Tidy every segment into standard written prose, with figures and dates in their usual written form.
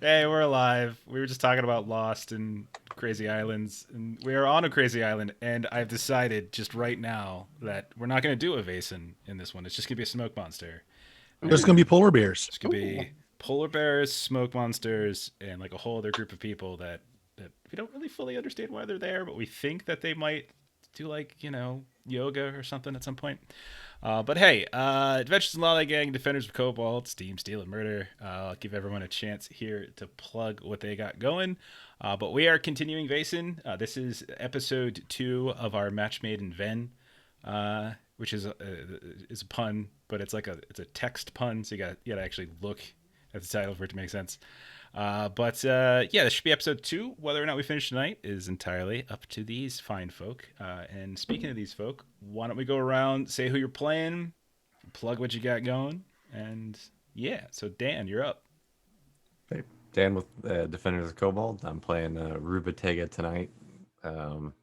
Hey, we're alive. We were just talking about Lost and crazy islands, and we are on a crazy island. And I've decided just right now that we're not going to do a Vaesen in this one. It's just going to be a smoke monster, There's going to be and polar bears. it's going to be polar bears, smoke monsters, and like a whole other group of people that we don't really fully understand why they're there, but we think that they might do like yoga or something at some point. But hey, Adventures in Lollygagging, Defenders of Cobalt, Steam, Steal, and Murder. I'll give everyone a chance here to plug what they got going. But we are continuing Vaesen. This is episode 2 of our match made in Hven, which is a pun, but it's a text pun, so you gotta actually look at the title for it to make sense. Yeah, this should be episode 2. Whether or not we finish tonight is entirely up to these fine folk. And speaking of these folk, why don't we go around, say who you're playing, plug what you got going, and yeah. So Dan, you're up. Hey, Dan with Defenders of Cobalt. I'm playing Rubatega tonight. Um,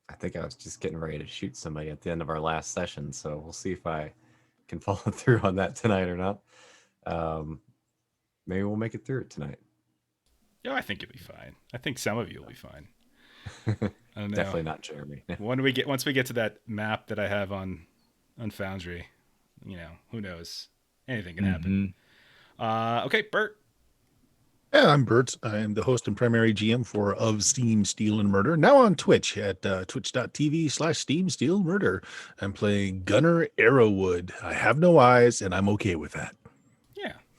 I think I was just getting ready to shoot somebody at the end of our last session, so we'll see if I can follow through on that tonight or not. Um, Maybe we'll make it through it tonight. Yeah, I think you'll be fine. I think some of you will be fine. I don't know. Definitely not Jeremy. Once we get to that map that I have on Foundry, who knows? Anything can happen. Okay, Bert. Yeah, I'm Bert. I am the host and primary GM for Of Steam, Steel, and Murder. Now on Twitch at twitch.tv/Steam, Steel, Murder. I'm playing Gunner Arrowwood. I have no eyes, and I'm okay with that.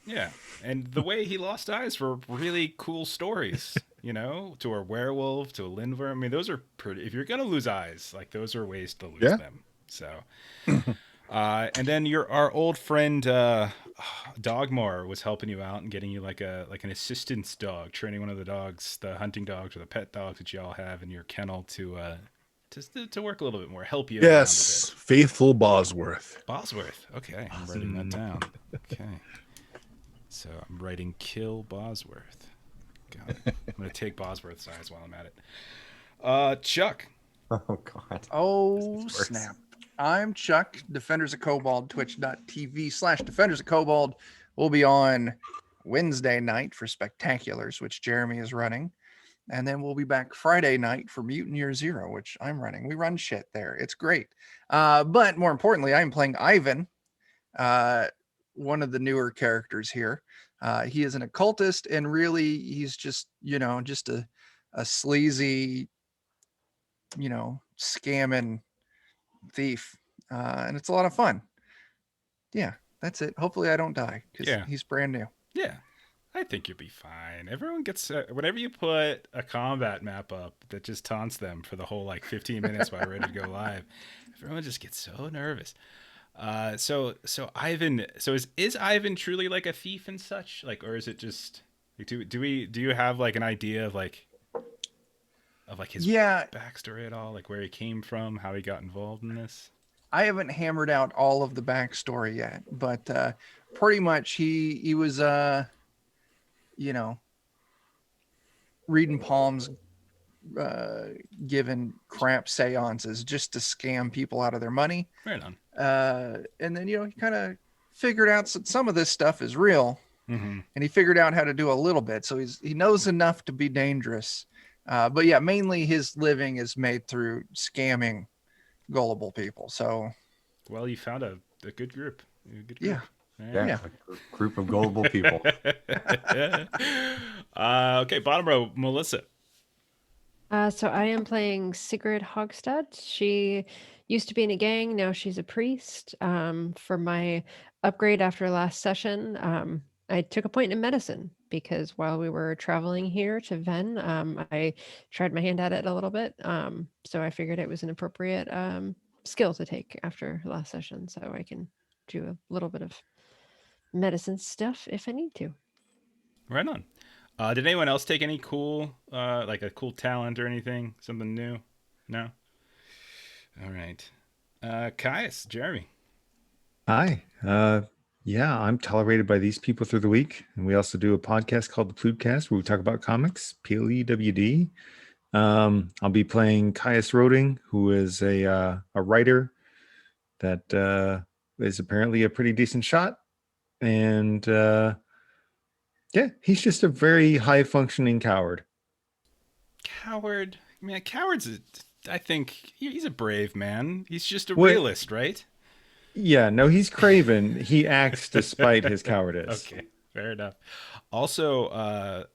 Yeah. And the way he lost eyes were really cool stories, to a werewolf, to a lindworm. I mean, those are pretty. If you're gonna lose eyes, like those are ways to lose them. So, and then our old friend Dogmore was helping you out and getting you like an assistance dog, training one of the dogs, the hunting dogs or the pet dogs that you all have in your kennel to work a little bit more, help you around a bit. Faithful Bosworth. Bosworth. Okay, I'm writing that down. Okay. So I'm writing kill Bosworth. Got it. I'm going to take Bosworth's eyes while I'm at it. Chuck. Oh, God. Oh, snap. I'm Chuck, Defenders of Cobalt, twitch.tv/Defenders of Cobalt. We'll be on Wednesday night for Spectaculars, which Jeremy is running. And then we'll be back Friday night for Mutant Year Zero, which I'm running. We run shit there. It's great. But more importantly, I'm playing Hven, one of the newer characters here. He is an occultist, and really he's just a sleazy, scamming thief. And it's a lot of fun. Yeah, that's it. Hopefully I don't die because he's brand new. Yeah, I think you'll be fine. Everyone gets whenever you put a combat map up that just taunts them for the whole 15 minutes while we're ready to go live, everyone just gets so nervous. So Hven, is Hven truly like a thief and such, or is it just do you have an idea of his backstory at all, where he came from, how he got involved in this? I haven't hammered out all of the backstory yet, but pretty much he was reading palms, giving crap seances just to scam people out of their money. Right on. And then he kind of figured out some of this stuff is real, and he figured out how to do a little bit. So he knows enough to be dangerous. But yeah, mainly his living is made through scamming gullible people. So, well, you found a good group. Yeah. A group of gullible people. Okay, bottom row, Melissa. So I am playing Sigrid Hogstad. She used to be in a gang. Now she's a priest. For my upgrade after last session, I took a point in medicine because while we were traveling here to Hven, I tried my hand at it a little bit. So I figured it was an appropriate skill to take after last session, so I can do a little bit of medicine stuff if I need to. Right on. Did anyone else take any cool, a cool talent or anything? Something new? No? All right. Caius, Jeremy. Hi. Yeah, I'm tolerated by these people through the week. And we also do a podcast called the Plewcast where we talk about comics, PLEWD. I'll be playing Caius Roding, who is a writer that is apparently a pretty decent shot. And Yeah, he's just a very high functioning coward. Coward. I mean, I think he's a brave man. He's just a What? realist, right? Yeah, no, he's craven. He acts despite his cowardice. Okay, fair enough. Also,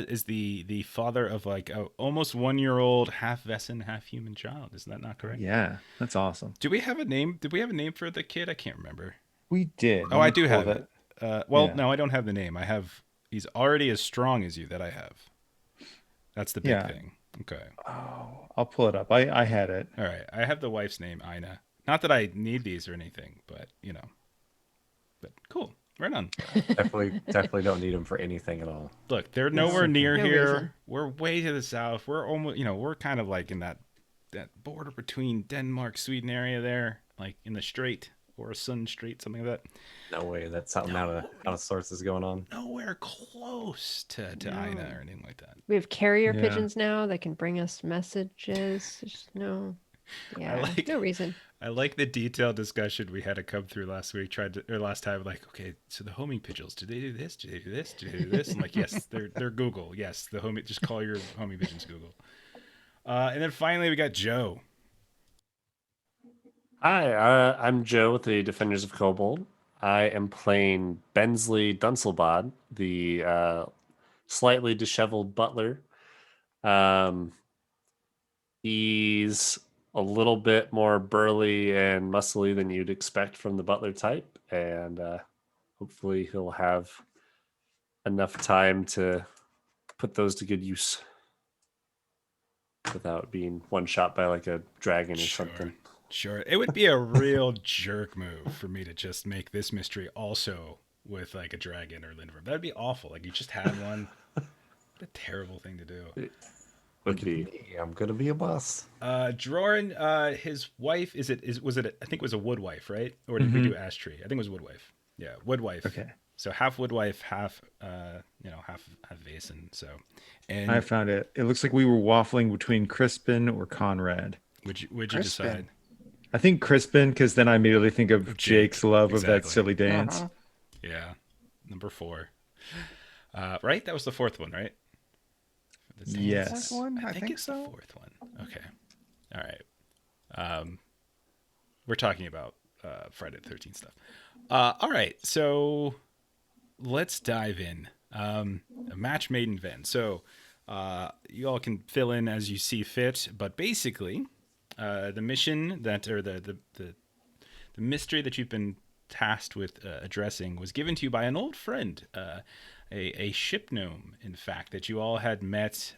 is the father of like a almost 1-year-old half Vaesen, half human child. Isn't that not correct? Yeah, that's awesome. Do we have a name? Did we have a name for the kid? I can't remember. We did. Oh, Let I me do pull have that. it. Well, Yeah. no, I don't have the name. He's already as strong as you that I have. That's the big Yeah. thing. Okay. Oh, I'll pull it up. I had it. All right. I have the wife's name, Ina. Not that I need these or anything, but But cool. Right on. Definitely don't need them for anything at all. Look, they're nowhere near No here. reason. We're way to the south. We're almost, we're kind of like in that border between Denmark, Sweden area there, like in the Strait or a Sun Strait, something like that. No way. That's something out of sources going on. Nowhere close to Ina or anything like that. We have carrier Yeah. pigeons now that can bring us messages. There's no, yeah, no reason. I like the detailed discussion we had to come through last week. Last time, like, okay, so the homing pigeons, do they do this? Do they do this? Do they do this? I'm like, yes, they're Google. Yes, just call your homing pigeons Google. And then finally, we got Joe. Hi, I'm Joe with the Defenders of Kobold. I am playing Bensly Dunselbod, the slightly disheveled butler. He's a little bit more burly and muscly than you'd expect from the butler type, and hopefully he'll have enough time to put those to good use without being one shot by like a dragon or something. Sure. It would be a real jerk move for me to just make this mystery also with like a dragon or Lindworm. That'd be awful. Like you just had one. What a terrible thing to do. Would be. I'm gonna be a boss. Drorin, his wife, was it I think it was a woodwife, right? Or did we do ash tree? I think it was woodwife. Yeah, woodwife. Okay. So half woodwife, half half Vaesen. So, and I found it. It looks like we were waffling between Crispin or Conrad. would you Crispin. decide? I think Crispin, because then I immediately think of Jake's love of that exactly. silly dance. Uh-huh. Yeah, number 4. Right, that was the 4th one, right? Yes. Fourth one? I think it's so. the 4th one. Okay, all right. We're talking about Friday the 13th stuff. All right, so let's dive in. A match made in Hven. So you all can fill in as you see fit, but basically, the mission the mystery that you've been tasked with addressing was given to you by an old friend, a ship gnome, in fact, that you all had met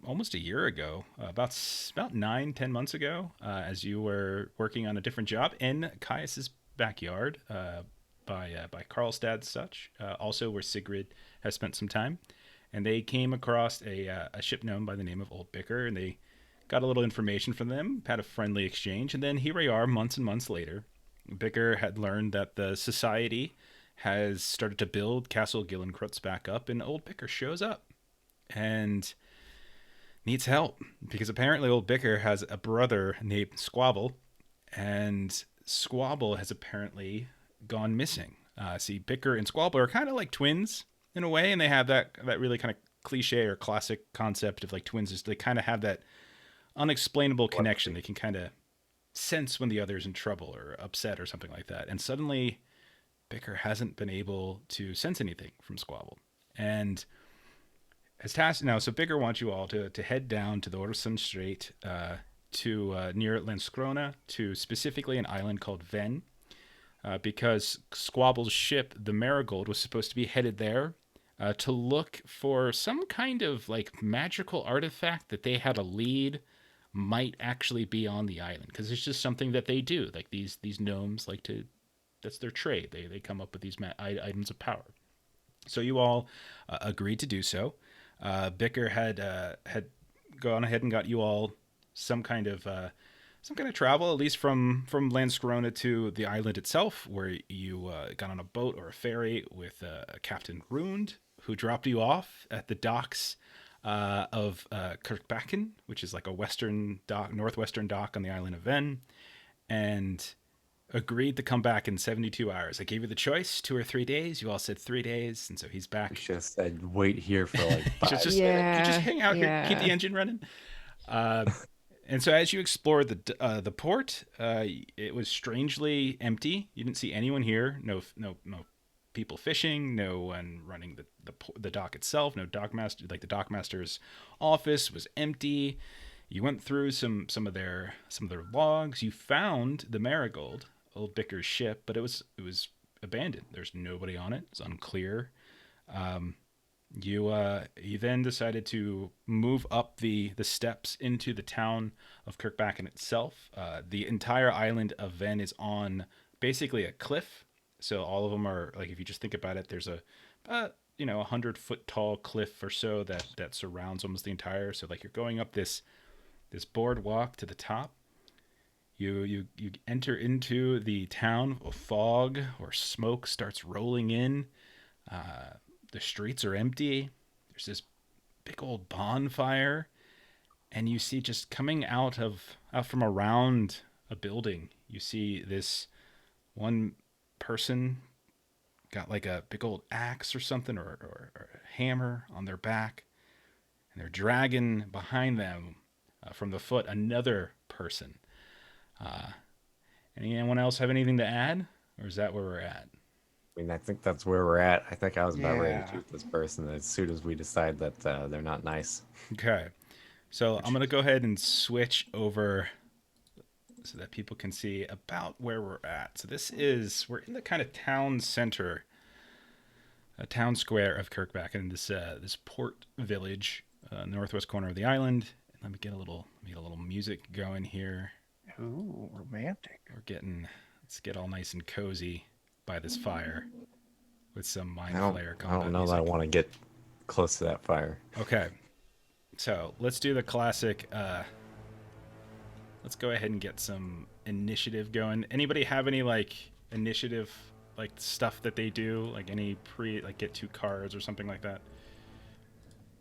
almost a year ago, about 9-10 months ago, as you were working on a different job in Caius's backyard by Karlstad, such, also where Sigrid has spent some time. And they came across a ship gnome by the name of Old Bicker, and they got a little information from them, had a friendly exchange, and then here we are months and months later. Bicker had learned that the society has started to build Castle Gillenkrutz back up, and Old Bicker shows up and needs help because apparently Old Bicker has a brother named Squabble, and Squabble has apparently gone missing. See, Bicker and Squabble are kind of like twins in a way, and they have that really kind of cliche or classic concept of like twins. Is they kind of have that unexplainable connection. They can kind of sense when the other's in trouble or upset or something like that. And suddenly Bicker hasn't been able to sense anything from Squabble. And as tasked now, so Bicker wants you all to head down to the Orson Strait to near Landskrona, to specifically an island called Hven, because Squabble's ship, the Marigold, was supposed to be headed there to look for some kind of like magical artifact that they had a lead might actually be on the island, because it's just something that they do. Like these gnomes like to, that's their trade. They come up with these items of power. So you all agreed to do so. Bicker had gone ahead and got you all some kind of travel, at least from Landskrona to the island itself, where you got on a boat or a ferry with Captain Rund, who dropped you off at the docks of Kirkbakken, which is like a northwestern dock on the island of Hven. And agreed to come back in 72 hours. I gave you the choice, 2 or 3 days. You all said 3 days, and so he's back. You should have said wait here for like You 5 just minutes. hang out here, keep the engine running. And so as you explored the port, it was strangely empty. You didn't see anyone here. No people fishing. No one running the dock itself. No dockmaster. Like the dockmaster's office was empty. You went through some of their logs. You found the Marigold, old Bicker's ship, but it was abandoned. There's nobody on it. It's unclear. You then decided to move up the steps into the town of Kirkbacken itself. The entire island of Hven is on basically a cliff. So all of them are, like, if you just think about it, there's a 100-foot tall cliff or so that surrounds almost the entire. So like you're going up this boardwalk to the top. You enter into the town. A fog or smoke starts rolling in. The streets are empty. There's this big old bonfire, and you see just coming out from around a building, you see this one person got like a big old axe or something or a hammer on their back, and they're dragging behind them from the foot another person. Anyone else have anything to add, or is that where we're at? I mean, I think that's where we're at. I think I was about ready to shoot this person as soon as we decide that they're not nice. Okay. So I'm going to go ahead and switch over so that people can see about where we're at. So we're in the kind of town center, a town square of Kirkbacken, this port village, northwest corner of the island. And let me get a little music going here. Ooh, romantic. Let's get all nice and cozy by this fire with some Mind I Flayer combat don't know music. that I want to get close to that fire. Okay. So let's do the classic. Let's go ahead and get some initiative going. Anybody have any like initiative like stuff that they do? Like any get 2 cards or something like that?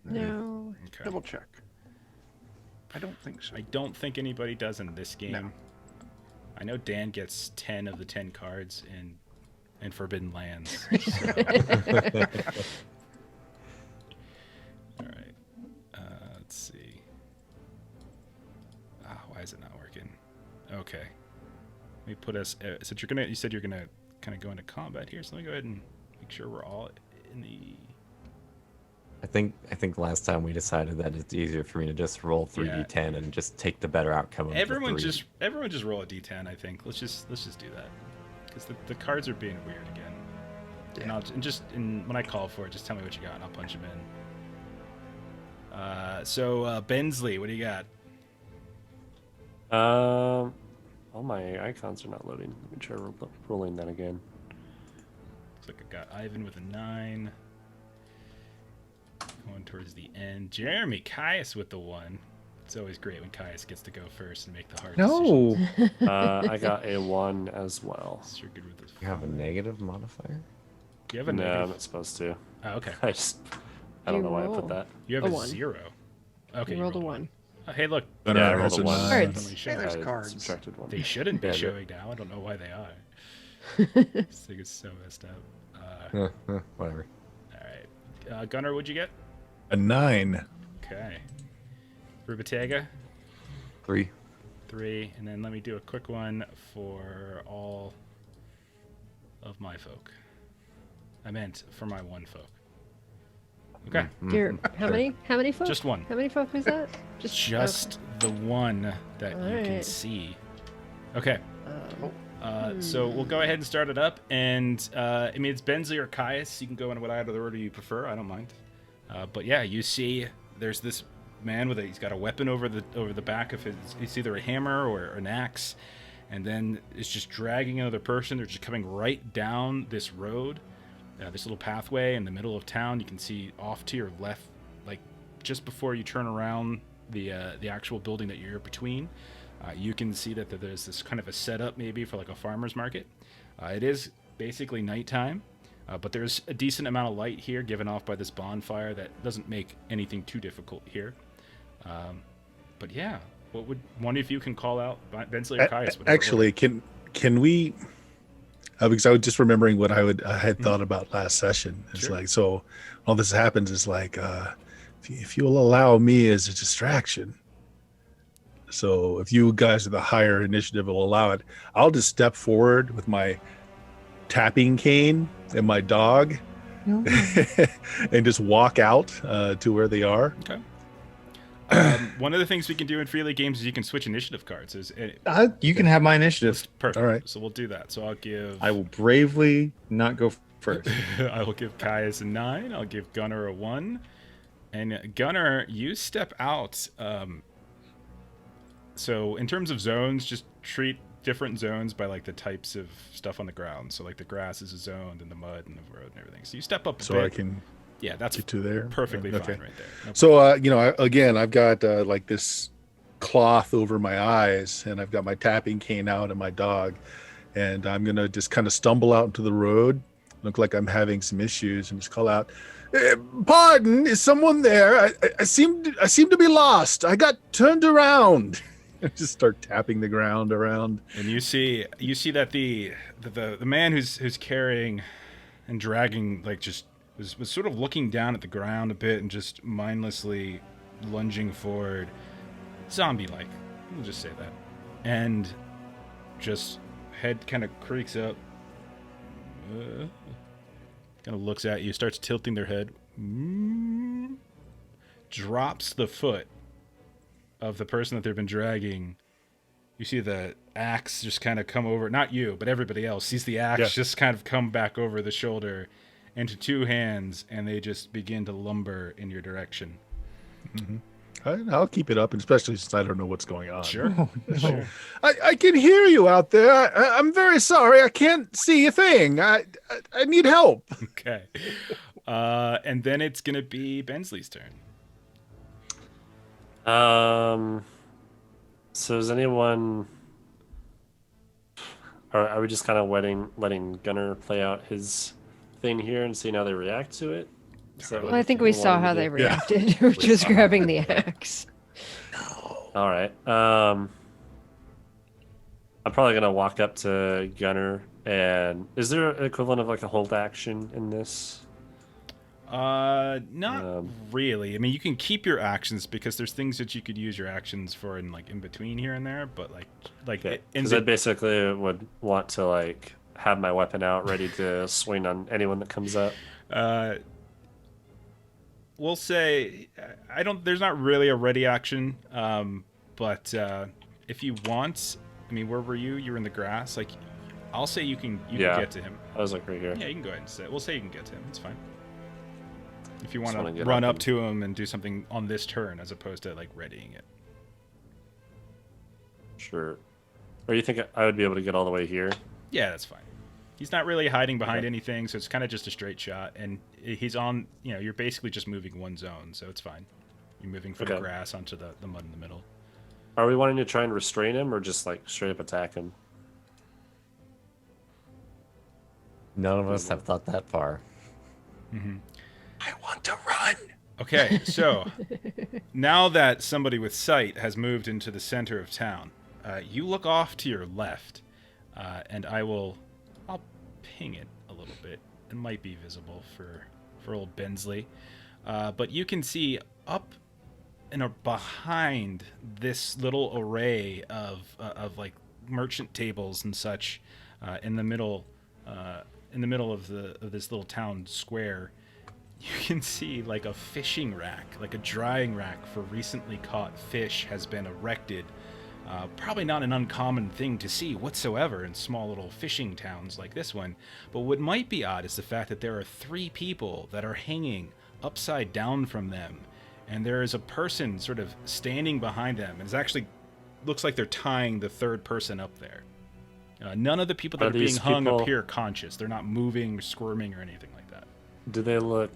No. Okay. Double check. I don't think so. I don't think anybody does in this game. No. I know Dan gets 10 of the 10 cards in Forbidden Lands. So. All right. Let's see. Why is it not working? Okay. Let me put us. Since you said you're gonna kind of go into combat here, so let me go ahead and make sure we're all in the. I think last time we decided that it's easier for me to just roll 3d10 and just take the better outcome of Everyone the 3. just roll a d10. I think let's just do that because the cards are being weird again. Yeah. And when I call for it, just tell me what you got and I'll punch him in. So Bensly, what do you got? All my icons are not loading. Let me try rolling that again. Looks like I got Hven with a 9. Going towards the end. Jeremy, Caius with the 1. It's always great when Caius gets to go first and make the hard decision. No. I got a 1 as well. So you're good with this. You have a negative modifier? You have a No, I'm negative. not supposed to. Oh, okay. I don't You know why I roll. put that. You have A a 1. 0. Okay. You rolled a 1. Oh, hey, look. Gunnar Yeah, I has rolled a 1. nine. Cards. Definitely should. Hey, there's I cards. subtracted 1. They shouldn't be Yeah, showing now. I don't know why they are. This thing is so messed up. Whatever. All right. Gunnar, what'd you get? A 9. Okay. Rubatega, 3. 3. And then let me do a quick one for all of my folk. I meant for my 1 folk. Okay. Dear, how many folk? Just 1. How many folk was that? Just the 1 that you can Alright. see. Okay. Okay. So we'll go ahead and start it up. And I mean, it's Bensly or Caius. You can go in whatever order you prefer. I don't mind. But yeah, you see there's this man he's got a weapon over the back of his. It's either a hammer or an axe. And then it's just dragging another person. They're just coming right down this road. This little pathway in the middle of town. You can see off to your left, like just before you turn around the actual building that you're between. You can see that there's this kind of a setup maybe for like a farmer's market. It is basically nighttime, but there's a decent amount of light here given off by this bonfire that doesn't make anything too difficult here. But yeah, what would one of you can call out, Bensly or Caius? Actually, can can we? Because I was just remembering what I had thought about last session. It's Sure. like, so all this happens is like, if you'll allow me as a distraction. So if you guys are the higher initiative will allow it, I'll just step forward with my tapping cane and my dog and just walk out to where they are. Okay. One of the things we can do in Free League games is you can switch initiative cards. You can have my initiative. Perfect. All right. So we'll do that. So I'll give. I will bravely not go first. I will give Caius a 9. I'll give Gunnar a 1. And Gunnar, you step out. So in terms of zones, just treat different zones by like the types of stuff on the ground. So like the grass is a zone, and the mud and the road and everything. So you step up a So bit. I can Yeah, that's get to there. perfectly Okay. fine right there. No So I've got like this cloth over my eyes, and I've got my tapping cane out and my dog, and I'm gonna just kind of stumble out into the road, look like I'm having some issues, and just call out, "Pardon, is someone there? I seem to be lost. I got turned around." Just start tapping the ground around. And you see that the man who's carrying and dragging, like, just was sort of looking down at the ground a bit and just mindlessly lunging forward, zombie like, we'll just say that, and just head kind of creaks up, kind of looks at you, starts tilting their head, drops the foot of the person that they've been dragging. You see the axe just kind of come over, not you, but everybody else sees the axe just kind of come back over the shoulder into two hands, and they just begin to lumber in your direction. Mm-hmm. I'll keep it up, and especially since I don't know what's going on. Sure. Sure. I can hear you out there. I'm very sorry. I can't see a thing. I need help. Okay. And then it's going to be Bensly's turn. So is anyone, or are we just kind of letting Gunnar play out his thing here and seeing how they react to it? Well, I think we saw how they reacted, which was grabbing the axe. All right. I'm probably gonna walk up to Gunnar, and is there an equivalent of like a hold action in this? Not really. I mean, you can keep your actions because there's things that you could use your actions for in between here and there, but because I basically would want to like have my weapon out ready to swing on anyone that comes up. We'll say there's not really a ready action, but if you want, I mean, where were you? You were in the grass. Like, I'll say you can get to him. I was like right here. Yeah, you can go ahead and say. We'll say you can get to him. It's fine. If you want wanna to get run up up to him and do something on this turn as opposed to like readying it. Sure. Or you think I would be able to get all the way here? Yeah, that's fine. He's not really hiding behind anything, so it's kind of just a straight shot. And he's on, you're basically just moving one zone, so it's fine. You're moving from the grass onto the mud in the middle. Are we wanting to try and restrain him or just like straight up attack him? None of us have thought that far. Mm-hmm. I want to run. Okay, so now that somebody with sight has moved into the center of town, you look off to your left, and I'll ping it a little bit. It might be visible for old Bensly, but you can see up and behind this little array of like merchant tables and such in the middle of this little town square. You can see like a fishing rack, like a drying rack for recently caught fish has been erected. Probably not an uncommon thing to see whatsoever in small little fishing towns like this one. But what might be odd is the fact that there are 3 people that are hanging upside down from them. And there is a person sort of standing behind them. And it actually looks like they're tying the 3rd person up there. None of the people that are being hung appear conscious. They're not moving, squirming, or anything like that. Do they look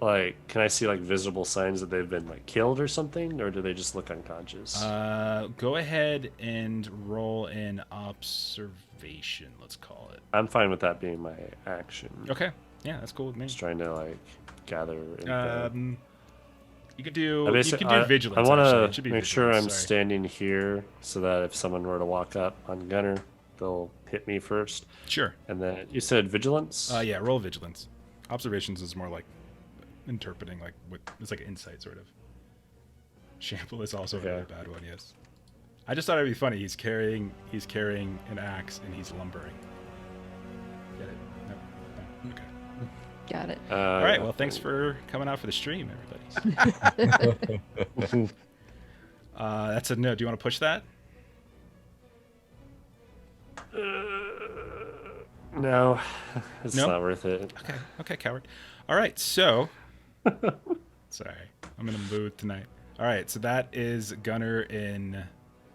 like, can I see like visible signs that they've been like killed or something, or do they just look unconscious? Go ahead and roll an observation, let's call it. I'm fine with that being my action. Okay. Yeah, that's cool with me. Just trying to like gather info. You could do vigilance. I want to make sure I'm standing here so that if someone were to walk up on Gunnar, they'll hit me first. Sure. And then you said vigilance? Yeah, roll vigilance. Observations is more like interpreting, like what it's like insight sort of. Shamble is also a really bad one, yes. I just thought it'd be funny. He's carrying an axe and he's lumbering. Get it? No. Okay. Got it. All right. Well, thanks for coming out for the stream, everybody. That's a no. Do you want to push that? No, it's No? not worth it. Okay, coward. All right. So, sorry, I'm in a mood tonight. All right. So that is Gunner in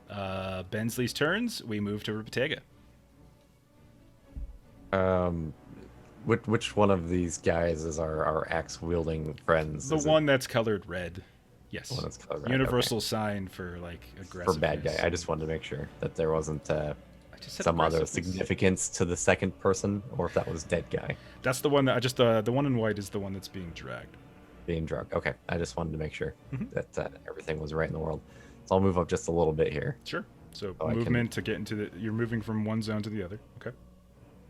Bensly's turns. We move to Rupatega. Which one of these guys is our axe wielding friends? The Is one that's colored red. Yes. The one that's colored red, Universal sign for like aggressive. for bad guy? I just wanted to make sure that there wasn't I just said some other aggressiveness. significance to the second person, or if that was dead guy That's the one that I just the one in white is the one that's being dragged. being drugged. Okay, I just wanted to make sure Mhm. that everything was right in the world. So I'll move up just a little bit here, Sure. So Oh, I can- movement to get into the. You're moving from one zone to the other. Okay.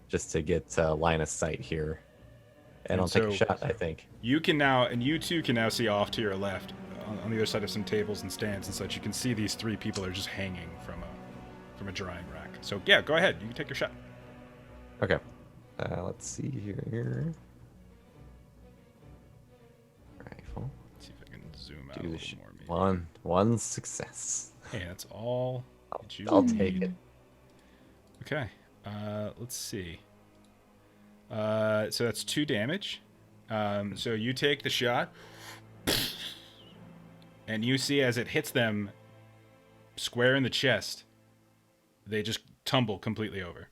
just to get line of sight here, and And I'll take a so- shot. I think. You can now, and you too can now see off to your left, on the other side of some tables and stands and such. You can see these three people are just hanging from a drying rack. So yeah, go ahead. You can take your shot. Okay, let's see here. Rifle. Let's see if I can zoom out a Do the little more. Maybe. one success. Hey, that's all. that you I'll need. take it. Okay. Let's see. So that's 2 damage. So you take the shot, and you see as it hits them square in the chest, they just tumble completely over.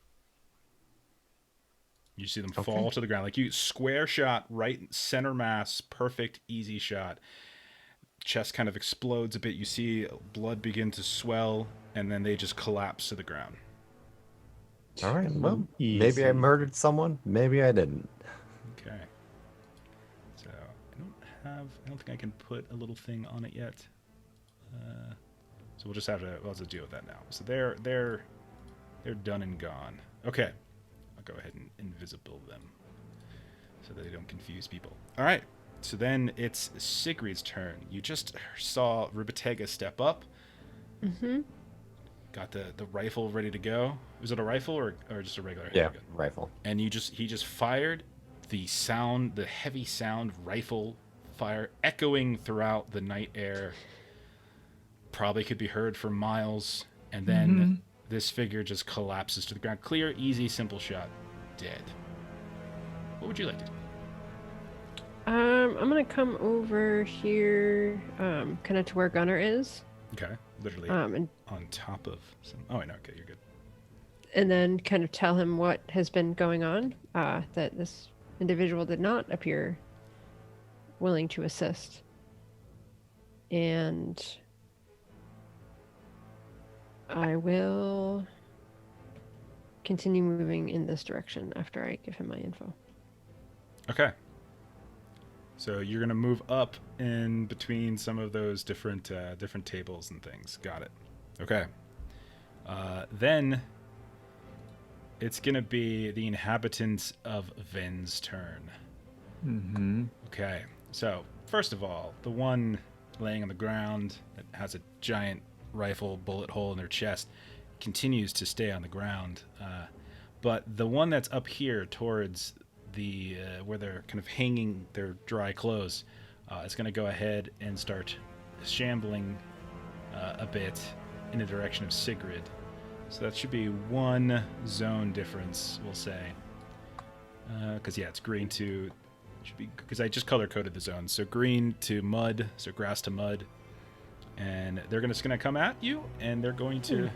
You see them fall to the ground. Like you square shot, right center mass, perfect, easy shot. Chest kind of explodes a bit. You see blood begin to swell, and then they just collapse to the ground. All right. Well, Easy. maybe I murdered someone. Maybe I didn't. Okay. So I don't think I can put a little thing on it yet. So we'll just have to deal with that now. So they're done and gone. Okay. I'll go ahead and invisible them so that they don't confuse people. All right. So then it's Sigrid's turn. You just saw Rupatega step up. Mm-hmm. Got the rifle ready to go. Was it a rifle or just a regular Yeah, handgun? rifle. And he just fired the heavy sound rifle fire echoing throughout the night air. Probably could be heard for miles, and then this figure just collapses to the ground. Clear, easy, simple shot, dead. What would you like to do? I'm gonna come over here, kind of to where Gunner is, Okay, literally and on top of some. Oh, wait, no, okay, you're good. and then kind of tell him what has been going on. That this individual did not appear willing to assist, and I will continue moving in this direction after I give him my info. Okay. So you're gonna move up in between some of those different tables and things. Got it. Okay. Then it's gonna be the inhabitants of Hven's turn. Mm-hmm. Okay. So first of all, the one laying on the ground that has a giant rifle bullet hole in their chest continues to stay on the ground. But the one that's up here towards the where they're kind of hanging their dry clothes is going to go ahead and start shambling a bit in the direction of Sigrid. So that should be 1 zone difference, we'll say. Because yeah, it's green to should be because I just color coded the zones. So green to mud, so grass to mud, and they're just gonna come at you, and they're going to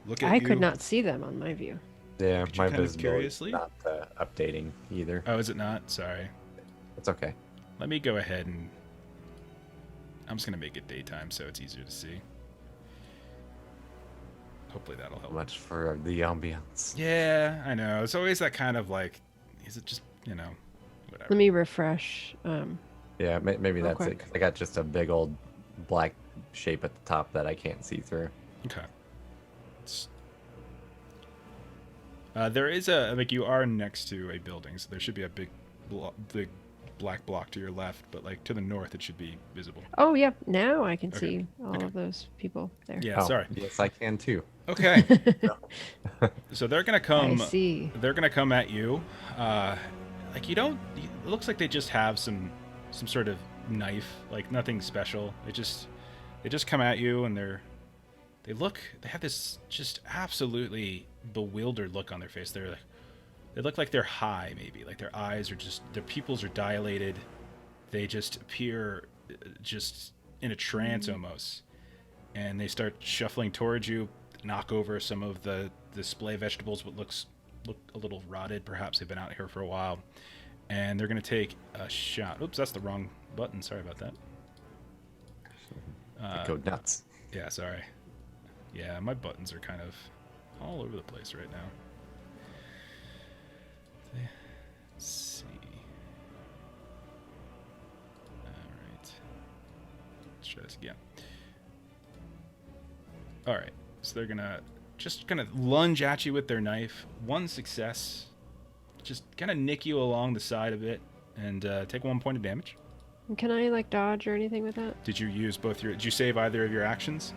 look at I you. could not see them on my view. Yeah, Could you my kind of visibility curiously? not updating either. Oh, is it not? Sorry. It's okay. Let me go ahead and I'm just gonna make it daytime so it's easier to see. Hopefully that'll help. Much for the ambiance. Yeah, I know. It's always that kind of like, is it just whatever. Let me refresh. Yeah, maybe Real that's it. quick. 'Cause I got just a big old black shape at the top that I can't see through. Okay. Let's There is a like you are next to a building, so there should be a big black block to your left, but like to the north, it should be visible. Oh, yeah. Now I can Okay. see all of those people there. Yeah, Oh, sorry. Yes, I can too. Okay. So they're gonna I come. see. They're gonna come at you. Like you don't. It looks like they just have some sort of knife, like nothing special. They just come at you, and they have this just absolutely bewildered look on their face. They look like they're high, maybe. Like their eyes are their pupils are dilated. They just appear just in a trance almost. And they start shuffling towards you, knock over some of the display vegetables, what look a little rotted. Perhaps they've been out here for a while. And they're going to take a shot. Oops, that's the wrong button. Sorry about that. Go nuts. Yeah, sorry. Yeah, my buttons are kind of all over the place right now. Let's see. Alright. Let's try this again. Alright, so they're gonna lunge at you with their knife. One success. Just kind of nick you along the side of it and take 1 point of damage. Can I like dodge or anything with that? Did you use did you save either of your actions?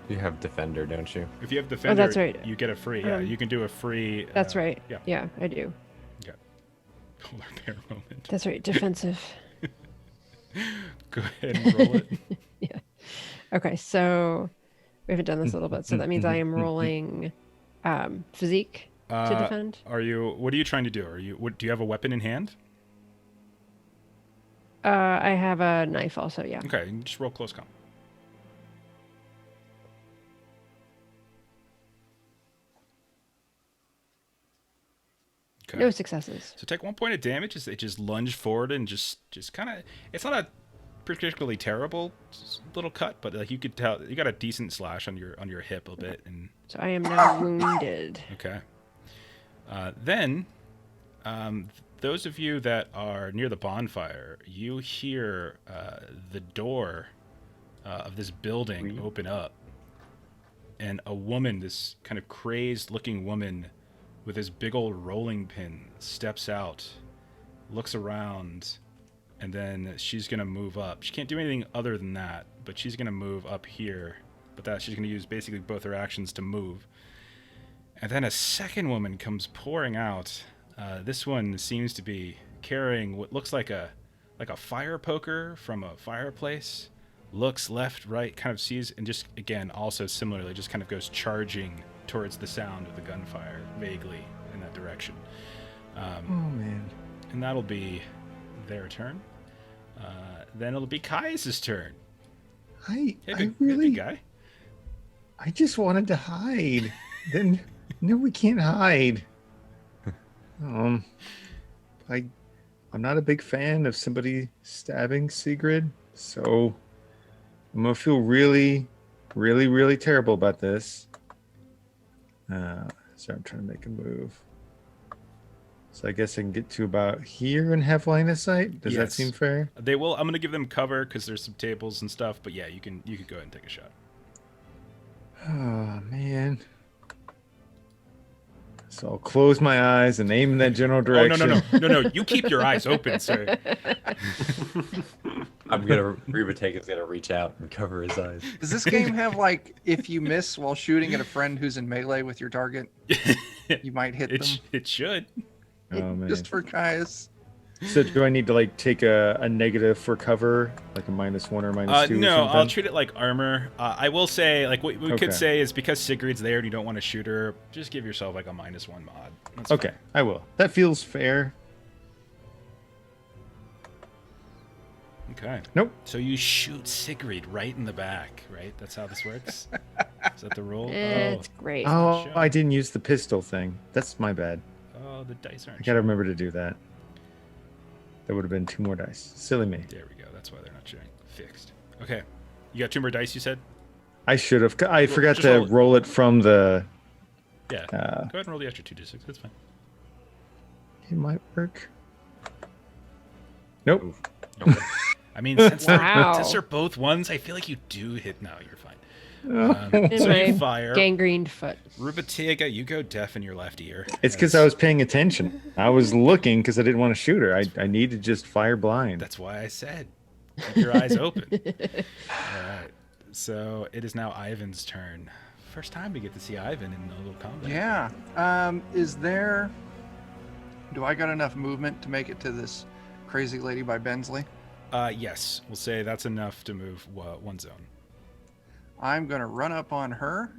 You have defender, don't you? If you have defender, that's right. you get a free. Yeah, you can do a free. That's right. Yeah. Yeah, I do. Okay. Polar bear moment. That's right. Defensive. Go ahead and roll it. Yeah. Okay, so we haven't done this a little bit, so that means I am rolling physique to defend. What are you trying to do? Do you have a weapon in hand? I have a knife also, yeah. Okay, you can just roll close combat. Okay. No successes. So take 1 point of damage as they just lunge forward and just kind of. It's not a particularly terrible little cut, but like you could tell you got a decent slash on your hip a bit. And So I am now wounded. okay. Then, those of you that are near the bonfire, you hear the door of this building open up, and a woman, this kind of crazed-looking woman with this big old rolling pin, steps out, looks around, and then she's going to move up. She can't do anything other than that, but she's going to move up here. But she's going to use basically both her actions to move. And then a second woman comes pouring out. This one seems to be carrying what looks like a fire poker from a fireplace. Looks left, right, kind of sees, and just, again, also similarly, just kind of goes charging towards the sound of the gunfire, vaguely in that direction. Oh, man. And that'll be their turn. Then it'll be Caius' turn. I Big really, guy. I just wanted to hide. Then, no, we can't hide. I'm not a big fan of somebody stabbing Sigrid, so I'm gonna feel really, really, really terrible about this. So I'm trying to make a move. So I guess I can get to about here and have line of sight. Does that Yes. seem fair? They will. I'm going to give them cover because there's some tables and stuff. But yeah, you can go ahead and take a shot. Oh man. So I'll close my eyes and aim in that general direction. Oh no! You keep your eyes open, sir. Rubatega's gonna reach out and cover his eyes. Does this game have like if you miss while shooting at a friend who's in melee with your target, you might hit them? It should. Oh man. Just for Caius. So do I need to like take a negative for cover, like a -1 or -2? No, or something? I'll treat it like armor. I will say, like what we Okay. could say is because Sigrid's there and you don't want to shoot her, just give yourself like a -1 mod. That's Okay, fine. I will. That feels fair. Okay. Nope. So you shoot Sigrid right in the back, right? That's how this works. Is that the rule? It's great. Oh, Sure. I didn't use the pistol thing. That's my bad. Oh, the dice I aren't. gotta remember to do that. That would have been 2 more dice. Silly me. There we go. That's why they're not showing. Fixed. Okay. You got 2 more dice, you said? I should have. I forgot just to roll it. roll it from the. Yeah. Go ahead and roll the extra 2d6. That's fine. It might work. Nope. Okay. I mean, since Wow. they're both ones, I feel like you do hit. No, you're fine. In So my you fire. gangrened foot. Rubatiga, you go deaf in your left ear. It's because as- I was paying attention. I was looking because I didn't want to shoot her. I need to just fire blind. That's why I said keep your eyes open. All right. So it is now Ivan's turn. First time we get to see Ivan in a little combat. Yeah. Is there? Do I got enough movement to make it to this crazy lady by Bensly? Yes. We'll say that's enough to move one zone. I'm gonna run up on her,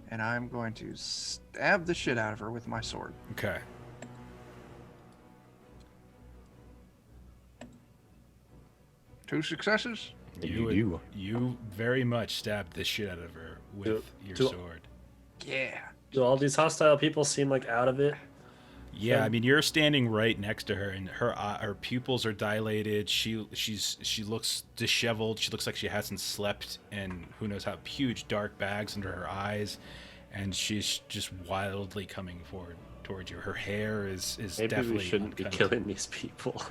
and I'm going to stab the shit out of her with my sword. Okay. Two successes. You very much stabbed the shit out of her with your sword. Yeah. Do all these hostile people seem like out of it? Yeah, I mean you're standing right next to her, and her pupils are dilated. She looks disheveled. She looks like she hasn't slept, and who knows how huge dark bags under her eyes, and she's just wildly coming forward towards you. Her hair is Maybe definitely we shouldn't be unkempt. killing these people.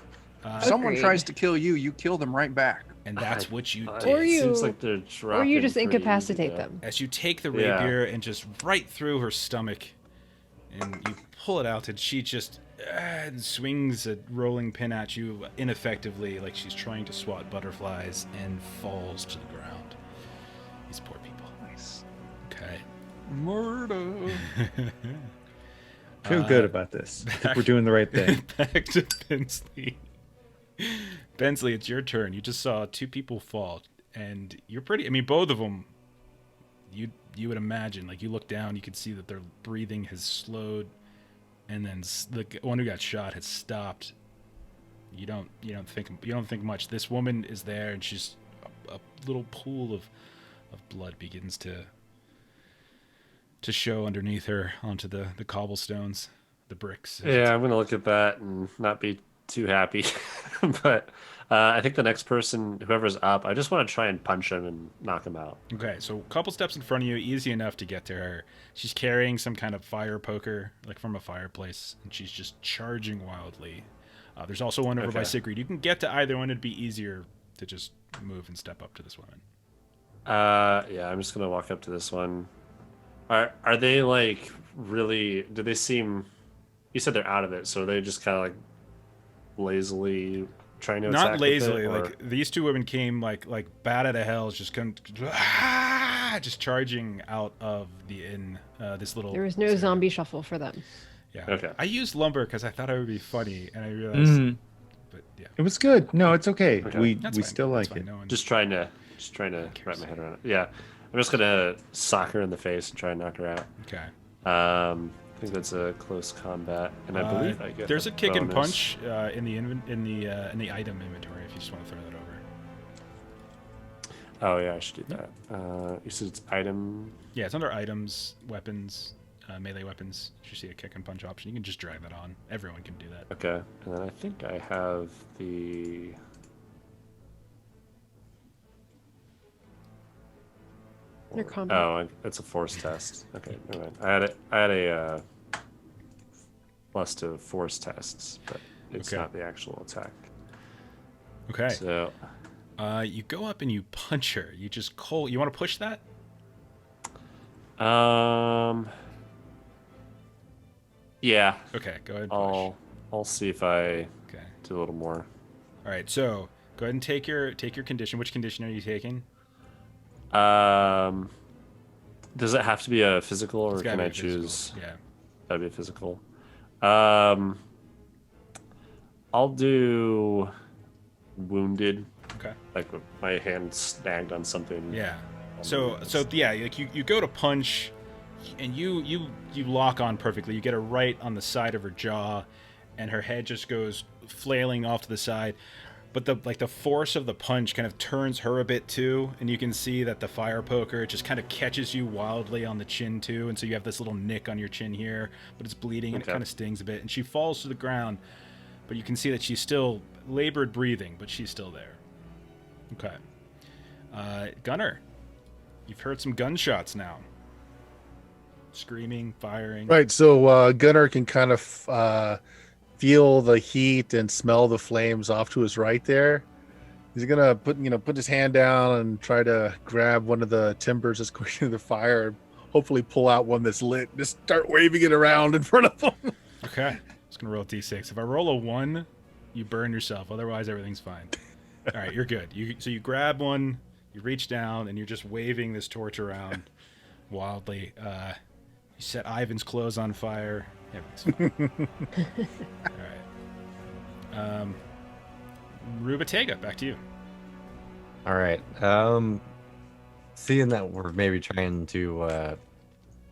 If someone Agreed. tries to kill you, you kill them right back. And that's what you Or did. Or you- Seems like they're Or you just dropping pretty incapacitate easy, them. As you take the Yeah. rapier and just right through her stomach, and you pull it out, and she just swings a rolling pin at you ineffectively, like she's trying to swat butterflies, and falls to the ground. These poor people. Nice. Okay. Murder. Feel good about this. I think we're doing the right thing. Back to Bensly. Bensly, it's your turn. You just saw two people fall, and you're pretty. I mean, both of them. You would imagine, like you look down, you could see that their breathing has slowed, and then the one who got shot has stopped. You don't think much. This woman is there, and she's a little pool of blood begins to show underneath her onto the cobblestones, the bricks. Yeah, I'm gonna look at that and not be too happy. But I think the next person, whoever's up, I just want to try and punch him and knock him out. Okay, so a couple steps in front of you, easy enough to get to her. She's carrying some kind of fire poker, like from a fireplace, and she's just charging wildly. There's also one over by Okay. Sigrid. You can get to either one. It'd be easier to just move and step up to this woman. Yeah, I'm just gonna walk up to this one. Are they like really? Do they seem? You said they're out of it, so are they just kind of like lazily trying to attack Not with lazily. it, or- Like these two women came like bat out of hell, just just charging out of the inn. This little. There was no zombie shuffle for them. Yeah. Okay. I used lumber because I thought it would be funny, and I realized. But yeah. It was good. No, it's okay. Okay. We That's we fine. still That's like fine. it. No one- Just trying to wrap my head around it. Yeah, I'm just gonna sock her in the face and try and knock her out. Okay. I think that's a close combat, and I believe I get. There's a kick and bonus. punch in the item inventory if you just want to throw that over. Oh yeah, I should do that. You said it's item. Yeah, it's under items, weapons, melee weapons. You should see a kick and punch option. You can just drag that on. Everyone can do that. Okay, and then I think I have the. Your combat. Oh, it's a force test. Okay, never mind. I had a plus to force tests, but it's Okay. not the actual attack. Okay. So You go up and you punch her. You just You want to push that? yeah, Okay, go ahead and push. I'll see if I Okay. do a little more. All right. So go ahead and take your condition. Which condition are you taking? Does it have to be a physical, or It's gotta can be I a physical. choose? Yeah. That'd be a physical. I'll do wounded, Okay. like with my hand snagged on something. Yeah. So yeah, like you go to punch, and you lock on perfectly. You get her right on the side of her jaw, and her head just goes flailing off to the side. But the force of the punch kind of turns her a bit too, and you can see that the fire poker just kind of catches you wildly on the chin too, and so you have this little nick on your chin here, but it's bleeding and it Okay. kind of stings a bit, and she falls to the ground, but you can see that she's still labored breathing, but she's still there. Okay. Gunner, you've heard some gunshots now. Screaming, firing. Right. So Gunnar can kind of feel the heat and smell the flames off to his right there. He's gonna put his hand down and try to grab one of the timbers that's going through the fire. Hopefully, pull out one that's lit. Just start waving it around in front of him. Okay. I'm just gonna roll a d6. If I roll a 1, you burn yourself. Otherwise, everything's fine. All right, you're good. So you grab one, you reach down, and you're just waving this torch around wildly. You set Ivan's clothes on fire. Everything's fine. All right. Rubatega, back to you. All right. Seeing that we're maybe trying to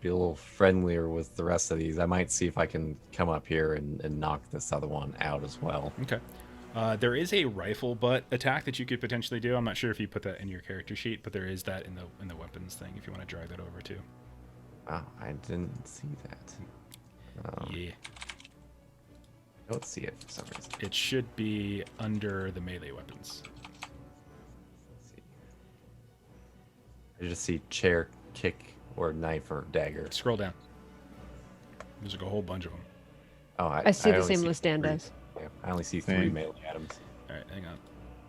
be a little friendlier with the rest of these, I might see if I can come up here and knock this other one out as well. Okay. There is a rifle butt attack that you could potentially do. I'm not sure if you put that in your character sheet, but there is that in the weapons thing if you want to drag that over too. Oh, I didn't see that. Yeah. I don't see it for some reason. It should be under the melee weapons. Let's see. I just see chair, kick, or knife or dagger. Scroll down. There's like a whole bunch of them. Oh, I see the only same list Dan three. does. Yeah, I only see 3 Same. melee items. All right, hang on.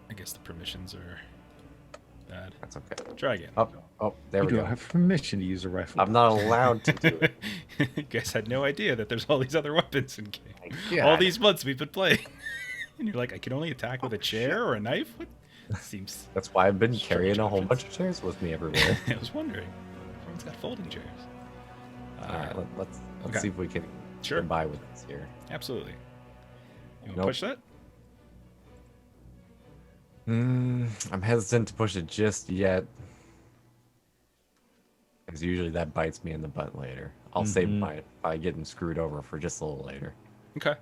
I guess the permissions are bad. That's okay. Try again. There You we go. don't have permission to use a rifle. I'm not allowed to do it. Guess had no idea that there's all these other weapons in game. Yeah, All these months we've been playing. And you're like, I can only attack with a chair or a knife? What? Seems... That's why I've been Strange carrying a whole options. bunch of chairs with me everywhere. I was wondering. Everyone's got folding chairs. All right, let's okay. see if we can Sure. get by with this here. Absolutely. You want to Nope. push that? I'm hesitant to push it just yet. Because usually that bites me in the butt later. I'll save by getting screwed over for just a little later. Okay.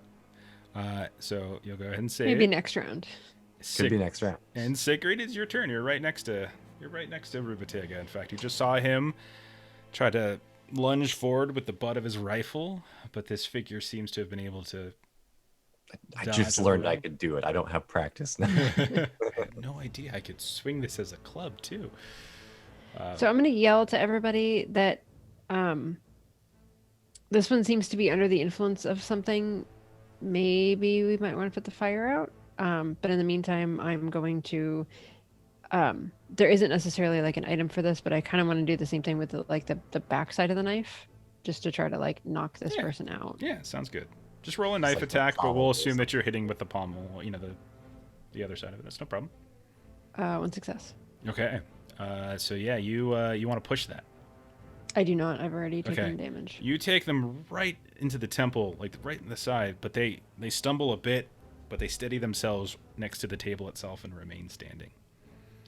So you'll go ahead and save. Maybe next round. Could be next round. And Sigrid, it's your turn. You're right next to Rubatega. In fact, you just saw him try to lunge forward with the butt of his rifle, but this figure seems to have been able to. I dodge just out of learned the I way. could do it. I don't have practice now. I had no idea I could swing this as a club too. So I'm going to yell to everybody that this one seems to be under the influence of something. Maybe we might want to put the fire out. But in the meantime, I'm going to. There isn't necessarily like an item for this, but I kind of want to do the same thing with the backside of the knife, just to try to like knock this person out. Yeah, sounds good. Just roll a knife like the attack, but we'll pommel assume is- that you're hitting with the pommel. You know, the other side of it. That's no problem. 1 success. Okay. So yeah, you want to push that. I do not. I've already taken Okay. damage. You take them right into the temple, like right in the side, but they stumble a bit, but they steady themselves next to the table itself and remain standing.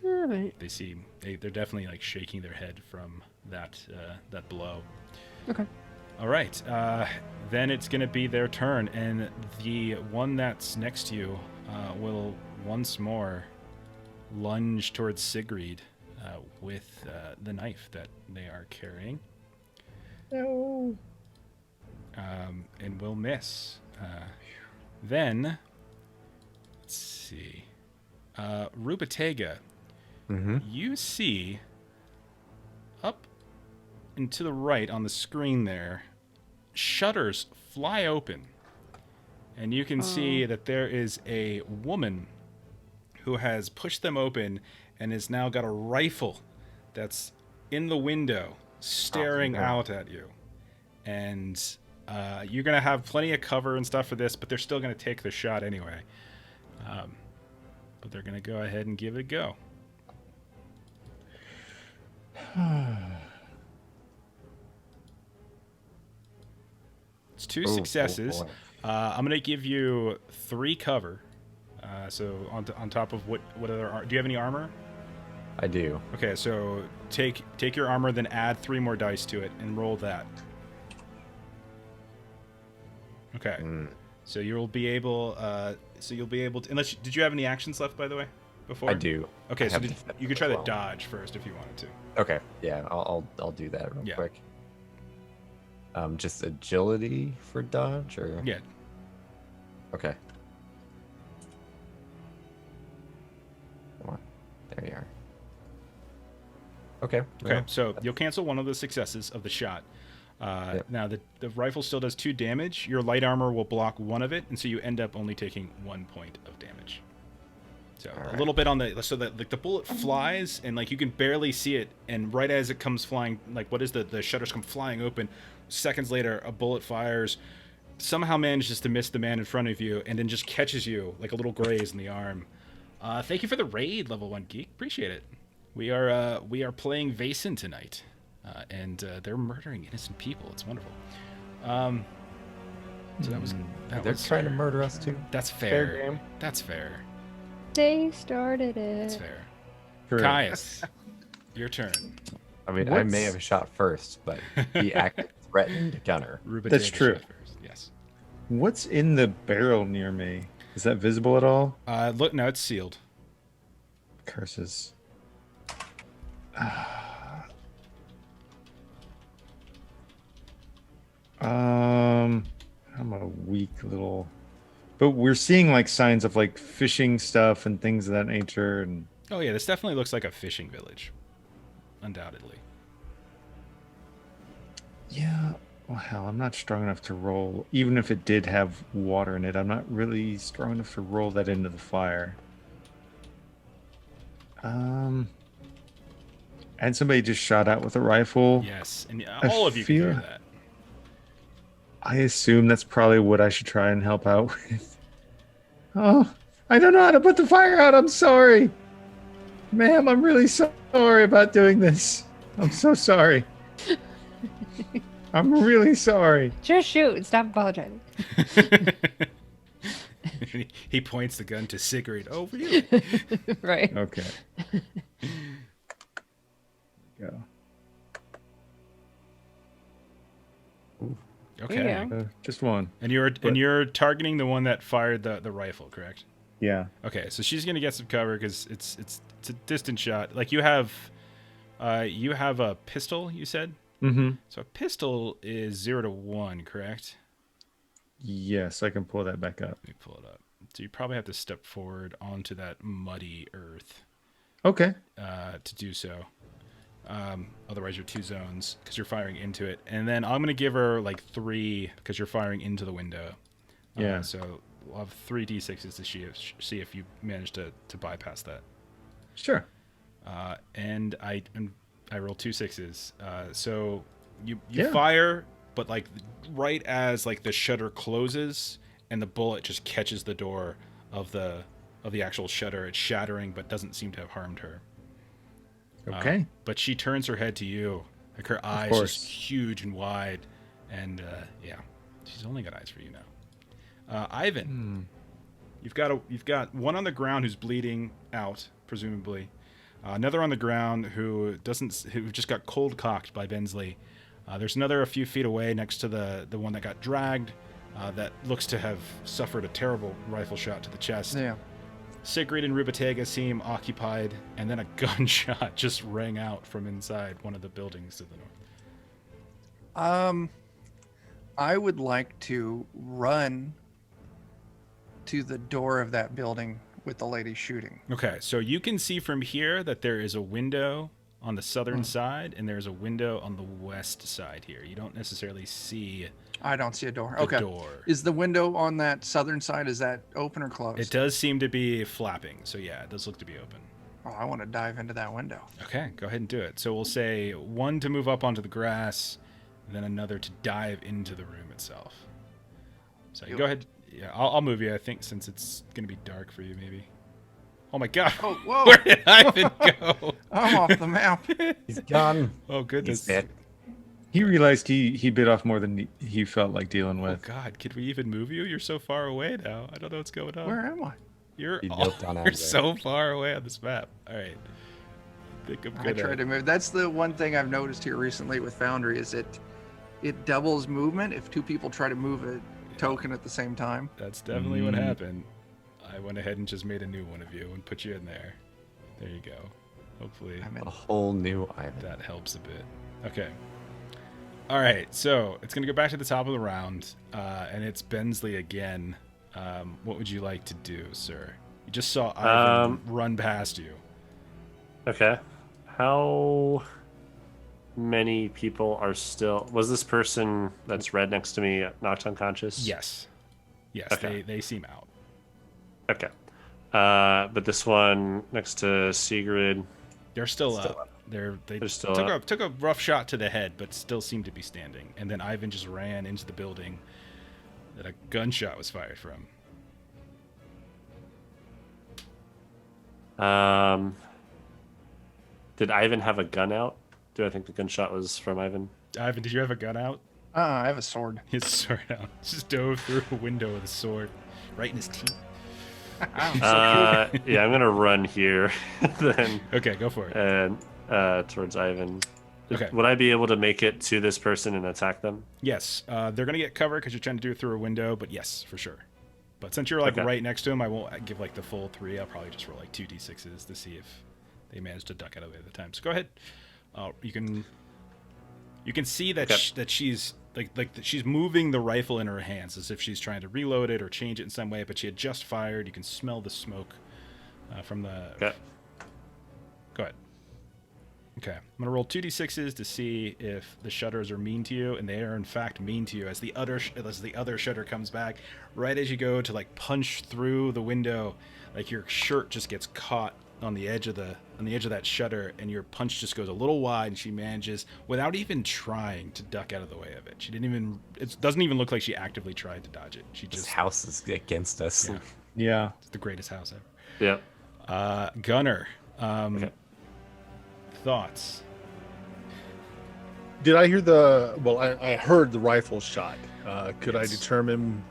All right. They're definitely like shaking their head from that blow. Okay. All right. Then it's gonna be their turn, and the one that's next to you will once more lunge towards Sigrid with the knife that they are carrying. No. And will miss. Then, let's see. Rubatega, you see up and to the right on the screen there, shutters fly open. And you can see that there is a woman who has pushed them open and has now got a rifle that's in the window staring no. out at you. And you're going to have plenty of cover and stuff for this, but they're still going to take the shot anyway. But they're going to go ahead and give it a go. It's two successes. boy. I'm going to give you 3 cover. So on top of what other do you have any armor? I do. Okay, so take your armor, then add 3 more dice to it and roll that. Okay. So you'll be able to, unless did you have any actions left, by the way, before? I do. Okay, I so have you defense could as try to well. dodge first if you wanted to. Okay. Yeah, I'll do that real Yeah. quick. Just agility for dodge, or Yeah. okay. Come on, there you are. Okay. Okay, well, so you'll cancel one of the successes of the shot. Now the rifle still does 2 damage. Your light armor will block 1 of it, and so you end up only taking 1 point of damage. So All a right. little bit on the so that like the bullet flies and like you can barely see it, and right as it comes flying, like what is the shutters come flying open. Seconds later, a bullet fires, somehow manages to miss the man in front of you, and then just catches you like a little graze in the arm. Thank you for the raid, level 1 geek. Appreciate it. We are playing Vaesen tonight, and they're murdering innocent people. It's wonderful. So that was They're trying to murder us too. That's Fair fair. game. That's fair. They started That's it. fair. Correct. Caius, your turn. I mean, I may What's- have shot first, but he acted threatened Gunner. Ruben That's Davis true. shot first. Yes. What's in the barrel near me? Is that visible at all? Look, no, it's sealed. Curses. I'm a weak little. But we're seeing like signs of like fishing stuff and things of that nature, and Oh yeah, this definitely looks like a fishing village. Undoubtedly. yeah. Well, hell, I'm not strong enough to roll. Even if it did have water in it, I'm not really strong enough to roll that into the fire. And somebody just shot out with a rifle. Yes, and I all of you can hear feel- that. I assume that's probably what I should try and help out with. Oh, I don't know how to put the fire out. I'm sorry. Ma'am, I'm really sorry about doing this. I'm so sorry. I'm really sorry. Just shoot. Stop apologizing. He points the gun to Sigrid. Oh, really? Right. Okay. Go. Okay. There you go. Just one. And you're targeting the one that fired the rifle, correct? Yeah. Okay, so she's gonna get some cover because it's a distant shot. Like you have a pistol, you said. Mm-hmm. So a pistol is 0 to 1, correct? Yes, I can pull that back up. Let me pull it up. So you probably have to step forward onto that muddy earth Okay. to do so. Otherwise, you're 2 zones because you're firing into it. And then I'm gonna give her like 3 because you're firing into the window. Yeah. So we'll have 3 d6s to see if you manage to bypass that. Sure. And I roll 2 6s. So you Yeah. fire, but like right as like the shutter closes and the bullet just catches the door of the actual shutter. It's shattering, but doesn't seem to have harmed her. Okay. But she turns her head to you, like her eyes course. just huge and wide, and yeah, she's only got eyes for you now. Ivan, you've got one on the ground who's bleeding out, presumably. Another on the ground who just got cold cocked by Bensly. There's another a few feet away next to the one that got dragged, that looks to have suffered a terrible rifle shot to the chest. Yeah. Sigrid and Rubatega seem occupied, and then a gunshot just rang out from inside one of the buildings to the north. I would like to run to the door of that building with the lady shooting. Okay, so you can see from here that there is a window on the southern side, and there's a window on the west side here. You don't necessarily see I don't see a door. the Okay. door. Is the window on that southern side, is that open or closed? It does seem to be flapping, so yeah, it does look to be open. Oh, I want to dive into that window. Okay, go ahead and do it. So we'll say 1 to move up onto the grass, then another to dive into the room itself. So you Do go it. ahead. Yeah, I'll move you, I think, since it's going to be dark for you, maybe. Oh my god. Oh, whoa. Where did Ivan go? I'm off the map. He's gone. Oh, goodness. He's dead. He realized he bit off more than he felt like dealing Oh with. god, could we even move you? You're so far away now. I don't know what's going on. Where am I? You're He noped on out you're of there. so far away on this map. All right. I think I'm I good. tried to move. That's the one thing I've noticed here recently with Foundry is it doubles movement if 2 people try to move a token at the same time. That's definitely what Mm. happened. I went ahead and just made a new one of you and put you in there. There you go. Hopefully I'm in. A whole new Ivan. that helps a bit. Okay. All right, so it's gonna go back to the top of the round, and it's Bensly again. What would you like to do, sir? You just saw Ivan run past you. Okay. How many people are still? Was this person that's red next to me knocked unconscious? Yes. Yes, Okay. they seem out. Okay. But this one next to Sigrid. They're still Still up. They They're still took a rough shot to the head, but still seem to be standing. And then Ivan just ran into the building that a gunshot was fired from. Did Ivan have a gun out? Do I think the gunshot was from Ivan? Ivan, did you have a gun out? I have a sword. His sword out. Just dove through a window with a sword, right in his teeth. Yeah, I'm gonna run here then, Okay, go for it. and towards Ivan. Okay. Would I be able to make it to this person and attack them? Yes, they're gonna get cover because you're trying to do it through a window, but yes, for sure. But since you're like Okay. right next to him, I won't give like the full 3. I'll probably just roll like 2d6s to see if they manage to duck out of it at the time. So go ahead. You can see that Okay. that she's she's moving the rifle in her hands as if she's trying to reload it or change it in some way. But she had just fired. You can smell the smoke from the. Okay. Go ahead. Okay, I'm gonna roll 2d6s to see if the shutters are mean to you, and they are in fact mean to you. As the other shutter comes back, right as you go to like punch through the window, like your shirt just gets caught on the edge of that shutter, and your punch just goes a little wide, and she manages, without even trying, to duck out of the way of it. She didn't even. It doesn't even look like she actively tried to dodge it. She This just. house is against us. Yeah. Yeah. It's the greatest house ever. Yep. Gunner. Okay. Thoughts? Did I hear the? Well, I heard the rifle shot. Could I Yes. determine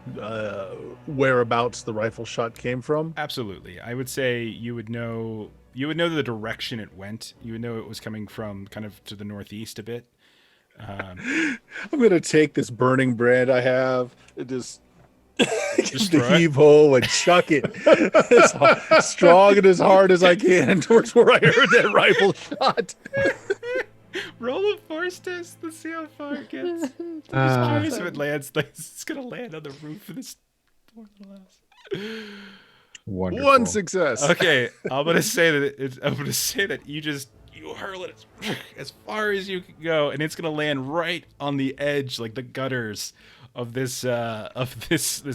whereabouts the rifle shot came from? Absolutely. I would say you would know the direction it went. You would know it was coming from kind of to the northeast a bit. I'm gonna take this burning brand I have and just Just the throw it? heave ho and chuck it as strong and as hard as I can towards where I heard that rifle shot. Roll a force test to see how far it gets. I'm just Ah. curious if it lands. Like, it's gonna land on the roof of this poor little house. Wonderful. One success. Okay, I'm gonna say that you hurl it as far as you can go, and it's gonna land right on the edge, like the gutters of this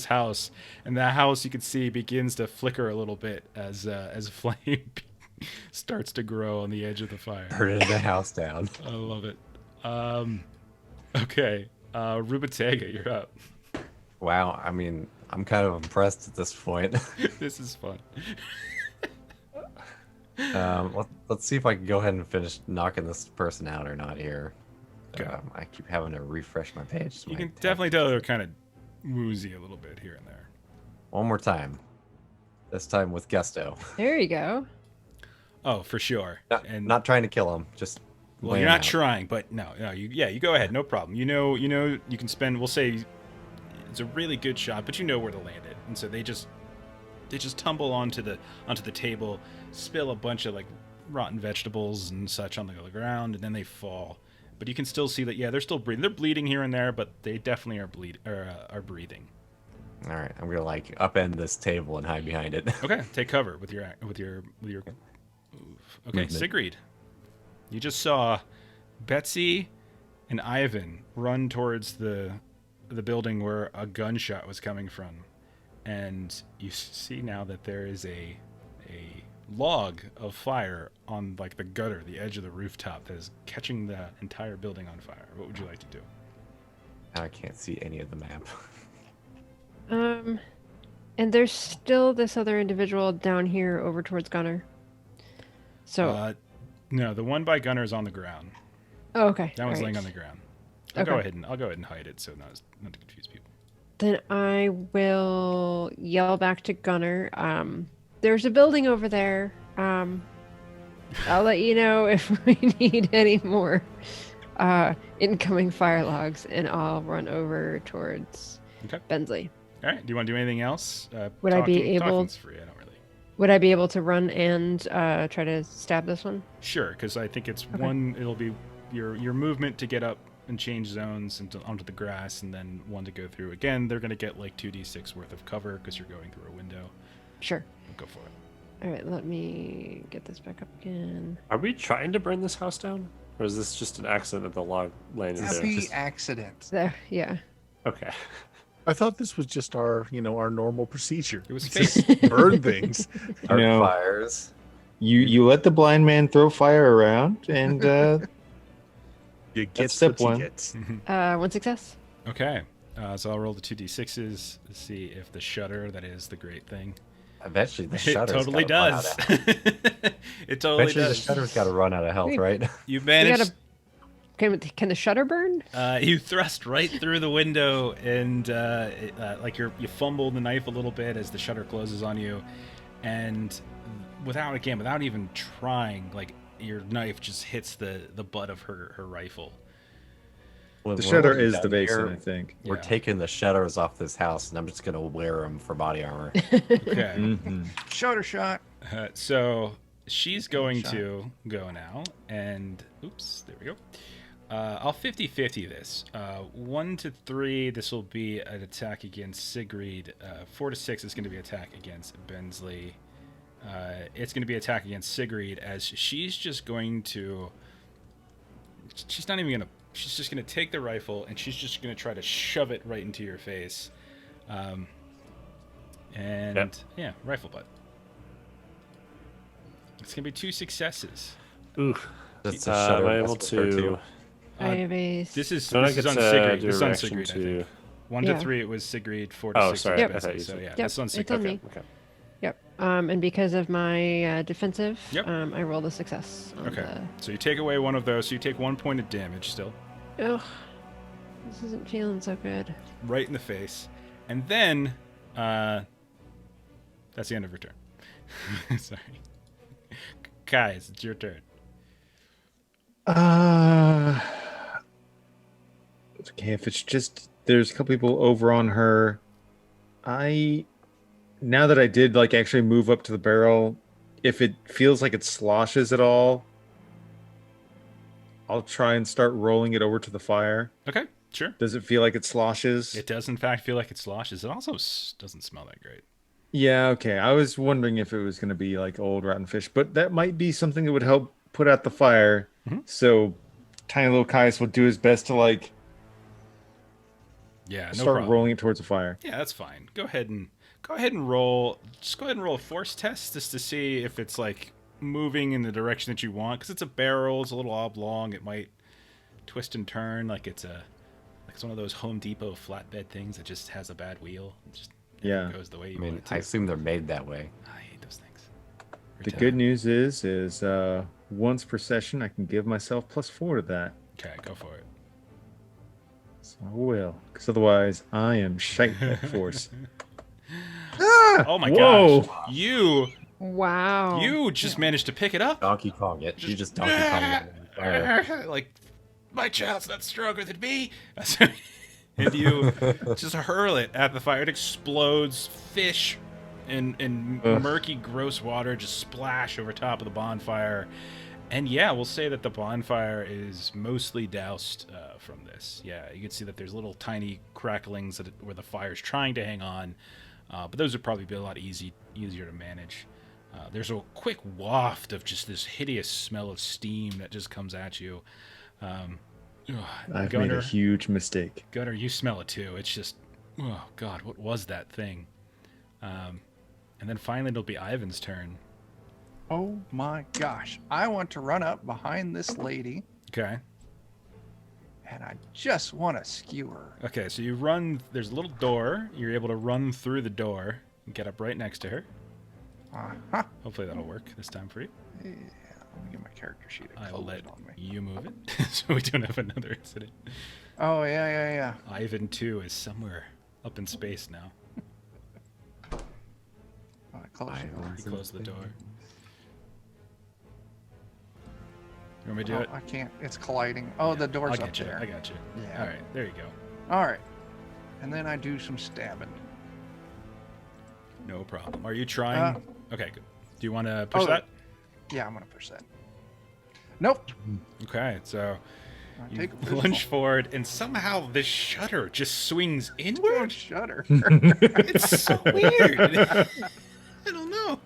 house. And that house, you can see, begins to flicker a little bit as flame starts to grow on the edge of the fire. Burning the house down. I love it. Okay, Rubatega, you're up. Wow, I mean, I'm kind of impressed at this point. This is fun. Let's see if I can go ahead and finish knocking this person out or not here. Okay. I keep having to refresh my page. so You my can tab- definitely tell they're kind of woozy a little bit here and there. One more time. This time with gusto. There you go. Oh, for sure. And Not trying to kill him, just well, lay you're him not out. trying, but no, you go ahead, no problem. You know, you can spend. We'll say it's a really good shot, but you know where to land it, and so they just tumble onto the table, spill a bunch of like rotten vegetables and such on the ground, and then they fall. But you can still see that they're still breathing. They're bleeding here and there, but they definitely are breathing. All right, I'm gonna like upend this table and hide behind it. Okay, take cover with your move. Okay, Movement. Sigrid, you just saw Betsy and Ivan run towards the building where a gunshot was coming from, and you see now that there is a log of fire on like the gutter, the edge of the rooftop, that is catching the entire building on fire. What would you like to do? I can't see any of the map. And there's still this other individual down here over towards Gunner. So, No, the one by Gunner is on the ground. oh, okay. That one's all laying right. on the ground. I'll go Okay. ahead and hide it so not to confuse people. Then I will yell back to Gunner. There's a building over there. I'll let you know if we need any more incoming fire logs, and I'll run over towards Okay. Bensley. All right. Do you want to do anything else? Would I be able- Talking's free. I don't really. Would I be able to run and try to stab this one? Sure, because I think it's Okay. one. It'll be your movement to get up and change zones onto the grass, and then one to go through. Again, they're going to get like 2d6 worth of cover because you're going through a window. Sure. Go for it. All right, let me get this back up again. Are we trying to burn this house down, or is this just an accident that the log landed there? Happy just- accident. There, yeah. Okay. I thought this was just our, our normal procedure. It was Just fake. burn things. Art No. fires. You let the blind man throw fire around, and You get That's step what you one. get. One success. Okay. So I'll roll the 2d6s to see if the shutter, that is the great thing. Eventually, the It shutter's totally gotta run out does. of health. It totally Eventually, the does. shutter's got to run out of health, right? You You managed. can the shutter burn? You thrust right through the window, and like you fumble the knife a little bit as the shutter closes on you, and without even trying, like your knife just hits the butt of her rifle. When the we're shutter already is the done basin, here, I think. We're Yeah. taking the shutters off this house, and I'm just gonna wear them for body armor. Okay. Mhm. Shutter shot. So she's going shot. to go now, and oops, there we go. I'll 50-50 this. 1 to 3, this will be an attack against Sigrid. 4 to 6 is going to be attack against Bensly. It's going to be attack against Sigrid, as she's just going to. She's not even going to. She's just going to take the rifle, and she's just going to try to shove it right into your face. And Yep. yeah, rifle butt. It's going to be 2 successes. Ooh. Just a Am shutter I mess able with her, to? too. I have a. This is Don't I this is get on to Sigrid. do This a is on reaction Sigrid, I to? think. 1 Yeah. to 3 it was Sigrid. 4 to Oh, 6 sorry. it I was thought Bensly. you So said- yeah, Yep, this one's it's Sigrid. on Okay. me. Okay. Yep. And because of my defensive, Yep. I rolled a success. On Okay. So you take away one of those. So you take 1 point of damage still, The... Ugh. This isn't feeling so good. right in the face, and then that's the end of your turn. Sorry, Caius, it's your turn. Okay, if it's just there's a couple people over on her, now that I did like actually move up to the barrel, if it feels like it sloshes at all, I'll try and start rolling it over to the fire. Okay, sure. Does it feel like it sloshes? It does in fact feel like it sloshes. It also doesn't smell that great. Yeah, okay. I was wondering if it was going to be like old rotten fish, but that might be something that would help put out the fire. Mhm. So tiny little Caius will do his best to like Yeah, no start problem. rolling it towards the fire. Yeah, that's fine. Go ahead and roll. Just go ahead and roll a force test just to see if it's like moving in the direction that you want. Because it's a barrel, it's a little oblong. It might twist and turn like it's one of those Home Depot flatbed things that just has a bad wheel. It just never Yeah. goes the way you I want mean, it to. I assume they're made that way. I hate those things. The good news is once per session I can give myself +4 to that. Okay, go for it. So I will, because otherwise I am shite at force. Oh my Whoa. gosh! You Wow. just managed to pick it up. Donkey Kong it. You just Donkey Kong it. Like, my child's not stronger than me. And you just hurl it at the fire. It explodes. Fish and Ugh. murky, gross water just splash over top of the bonfire. And yeah, we'll say that the bonfire is mostly doused from this. Yeah, you can see that there's little tiny cracklings where the fire's trying to hang on. But those would probably be a lot easier to manage. There's a quick waft of just this hideous smell of steam that just comes at you. I've made a huge mistake. Gunnar, you smell it too. It's just, oh God, what was that thing? And then finally it'll be Ivan's turn. Oh my gosh. I want to run up behind this lady Okay. and I just want to skew her. Okay, so you run, there's a little door. You're able to run through the door and get up right next to her. Uh-huh. Hopefully that'll work this time for you. Yeah, let me get my character sheet. I will let on me. you move it so we don't have another incident. Oh, yeah. Ivan 2 is somewhere up in space now. Oh, I closed the door. He closed the door. You want me to do Oh, it? I can't. It's colliding. Oh, the door's I'll up get you. there. I got you. Yeah. All right, there you go. All right. And then I do some stabbing. No problem. Are you trying? Okay, good. Do you want to push oh, that? Yeah, I'm going to push that. Nope. Okay, so I you take a pistol. lunge forward, and somehow the shutter just swings Don't inward. shudder. It's so weird. I don't know.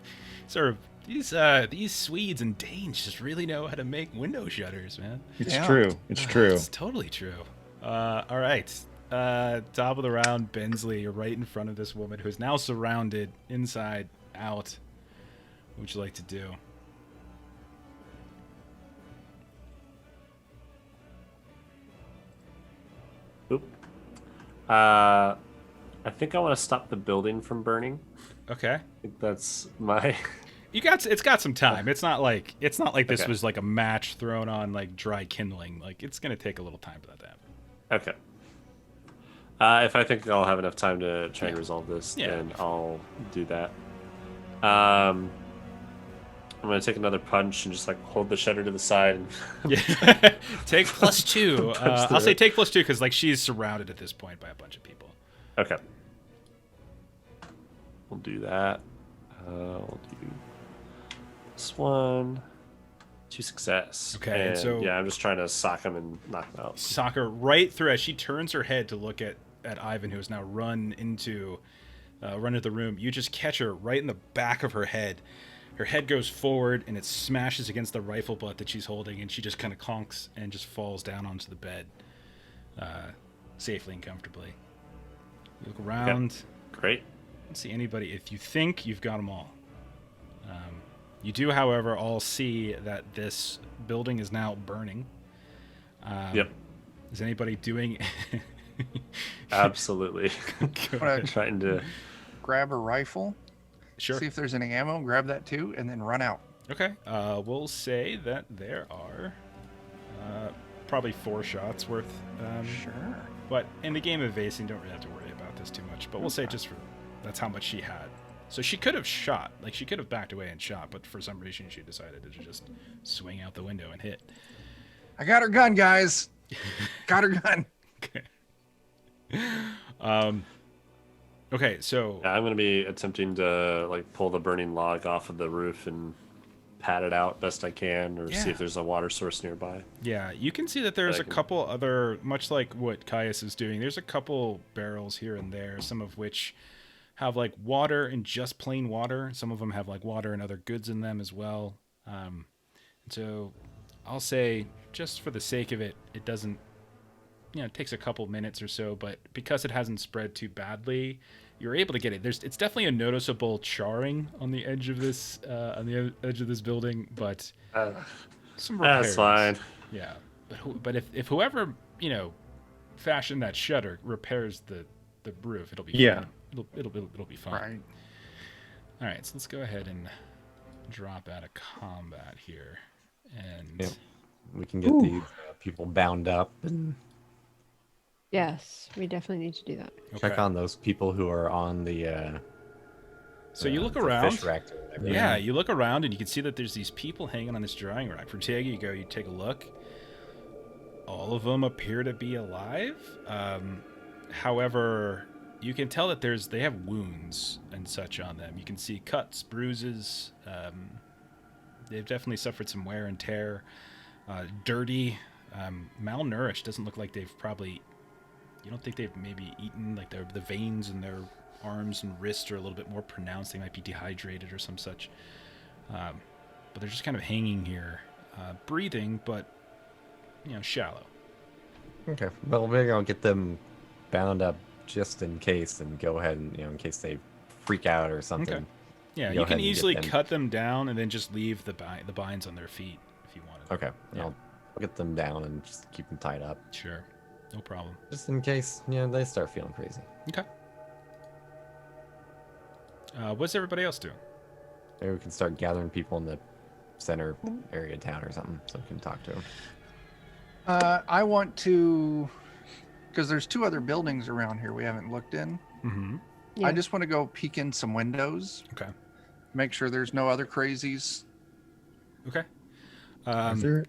Sort of these Swedes and Danes just really know how to make window shutters, man. It's Yeah. true. It's true. It's totally true. All right. top of the round, Bensly. You're right in front of this woman who's now surrounded inside, out. What would you like to do? Oop. I think I want to stop the building from burning. Okay. I think that's my. It's got some time. It's not like this Okay. was like a match thrown on like dry kindling. Like it's gonna take a little time for that to happen. Okay. If I think I'll have enough time to try and resolve this, Yeah. then I'll do that. I'm gonna take another punch and just like hold the shutter to the side. And Yeah. Take +2. Punch I'll say through take +2 because like she's surrounded at this point by a bunch of people. Okay. We'll do that. We'll do this one. 2 success. Okay, And so- yeah, I'm just trying to sock him and knock him out. Sock her right through as she turns her head to look at Hven, who has now run into the room. You just catch her right in the back of her head. Her head goes forward and it smashes against the rifle butt that she's holding, and she just kind of conks and just falls down onto the bed, safely and comfortably. You look around. Great. Don't see anybody. If you think you've got them all, you do, however, all see that this building is now burning. Yep. Is anybody doing? Absolutely. Wanna Trying to. grab a rifle, Sure. see if there's any ammo, grab that too, and then run out. Okay. We'll say that there are probably 4 shots worth. Sure. But in the game of Vaesen, you don't really have to worry about this too much. But we'll say just for that's how much she had. So she could have shot, like she could have backed away and shot, but for some reason she decided to just swing out the window and hit. I got her gun, guys. Got her gun. Okay. Okay, so Yeah, I'm gonna be attempting to like pull the burning log off of the roof and pat it out best I can, or Yeah. see if there's a water source nearby. yeah, you can see that there's I a can- couple other, much like what Caius is doing, there's a couple barrels here and there, some of which have like water and just plain water. Some of them have like water and other goods in them as well. So I'll say, just for the sake of it, it doesn't, it takes a couple minutes or so, but because it hasn't spread too badly, you're able to get it. It's definitely a noticeable charring on the edge of this edge of this building, but some repairs. That's fine. Yeah, but if whoever fashioned that shutter repairs the roof, it'll be Yeah. fine. It'll be fine. Right. All right, so let's go ahead and drop out of combat here, and Yep. We can get these people bound up and Yes, we definitely need to do that. check on those people who are on the. So you look the around. Fish rack or whatever. Yeah, you look around and you can see that there's these people hanging on this drying rack. For Tag, you take a look. All of them appear to be alive. However, you can tell that they have wounds and such on them. You can see cuts, bruises. They've definitely suffered some wear and tear. Dirty, malnourished. Doesn't look like they've probably. You don't think they've maybe eaten, like the veins in their arms and wrists are a little bit more pronounced. They might be dehydrated or some such. But they're just kind of hanging here, breathing, but shallow. Okay. Well, maybe I'll get them bound up just in case, and go ahead and in case they freak out or something. Okay. Yeah, Go you ahead can and get easily them. cut them down and then just leave the binds on their feet if you wanted. Okay. Yeah. I'll get them down and just keep them tied up, Sure, no problem. just in case they start feeling crazy. Okay. What's everybody else doing? Maybe we can start gathering people in the center area of town or something, so we can talk to them. I want to, because there's 2 other buildings around here we haven't looked in. Mm-hmm. Yeah. I just want to go peek in some windows, Okay. make sure there's no other crazies. Okay. Is there?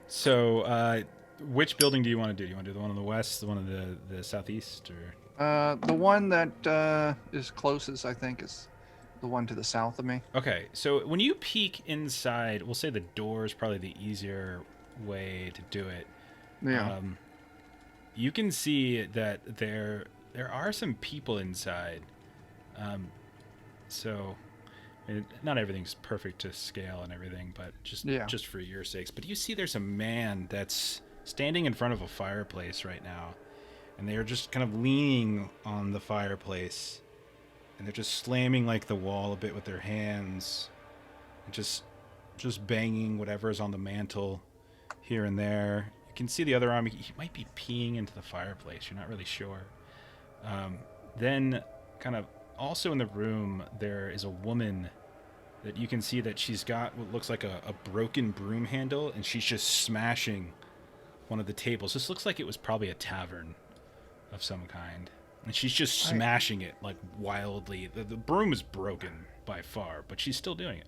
So, which building do you want to do? Do you want to do the one on the west, the one on the southeast, or? The one that is closest, I think, is the one to the south of me. Okay, so when you peek inside, we'll say the door is probably the easier way to do it. Yeah. You can see that there are some people inside. So not everything's perfect to scale and everything, but just for your sakes. But you see there's a man that's standing in front of a fireplace right now, and they are just kind of leaning on the fireplace, and they're just slamming like the wall a bit with their hands, and just banging whatever's on the mantle here and there. You can see the other arm. He might be peeing into the fireplace. You're not really sure. Then, kind of also in the room, there is a woman that you can see that she's got what looks like a broken broom handle, and she's just smashing one of the tables. This looks like it was probably a tavern of some kind. And she's just smashing it like wildly. The broom is broken by far, but she's still doing it.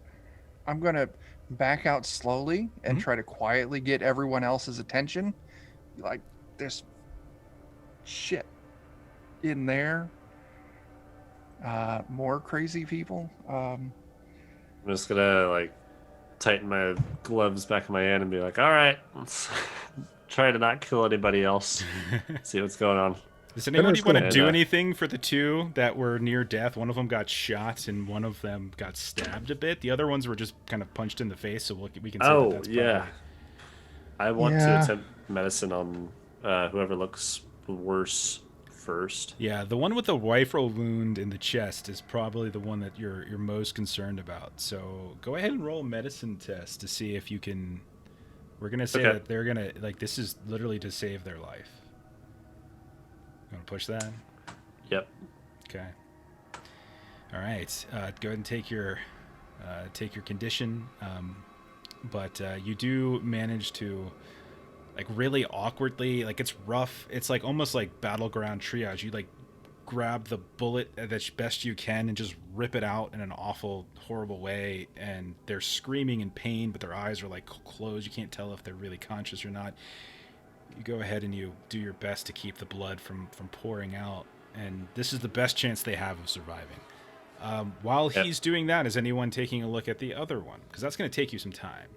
I'm going to back out slowly and try to quietly get everyone else's attention. Like, there's shit in there. More crazy people. I'm just gonna like tighten my gloves back in my hand and be like, all right, let's try to not kill anybody else. See what's going on. Does anybody want to do And, anything for the two that were near death? One of them got shot and one of them got stabbed a bit. The other ones were just kind of punched in the face, so we can say that's yeah. probably... I want to attempt medicine on whoever looks worse first. Yeah, the one with the rifle wound in the chest is probably the one that you're most concerned about. So go ahead and roll a medicine test to see if you can... We're going to say that they're going to... Like, this is literally to save their life. You want to push that? Yep. Okay. All right. Go ahead and take your condition. But you do manage to, like, really awkwardly, like, it's rough. It's like almost like battleground triage. You like grab the bullet as best you can and just rip it out in an awful, horrible way. And they're screaming in pain, but their eyes are like closed. You can't tell if they're really conscious or not. You go ahead and you do your best to keep the blood from pouring out, and this is the best chance they have of surviving. While he's doing that, is anyone taking a look at the other one? Because that's going to take you some time.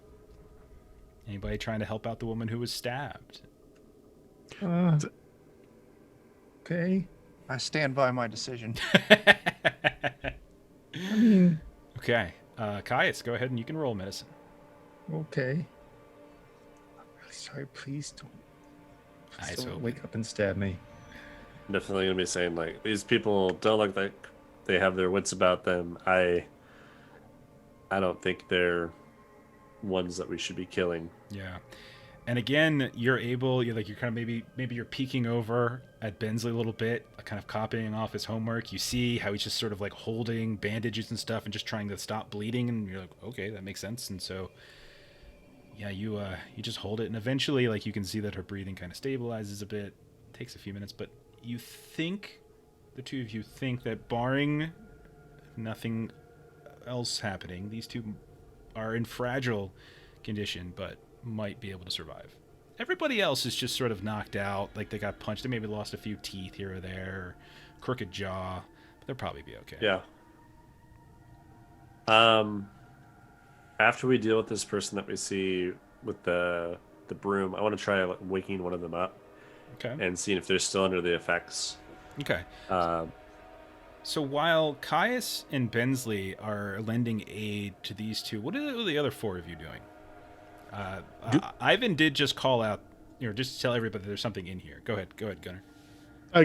Anybody trying to help out the woman who was stabbed? Okay. I stand by my decision. I mean, Okay. Caius, go ahead and you can roll medicine. okay. I'm really sorry. Please don't. Eyes Don't open. wake up and stab me. I'm definitely gonna be saying like these people don't look like they have their wits about them. I don't think they're ones that we should be killing. Yeah. And again, you're kind of maybe you're peeking over at Bensly a little bit, kind of copying off his homework. You see how he's just sort of like holding bandages and stuff and just trying to stop bleeding, and you're like, okay, that makes sense. And so yeah, you just hold it, and eventually, like, you can see that her breathing kind of stabilizes a bit. It takes a few minutes, but you think, the two of you think that barring nothing else happening, these two are in fragile condition, but might be able to survive. Everybody else is just sort of knocked out, like they got punched. They maybe lost a few teeth here or there, crooked jaw, but they'll probably be okay. Yeah. After we deal with this person that we see with the broom, I want to try like, waking one of them up Okay. and seeing if they're still under the effects. Okay. So while Caius and Bensly are lending aid to these two, what are the other four of you doing? Hven did just call out, just to tell everybody there's something in here. Go ahead, Gunnar.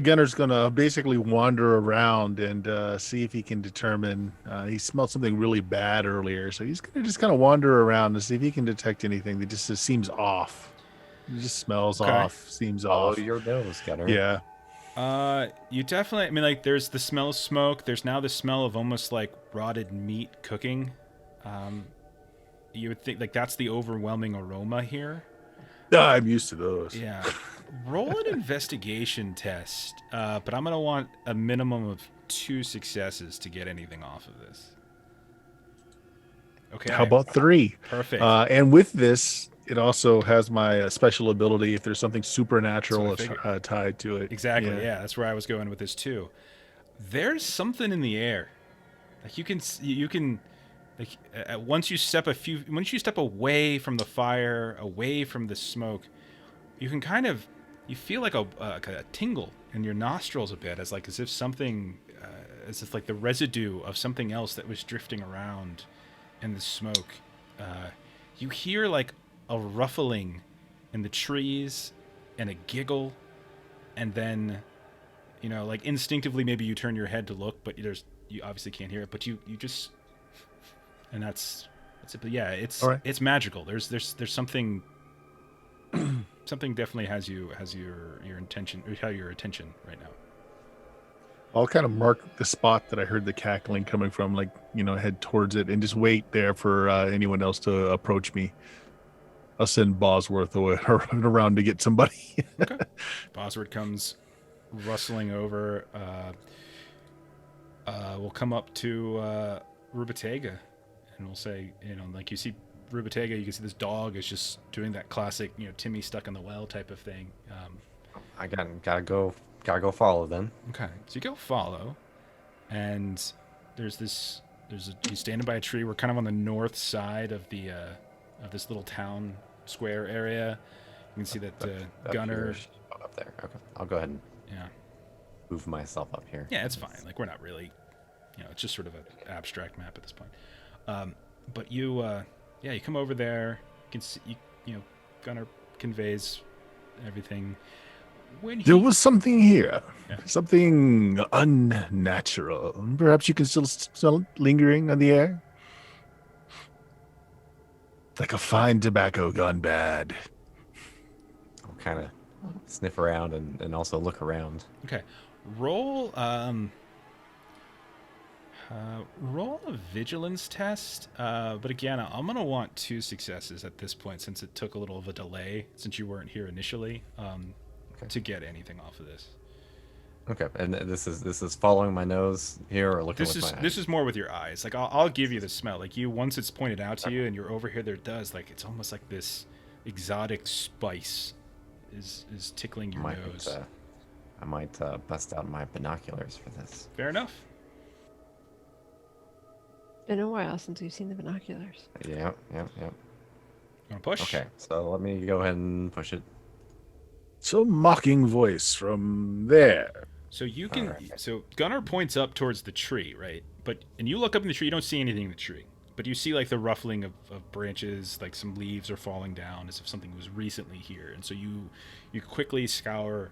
Gunner's going to basically wander around and see if he can determine. He smelled something really bad earlier, so he's going to just kind of wander around to see if he can detect anything that just seems off. It just smells off, seems Follow off. your nose, Gunner. Yeah. You definitely, I mean, like, there's the smell of smoke. There's now the smell of almost like rotted meat cooking. You would think, like, that's the overwhelming aroma here. I'm used to those. Yeah. Roll an investigation test, but I'm going to want a minimum of 2 successes to get anything off of this. Okay. How about 3? Perfect. And with this, it also has my special ability if there's something supernatural That's what tied to it. Exactly. Yeah, that's where I was going with this too. There's something in the air. Like you can, like once you step away from the fire, away from the smoke, you can kind of, you feel like a tingle in your nostrils a bit, as if something, as if like the residue of something else that was drifting around in the smoke. You hear like a ruffling and the trees and a giggle, and then, like instinctively maybe you turn your head to look, but you obviously can't hear it, but you just, and that's it. But yeah, it's All right. it's magical. There's something something definitely has your intention, or your attention right now. I'll kind of mark the spot that I heard the cackling coming from, like, head towards it and just wait there for anyone else to approach me. I'll send Bosworth around to get somebody. Okay. Bosworth comes rustling over. We'll come up to Rubatega, and we'll say, like you see Rubatega, you can see this dog is just doing that classic, Timmy stuck in the well type of thing. I gotta go follow then. Okay, so you go follow, and he's standing by a tree. We're kind of on the north side of the of this little town square area. You can see that Gunner up there. Okay, I'll go ahead and move myself up here. Yeah, it's fine. Like, we're not really, it's just sort of an abstract map at this point. But you come over there. You can see, Gunner conveys everything. There was something here, Yeah. something unnatural. Perhaps you can still smell it lingering on the air, like a fine tobacco gone bad. I'll kind of sniff around and also look around. Okay, roll a vigilance test. But again, I'm gonna want 2 successes at this point, since it took a little of a delay since you weren't here initially. To get anything off of this. Okay, and this is following my nose here, or looking with my eyes? This is more with your eyes. Like, I'll give you the smell. Like, once it's pointed out to you and you're over here, it's almost like this exotic spice is tickling your nose. I might bust out my binoculars for this. Fair enough. Been a while since we've seen the binoculars. Yep. Wanna push? Okay, so let me go ahead and push it. So mocking voice from there. So you can. Alright. So Gunnar points up towards the tree, right? And you look up in the tree. You don't see anything in the tree, but you see like the ruffling of branches, like some leaves are falling down as if something was recently here. And so you quickly scour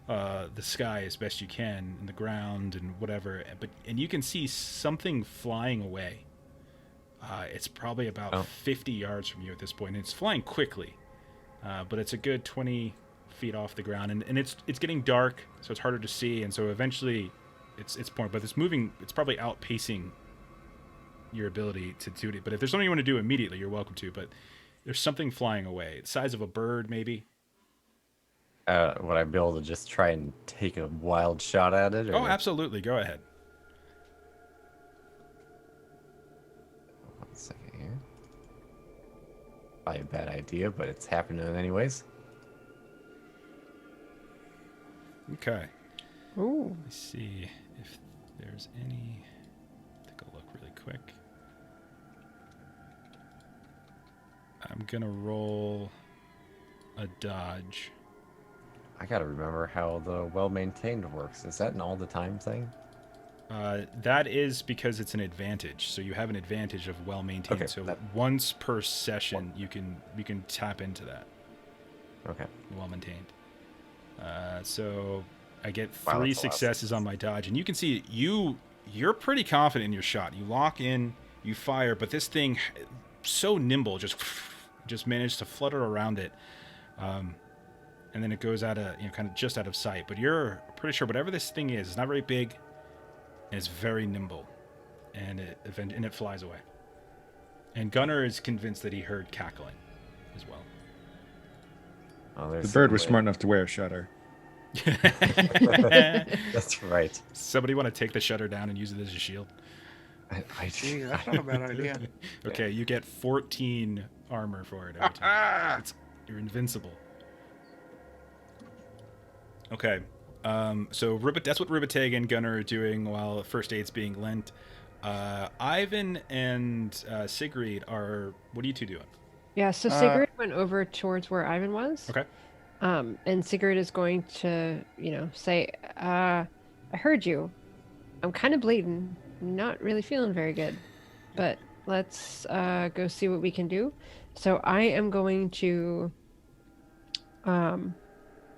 the sky as best you can, and the ground and whatever. And you can see something flying away. It's probably about 50 yards from you at this point, and it's flying quickly. But it's a good 20 feet off the ground, and it's getting dark, so it's harder to see, and so eventually it's point, but it's moving. It's probably outpacing your ability to do it. But if there's something you want to do immediately, you're welcome to. But there's something flying away, the size of a bird, maybe. Would I be able to just try and take a wild shot at it? Or... Oh, absolutely. Go ahead. One second here. Probably a bad idea, but it's happening anyways. Okay. Ooh. Let's see if there's any. Take a look really quick. I'm gonna roll a dodge. I gotta remember how the well-maintained works. Is that an all-the-time thing? That is because it's an advantage. So you have an advantage of well-maintained. Okay, So that- once per session, you can tap into that. Okay. Well-maintained. So I get Wow, 3 that's a lot of successes on my dodge, and you can see you're pretty confident in your shot. You lock in, you fire, but this thing, so nimble, just managed to flutter around it, and then it goes out of kind of just out of sight. But you're pretty sure whatever this thing is, it's not very big, and it's very nimble, and it flies away. And Gunnar is convinced that he heard cackling as well. Oh, The there's bird was some smart enough to wear a shutter. way- That's right. Somebody want to take the shutter down and use it as a shield? Gee, that's not a bad idea. Okay, you get 14 armor for it every time. You're invincible. Okay, so that's what Rubateg and Gunnar are doing while first aid's being lent. Hven and Sigrid are. What are you two doing? Yeah, so Sigrid went over towards where Hven was. Okay. And Sigrid is going to, say, I heard you. I'm kind of bleeding. Not really feeling very good. But let's go see what we can do. So I am going to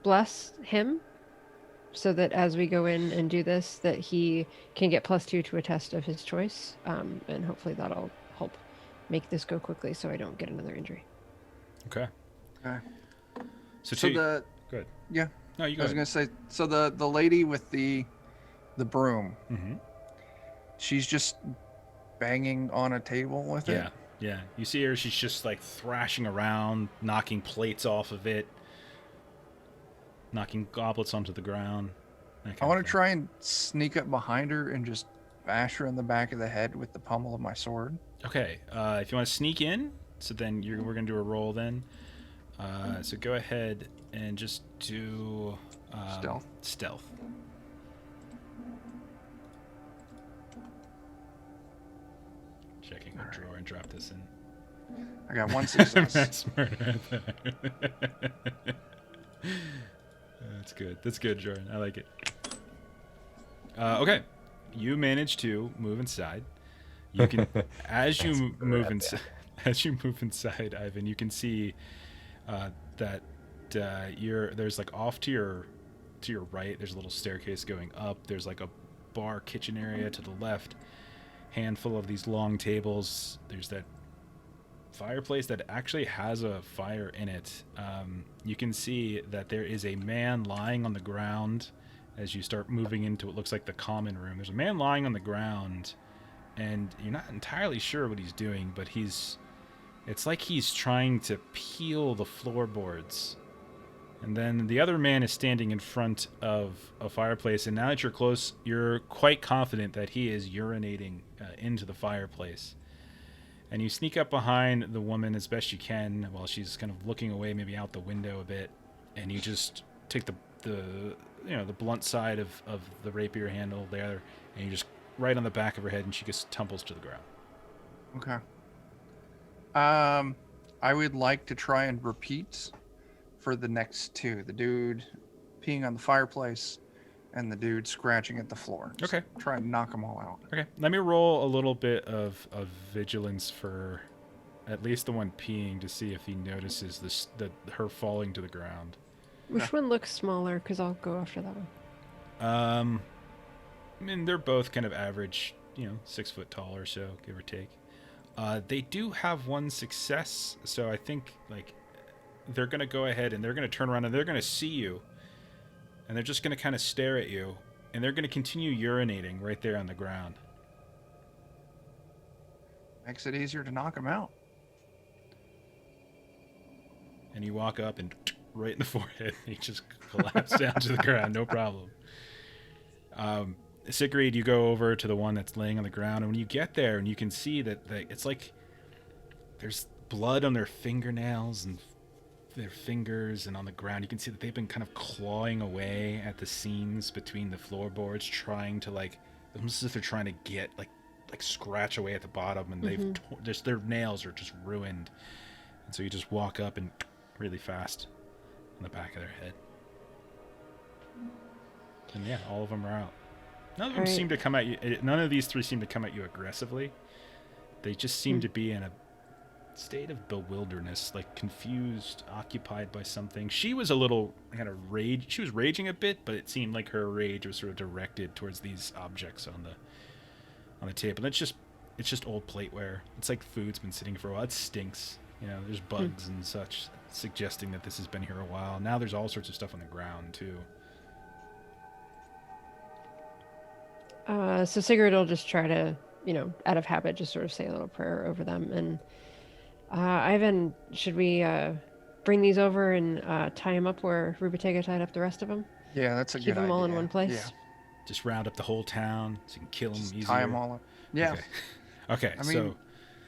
bless him so that as we go in and do this, that he can get +2 to a test of his choice. And hopefully that'll help make this go quickly so I don't get another injury. Okay. Okay. So, So go ahead. yeah, No, you I go was ahead. gonna say, so the lady with the broom, Mm-hmm. she's just banging on a table with it. Yeah, yeah. You see her, she's just like thrashing around, knocking plates off of it, knocking goblets onto the ground. I want to try and sneak up behind her and just bash her in the back of the head with the pommel of my sword. Okay, if you want to sneak in, so then we're going to do a roll then. So go ahead and just do Stealth. Checking what drawer and drop this in. I got 1 success. That's murder. That's good. That's good, Jordan. I like it. Okay, you manage to move inside. You can, as you move inside, Ivan, you can see that there's like off to your right. There's a little staircase going up. There's like a bar kitchen area to the left. Handful of these long tables. There's that fireplace that actually has a fire in it. You can see that there is a man lying on the ground as you start moving into what looks like the common room. There's a man lying on the ground, and you're not entirely sure what he's doing, but it's like he's trying to peel the floorboards. And then the other man is standing in front of a fireplace, and now that you're close, you're quite confident that he is urinating into the fireplace. And you sneak up behind the woman as best you can while she's kind of looking away, maybe out the window a bit, and you just take the blunt side of the rapier handle there, and you just right on the back of her head, and she just tumbles to the ground. Okay. I would like to try and repeat for the next two. The dude peeing on the fireplace and the dude scratching at the floor. Just Okay. try and knock them all out. Okay, let me roll a little bit of vigilance for at least the one peeing to see if he notices her falling to the ground. Which one looks smaller? Because I'll go after that one. I mean, they're both kind of average, 6 foot tall or so, give or take. They do have one success, so I think they're gonna go ahead and they're gonna turn around and they're gonna see you, and they're just gonna kind of stare at you, and they're gonna continue urinating right there on the ground. Makes it easier to knock them out. And you walk up and right in the forehead, he just collapsed down to the ground, no problem. Sigrid, you go over to the one that's laying on the ground, and when you get there, and you can see that it's like there's blood on their fingernails and their fingers, and on the ground, you can see that they've been kind of clawing away at the seams between the floorboards, trying to almost as if they're trying to get like scratch away at the bottom, and they've just their nails are just ruined. And so you just walk up and really fast on the back of their head. And yeah, all of them are out. None of them seem to come at you. None of these three seem to come at you aggressively. They just seem to be in a state of bewilderness, confused, occupied by something. She was a little kind of rage. She was raging a bit, but it seemed like her rage was sort of directed towards these objects on the table. And it's just old plateware. It's like food's been sitting for a while. It stinks. There's bugs and such, suggesting that this has been here a while. Now there's all sorts of stuff on the ground too. So Sigrid will just try to, out of habit, just sort of say a little prayer over them. And Ivan, should we bring these over and tie them up where Rubitega tied up the rest of them? Yeah, that's a good idea. Keep them all in one place? Yeah. Just round up the whole town so you can kill them easier. Tie them all up. Yeah. Okay.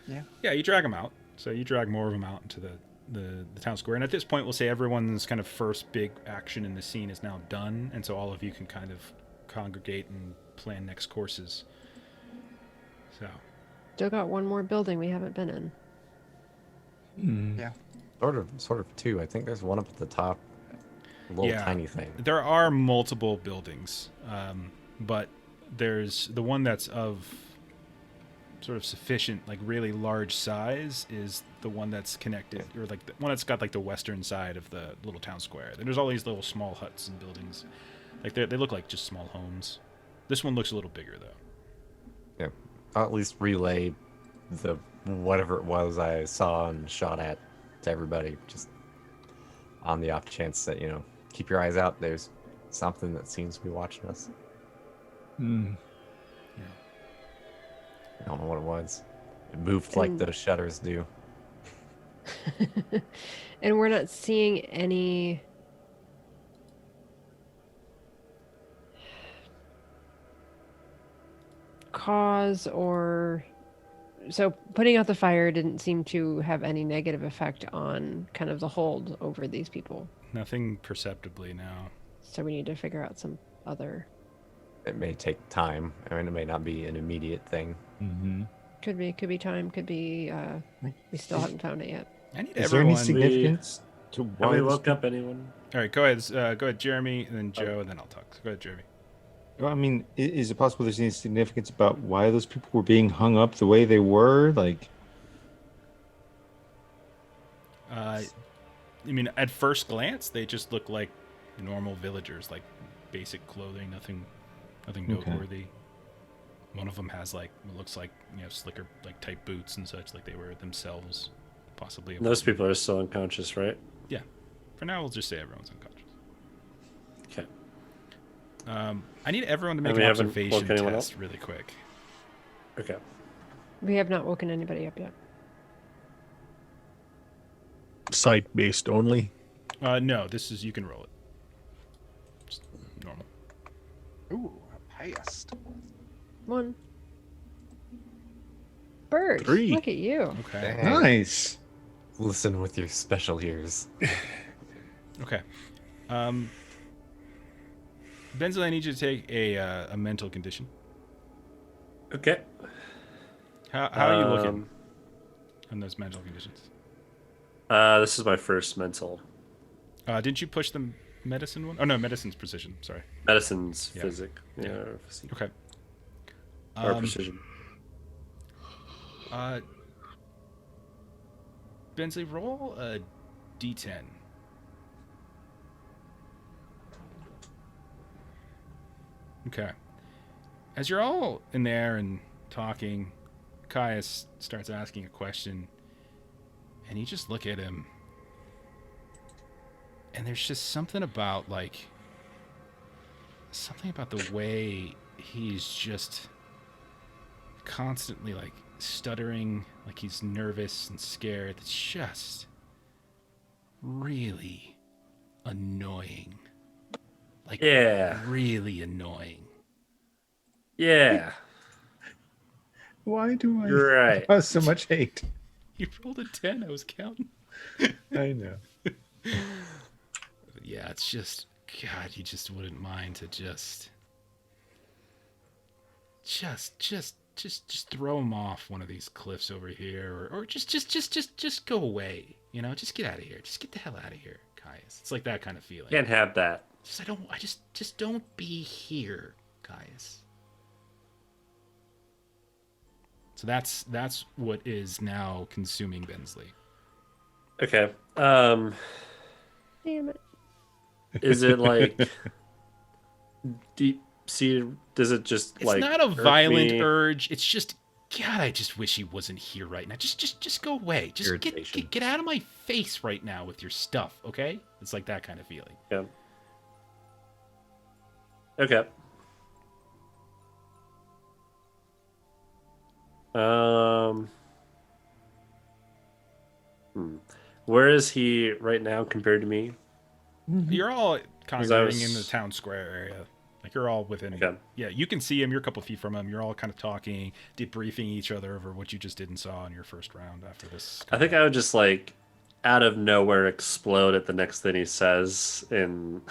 Yeah, you drag them out. So you drag more of them out into the town square. And at this point, we'll say everyone's kind of first big action in the scene is now done. And so all of you can kind of congregate and plan next courses. So. Still got one more building we haven't been in. Yeah. Sort of two. I think there's one up at the top. A little tiny thing. There are multiple buildings. But there's the one that's of sort of sufficient, like really large size, is the one that's connected, or like the one that's got like the western side of the little town square. And there's all these little small huts and buildings, like they look like just small homes. This one looks a little bigger though. Yeah, I'll at least relay the whatever it was I saw and shot at to everybody, just on the off chance that, you know, keep your eyes out. There's something that seems to be watching us. Hmm. I don't know what it was. It moved like those shutters do. And we're not seeing any cause or so putting out the fire didn't seem to have any negative effect on kind of the hold over these people. Nothing perceptibly now. So we need to figure out some other. It may take time. I mean, it may not be an immediate thing. Mm-hmm. Could be time. Could be. We still haven't found it yet. I need Is there any everyone. significance to Have why we this woke up anyone? All right, go ahead, Jeremy, and then Joe, and then I'll talk. Go ahead, Jeremy. Well, I mean, is it possible there's any significance about why those people were being hung up the way they were? Like, I mean, at first glance, they just look like normal villagers, like basic clothing, nothing Okay. noteworthy. One of them has like what looks like, you know, slicker like type boots and such, like they were themselves, possibly. Those people are still unconscious, right? Yeah. For now, we'll just say everyone's unconscious. Okay. I need everyone to make we an haven't observation woke anyone test up? really quick. Okay. We have not woken anybody up yet. Sight-based only. No, this is, you can roll it. Just normal. Ooh, I passed. 1. Bird. 3. Look at you. Okay. Dang. nice. Listen with your special ears. Okay. Bensly, I need you to take a mental condition. Okay. How are you looking Um, on those mental conditions? This is my first mental. Didn't you push the medicine one? Oh no, medicine's precision. Sorry. Medicine's Yeah. physic. Yeah. Yeah. Or physique. Okay. Or precision. Bensly, roll a d10. Okay. As you're all in there and talking, Caius starts asking a question, and you just look at him, and there's just something about the way he's just constantly like stuttering, like he's nervous and scared. It's just really annoying. Like, Yeah. really annoying. Yeah. Why do I You're right. cause so much hate? You rolled a 10, I was counting. I know. Yeah, it's just, God, you just wouldn't mind to just throw him off one of these cliffs over here, or just go away. You know, just get out of here. Just get the hell out of here, Caius. It's like that kind of feeling. Can't have that. Just don't be here, Caius. So that's what is now consuming Bensly. Okay. Damn it. Is it like deep seated? Does it just It's like not a irk violent me? urge. It's just, God, I just wish he wasn't here right now. Just go away. Just Irritation. get out of my face right now with your stuff, okay? It's like that kind of feeling. Yeah. Okay. Where is he right now compared to me? You're all Because I congregating in the was- town square area. Like you're all within. Okay. Yeah, you can see him. You're a couple feet from him. You're all kind of talking, debriefing each other over what you just did and saw in your first round after this. I think I would just like out of nowhere explode at the next thing he says in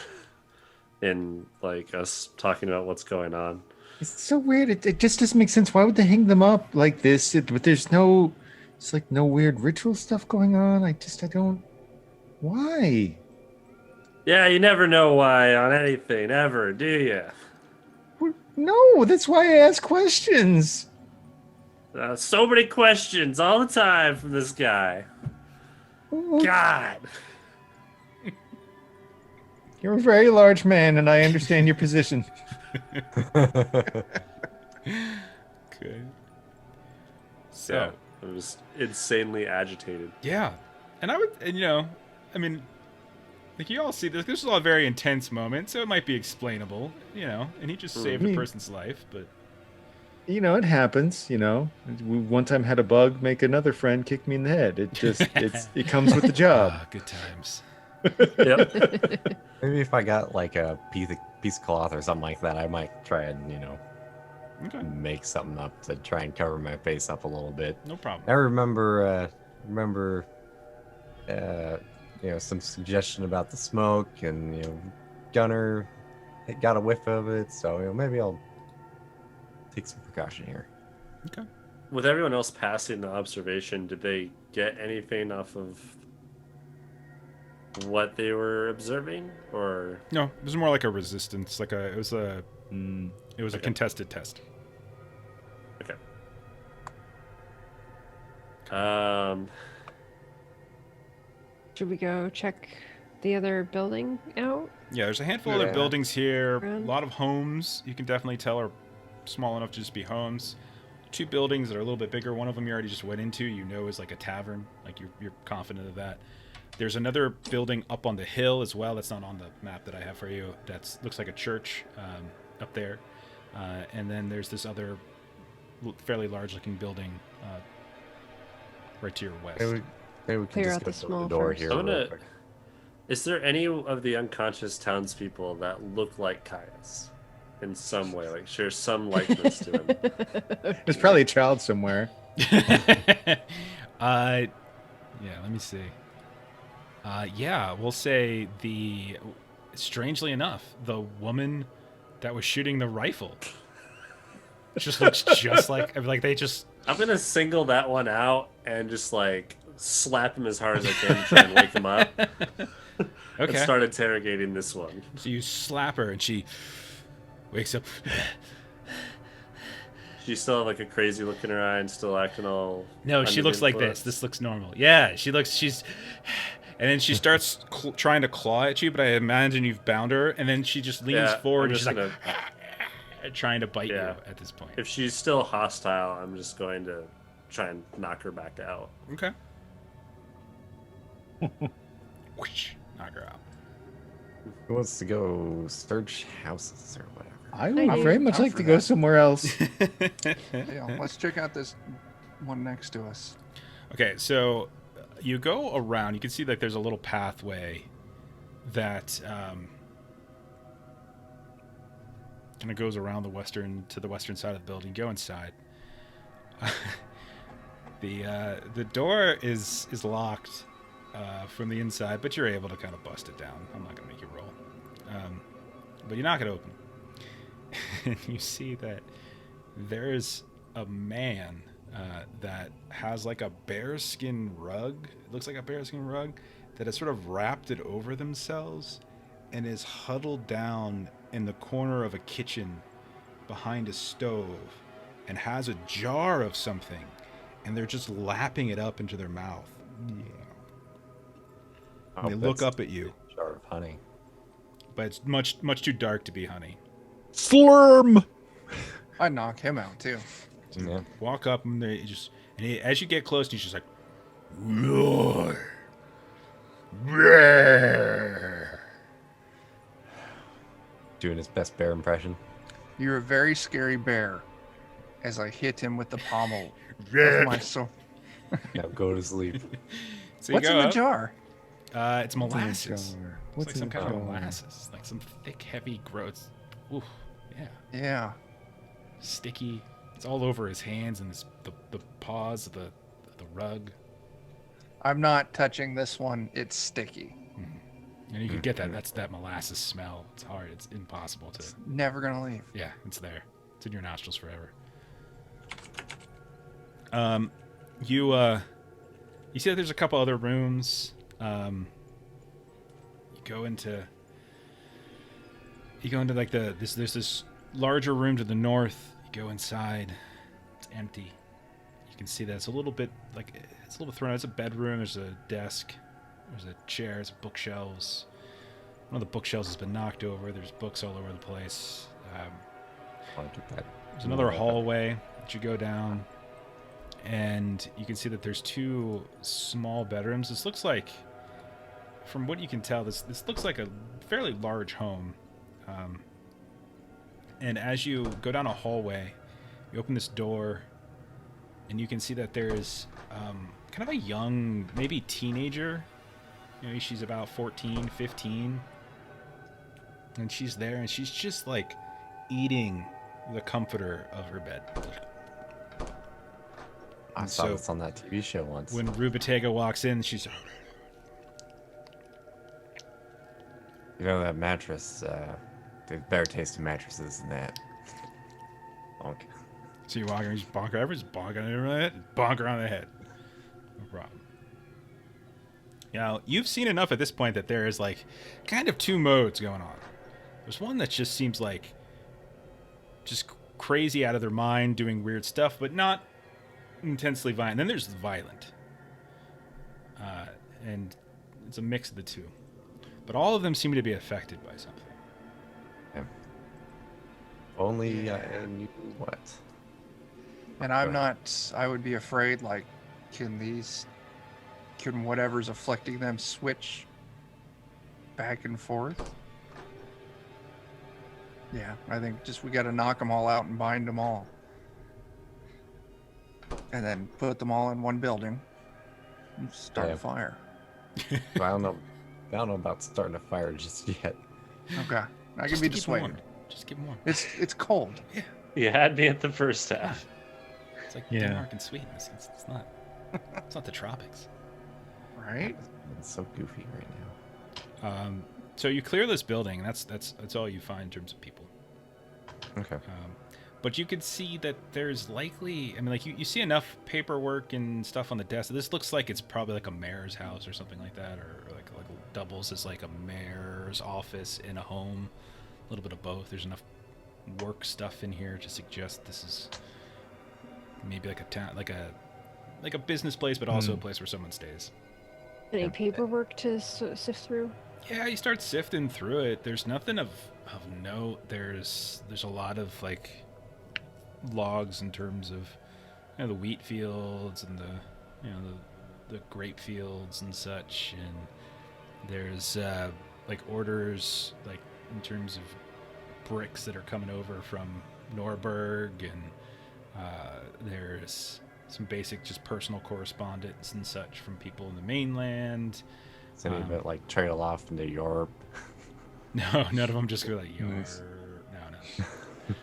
like us talking about what's going on. It's so weird. It just doesn't make sense. Why would they hang them up like this? But there's no, it's like no weird ritual stuff going on. I don't. Why? Yeah, you never know why on anything ever, do you? No, that's why I ask questions. So many questions all the time from this guy. God. You're a very large man, and I understand your position. Good. So, Yeah, I was insanely agitated. yeah. And I would, and, I mean, like you all see this. This is all a very intense moment, so it might be explainable, And he just saved a person's life, but It happens. We one time had a bug make another friend kick me in the head. It just it comes with the job. Good times. Yep. Maybe if I got like a piece of cloth or something like that, I might try and Okay, make something up to try and cover my face up a little bit. no problem. I remember some suggestion about the smoke, and Gunner got a whiff of it, so maybe I'll take some precaution here. Okay. With everyone else passing the observation, did they get anything off of what they were observing, or No, it was more like a resistance. It was a Okay. contested test. okay? Should we go check the other building out? Yeah, there's a handful of other buildings here. A Around. lot of homes you can definitely tell are small enough to just be homes. 2 buildings that are a little bit bigger. One of them you already just went into. Is like a tavern. Like you're confident of that. There's another building up on the hill as well. That's not on the map that I have for you. That looks like a church up there. And then there's this other fairly large-looking building right to your west. Maybe we can Clear just out go the to small the door first. here. I'm real gonna- quick. is there any of the unconscious townspeople that look like Caius in some way, like share some likeness to him? There's probably a child somewhere. Yeah, let me see. We'll say strangely enough, the woman that was shooting the rifle just looks just like they just. I'm gonna single that one out and just like slap him as hard as I can to try and wake him up. And Okay. start interrogating this one. So you slap her and she wakes up. She still have like a crazy look in her eye and still acting all. No, she under looks the like influence? this. This looks normal. Yeah, she's. And then she starts trying to claw at you, but I imagine you've bound her. And then she just leans Yeah, forward I'm and she's just like gonna- trying to bite Yeah. you at this point. If she's still hostile, I'm just going to try and knock her back out. Okay. Whoosh, knock her out. Who wants to go search houses or whatever? I I would do. very much Out like for to go that. somewhere else. Yeah, let's check out this one next to us. Okay, so you go around. You can see that there's a little pathway that kind of goes around the western side of the building. Go inside. The door is locked from the inside, but you're able to kind of bust it down. I'm not gonna make you roll, but you knock it open, and you see that there's a man that has like a bearskin rug. It looks like a bearskin rug that has sort of wrapped it over themselves and is huddled down in the corner of a kitchen behind a stove and has a jar of something, and they're just lapping it up into their mouth. And they look up at you, Jar of honey. but it's much too dark to be honey. Slurm! I'd knock him out too. Yeah. Walk up and as you get close, he's just like, roar. Roar. Doing his best bear impression. You're a very scary bear. As I hit him with the pommel Roar. of my sword. Now go to sleep. So you What's go in the up. jar? It's molasses. It's What's like in some the kind of jar? molasses, like some thick, heavy growth. Ooh, yeah, Yeah. sticky. It's all over his hands and the paws of the rug. I'm not touching this one. It's sticky. And you can get that. That's that molasses smell. It's hard. It's impossible to. Never gonna leave. Yeah, it's there. It's in your nostrils forever. You see that there's a couple other rooms. You go into like there's this larger room to the north. You go inside. It's empty. You can see that it's a little bit thrown out. It's a bedroom. There's a desk. There's a chair. There's bookshelves. One of the bookshelves has been knocked over. There's books all over the place. Want to get that? There's another hallway that you go down, and you can see that there's 2 small bedrooms. This looks like, from what you can tell, this looks like a fairly large home. And as you go down a hallway, you open this door, and you can see that there's kind of a young, maybe teenager. Maybe she's about 14, 15. And she's there, and she's just like eating the comforter of her bed. I saw this on that TV show once. When Rubatega walks in, she's... You know, that mattress, the better tasting mattresses than that. Bonk. So you walk in, just bonk her over, just bonk her on the head, bonk her on the head. No problem. Now, you've seen enough at this point that there is like kind of 2 modes going on. There's one that just seems like just crazy out of their mind, doing weird stuff, but not intensely violent. Then there's the violent. And it's a mix of the 2. But all of them seem to be affected by something. Yeah. Only I knew what. And I'm not, I would be afraid, like, can whatever's afflicting them switch back and forth? Yeah, I think just we got to knock them all out and bind them all. And then put them all in one building and start a fire. I don't know about starting a fire just yet. Okay. I can be dissuaded. Just keep them warm. It's cold. Yeah. You had me at the first half. It's like Denmark and Sweden. It's not. It's not the tropics. Right? It's so goofy right now. So you clear this building, and that's all you find in terms of people. Okay. But you could see that there's likely, I mean, like you see enough paperwork and stuff on the desk. This looks like it's probably like a mayor's house or something like that, or like doubles as like a mayor's office in a home. A little bit of both. There's enough work stuff in here to suggest this is maybe like a town, like a business place, but also a place where someone stays. Any paperwork to sift through? Yeah, you start sifting through it. There's nothing of note. There's a lot of like logs in terms of the wheat fields and the grape fields and such, and there's like orders like in terms of bricks that are coming over from Norberg, and there's some basic just personal correspondence and such from people in the mainland. Does any of it like trail off into Europe? No, none of them just go like, Nice.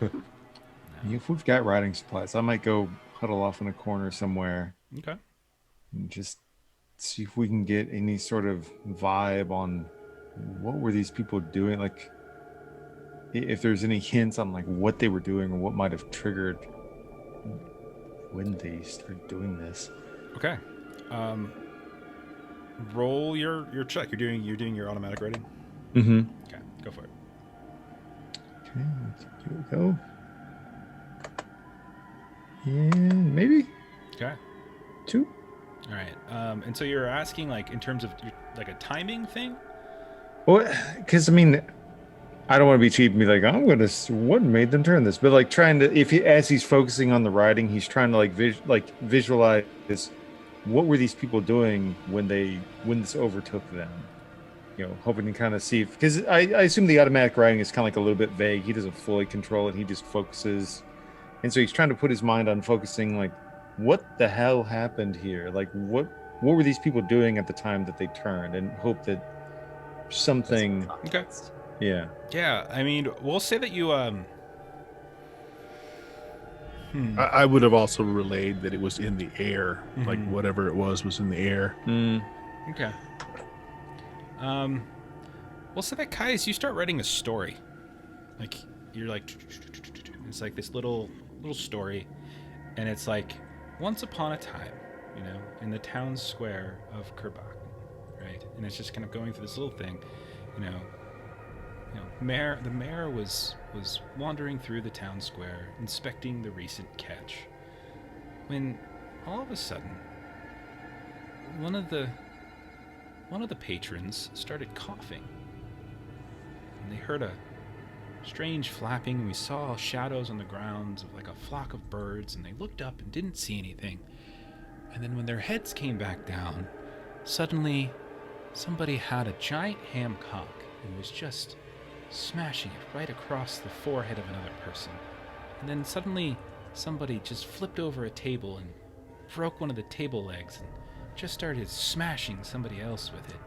No. If we've got writing supplies, I might go huddle off in a corner somewhere Okay. and just see if we can get any sort of vibe on what were these people doing. Like, if there's any hints on like what they were doing or what might have triggered when they started doing this. Okay. Roll your check. You're doing your automatic writing. Mm-hmm. Okay, go for it. Okay, here we go. And maybe Okay. 2. All right. And so you're asking like in terms of like a timing thing. Well, because I mean, I don't want to be cheap and be like, what made them turn this? But like trying to, as he's focusing on the writing, he's trying to like visualize what were these people doing when this overtook them. Hoping to kind of see, because I assume the automatic writing is kind of like a little bit vague. He doesn't fully control it. He just focuses. And so he's trying to put his mind on focusing, like, what the hell happened here? Like, what were these people doing at the time that they turned, and hope that something. Okay. Yeah. Yeah. I mean, we'll say that you I would have also relayed that it was in the air, like whatever it was in the air. Okay. We'll say that Caius, you start writing a story. Like you're like, it's like this little story, and it's like once upon a time, in the town square of Kerbach, right? And it's just kind of going through this little thing, the mayor was wandering through the town square, inspecting the recent catch, when all of a sudden, one of the patrons started coughing. And they heard a strange flapping, and we saw shadows on the grounds of like a flock of birds, and they looked up and didn't see anything. And then when their heads came back down, suddenly somebody had a giant ham cock and was just smashing it right across the forehead of another person. And then suddenly somebody just flipped over a table and broke one of the table legs and just started smashing somebody else with it.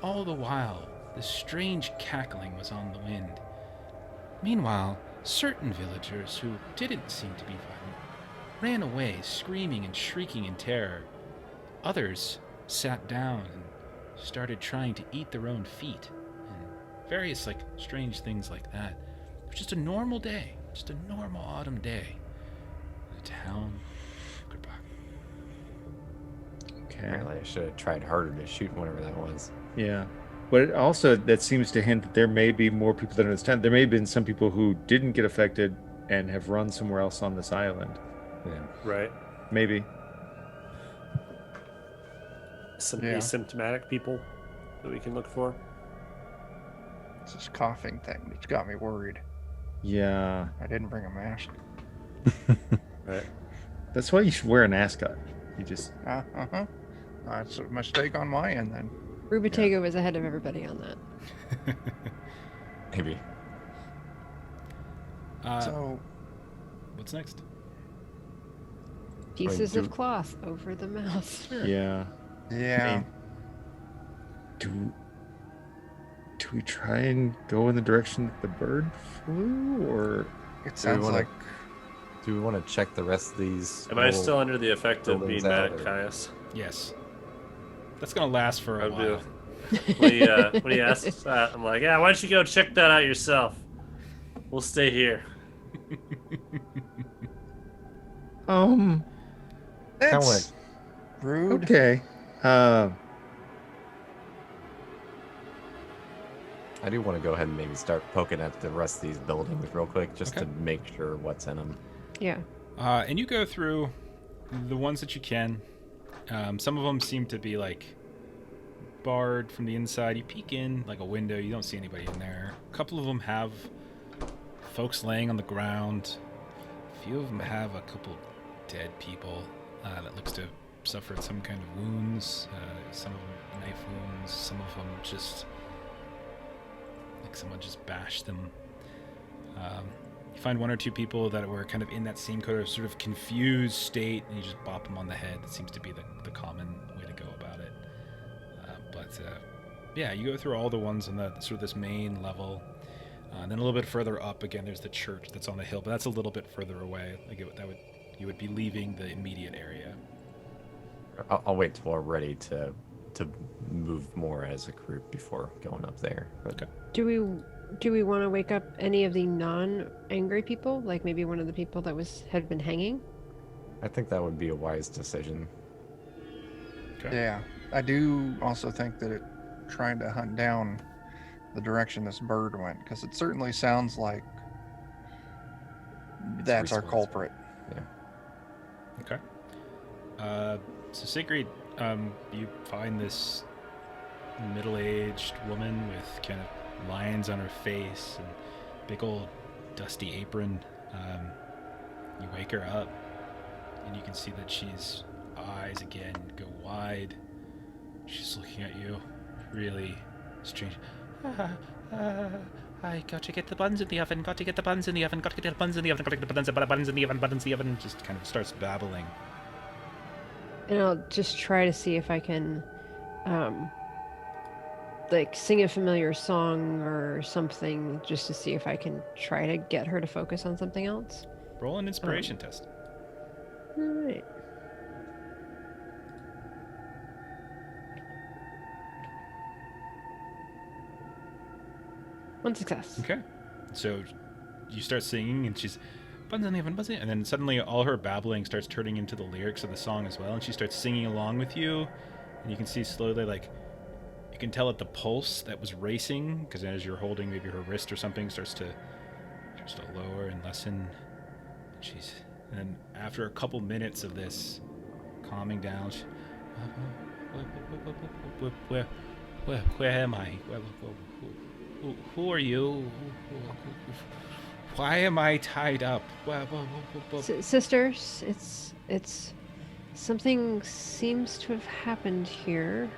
All the while, this strange cackling was on the wind. Meanwhile, certain villagers who didn't seem to be violent ran away, screaming and shrieking in terror. Others sat down and started trying to eat their own feet, and various strange things like that. It was just a normal day, just a normal autumn day in the town of Goodbye. Okay. Apparently, I should have tried harder to shoot whatever that was. Yeah. But also, that seems to hint that there may be more people that understand. There may have been some people who didn't get affected and have run somewhere else on this island. Yeah. Right. Maybe. Some Yeah. asymptomatic people that we can look for. It's this coughing thing that's got me worried. Yeah. I didn't bring a mask. Right. That's why you should wear an ascot. You just... Uh-huh. That's a mistake on my end then. Rubotego was ahead of everybody on that. Maybe. So, What's next? Pieces of do- cloth over the mouth. Yeah. yeah. Do we try and go in the direction that the bird flew, or... It sounds wanna- like Do we want to check the rest of these? Am I little still under the effect of buildings being mad out, at or- Caius? Yes. That's gonna last for a I'll do. while. When he asks that, I'm like, yeah, why don't you go check that out yourself? We'll stay here. that's rude. Okay. I do want to go ahead and maybe start poking at the rest of these buildings real quick, just Okay. to make sure what's in them. Yeah. And you go through the ones that you can. Some of them seem to be barred from the inside. You peek in a window, you don't see anybody in there. A couple of them have folks laying on the ground. A few of them have a couple dead people that looks to have suffered some kind of wounds. Some of them knife wounds. Some of them just someone just bashed them. You find one or two people that were kind of in that same sort of confused state, and you just bop them on the head. That seems to be the common way to go about it. Yeah, you go through all the ones on the sort of this main level. And then a little bit further up, again, there's the church that's on the hill, but that's a little bit further away. You would be leaving the immediate area. I'll wait till we're ready to move more as a group before going up there. But Okay. Do we want to wake up any of the non-angry people? Like maybe one of the people that had been hanging? I think that would be a wise decision. Okay. Yeah. I do also think that trying to hunt down the direction this bird went, because it certainly sounds like that's our responsible. culprit. Okay. So Sigrid, you find this middle-aged woman with kind of lines on her face and big old dusty apron. You wake her up, and you can see that she's eyes again go wide. She's looking at you, really strange. I got to get the buns in the oven. Got to get the buns in the oven. Got to get the buns in the oven. Got to get the buns in the oven. Buns in the oven. Just kind of starts babbling. And I'll just try to see if I can, sing a familiar song or something, just to see if I can try to get her to focus on something else. Roll an inspiration test. All right. One success. Okay. So you start singing, and she's buns in the oven, buns in the oven. And then suddenly all her babbling starts turning into the lyrics of the song as well, and she starts singing along with you. And you can see slowly, you can tell at the pulse that was racing, because as you're holding maybe her wrist or something, starts to lower and lessen. And then after a couple minutes of this, calming down. Where am I? Who are you? Why am I tied up? Sisters, it's something seems to have happened here.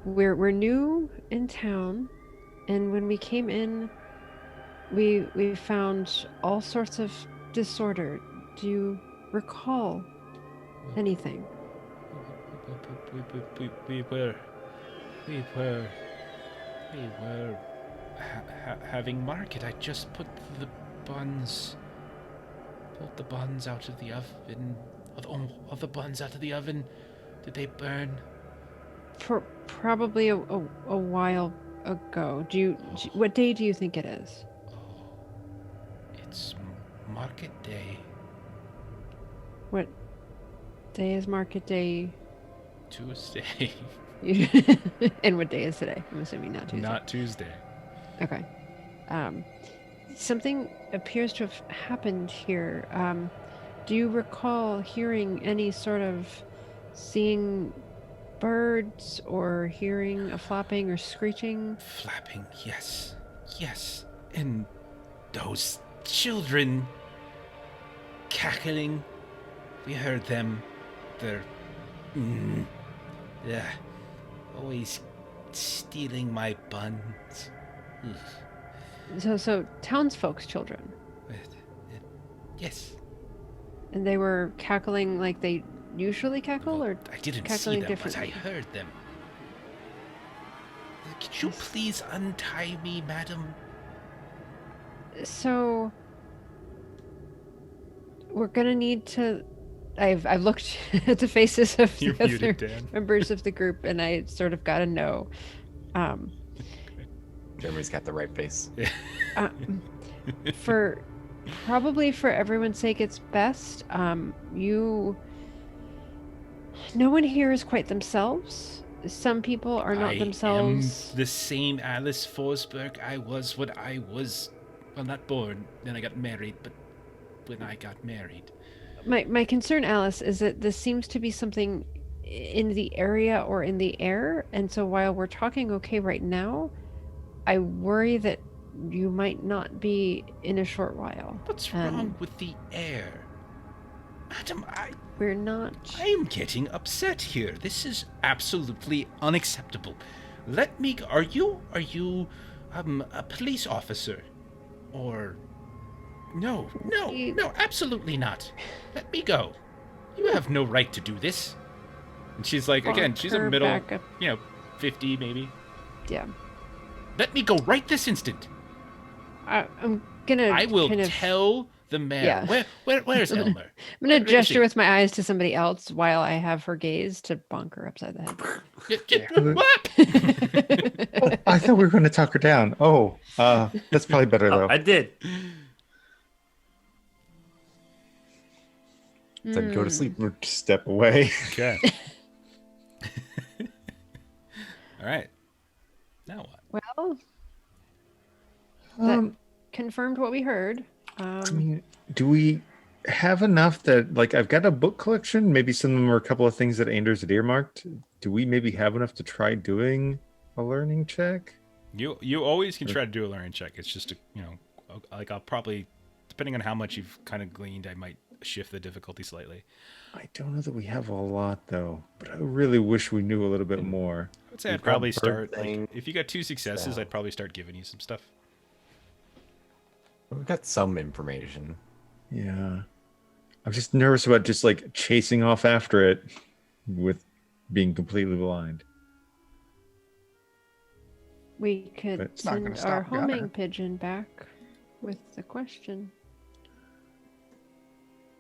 We're new in town, and when we came in, we found all sorts of disorder. Do you recall anything? We were having market. I just pulled the buns out of the oven. All the buns out of the oven. Did they burn? Probably a while ago. What day do you think it is? Oh, it's market day. What day is market day? Tuesday. And what day is today? I'm assuming not Tuesday. Not Tuesday. Okay. Something appears to have happened here. Do you recall hearing any sort of seeing birds or hearing a flapping or screeching? Flapping, yes. Yes. And those children cackling. We heard them. They're always stealing my buns. So townsfolk's children. Yes. And they were cackling like they usually cackle, or I didn't see cackling them, but I differently? heard them. Could you please untie me, madam? So we're gonna need to. I've looked at the faces of the You other muted Dan. members of the group, and I sort of got to know. Jeremy's got the right face. For everyone's sake, it's best. No one here is quite themselves. Some people are not themselves. I am the same Alice Forsberg I was when I was, well, not born. Then I got married, but when I got married. My concern, Alice, is that this seems to be something in the area or in the air, and so while we're talking okay right now, I worry that you might not be in a short while. What's wrong with the air? Madam, We're not. I'm getting upset here. This is absolutely unacceptable. Let me. Are you a police officer? Or no, absolutely not. Let me go. You have no right to do this. And she's like, again, she's a middle, 50 maybe. Yeah. Let me go right this instant. I'm gonna. I will tell the mayor. Yeah. Where's Elmer? I'm gonna gesture with my eyes to somebody else while I have her gaze to bonk her upside the head. What? I thought we were going to talk her down. That's probably better though. I did. Then go to sleep. Or step away. Okay. All right. Now what? Well, that confirmed what we heard. I mean, do we have enough that, like, I've got a book collection. Maybe some of them are a couple of things that Anders had earmarked. Do we maybe have enough to try doing a learning check? You always can try to do a learning check. It's just I'll probably, depending on how much you've kind of gleaned, I might shift the difficulty slightly. I don't know that we have a lot though, but I really wish we knew a little bit more. I would say I'd You've got probably bird start, thing. if you got 2 successes, Yeah. I'd probably start giving you some stuff. We've got some information. Yeah. I'm just nervous about just like chasing off after it with being completely blind. We could But it's not gonna send our stop Gunner. homing pigeon back with the question.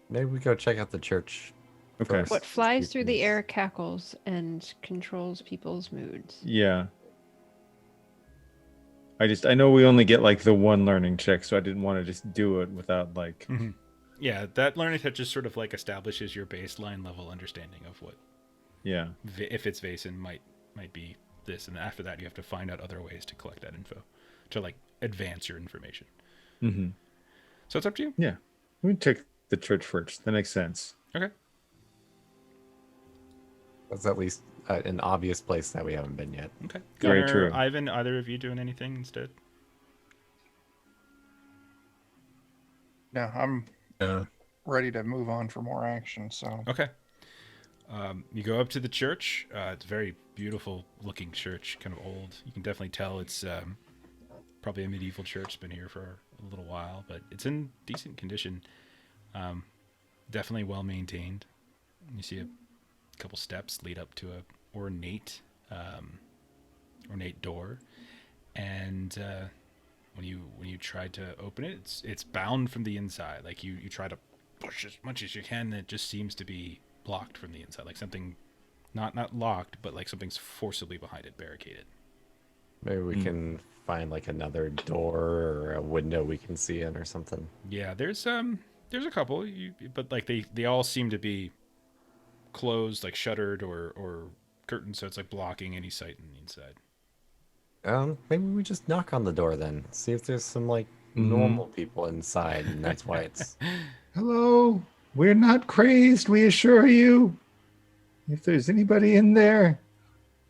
Maybe we go check out the church. Okay. first. What flies See through the if air cackles and controls people's moods. Yeah. I know we only get like the one learning check, so I didn't want to just do it without like Yeah, that learning check just sort of like establishes your baseline level understanding of what, yeah. if it's Vaesen, might be this, and after that you have to find out other ways to collect that info, to like advance your information. Mm-hmm. So it's up to you. Yeah. We can check the church first. That makes sense. Okay. That's at least an obvious place that we haven't been yet. Okay. Very Gunnar, true. Ivan, either of you doing anything instead? No, I'm Yeah. ready to move on for more action. So Okay. You go up to the church. It's a very beautiful looking church, kind of old. You can definitely tell it's probably a medieval church. It's been here for a little while, but it's in decent condition. Definitely well maintained. You see a couple steps lead up to a ornate door, and when you try to open it, it's bound from the inside. Like you try to push as much as you can, and it just seems to be blocked from the inside, like something not locked, but like something's forcibly behind it, barricaded. Maybe we can find like another door or a window we can see in or something. Yeah, there's a couple, but like they all seem to be closed, like shuttered or curtains, so it's like blocking any sight on the inside. Maybe we just knock on the door then. See if there's some like normal people inside, and that's why it's. Hello. We're not crazed, we assure you. If there's anybody in there.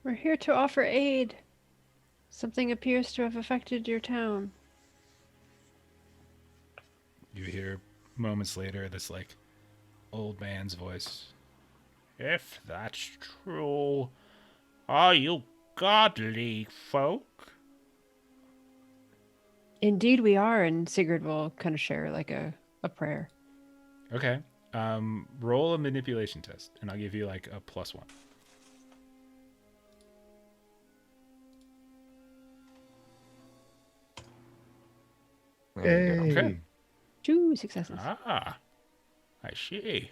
We're here to offer aid. Something appears to have affected your town. You hear moments later this like old man's voice. If that's true, are you godly folk? Indeed we are, and Sigurd will kind of share like a prayer. Okay. Roll a manipulation test, and I'll give you like a +1. There you go. Hey. Okay. 2 successes. Ah, I see.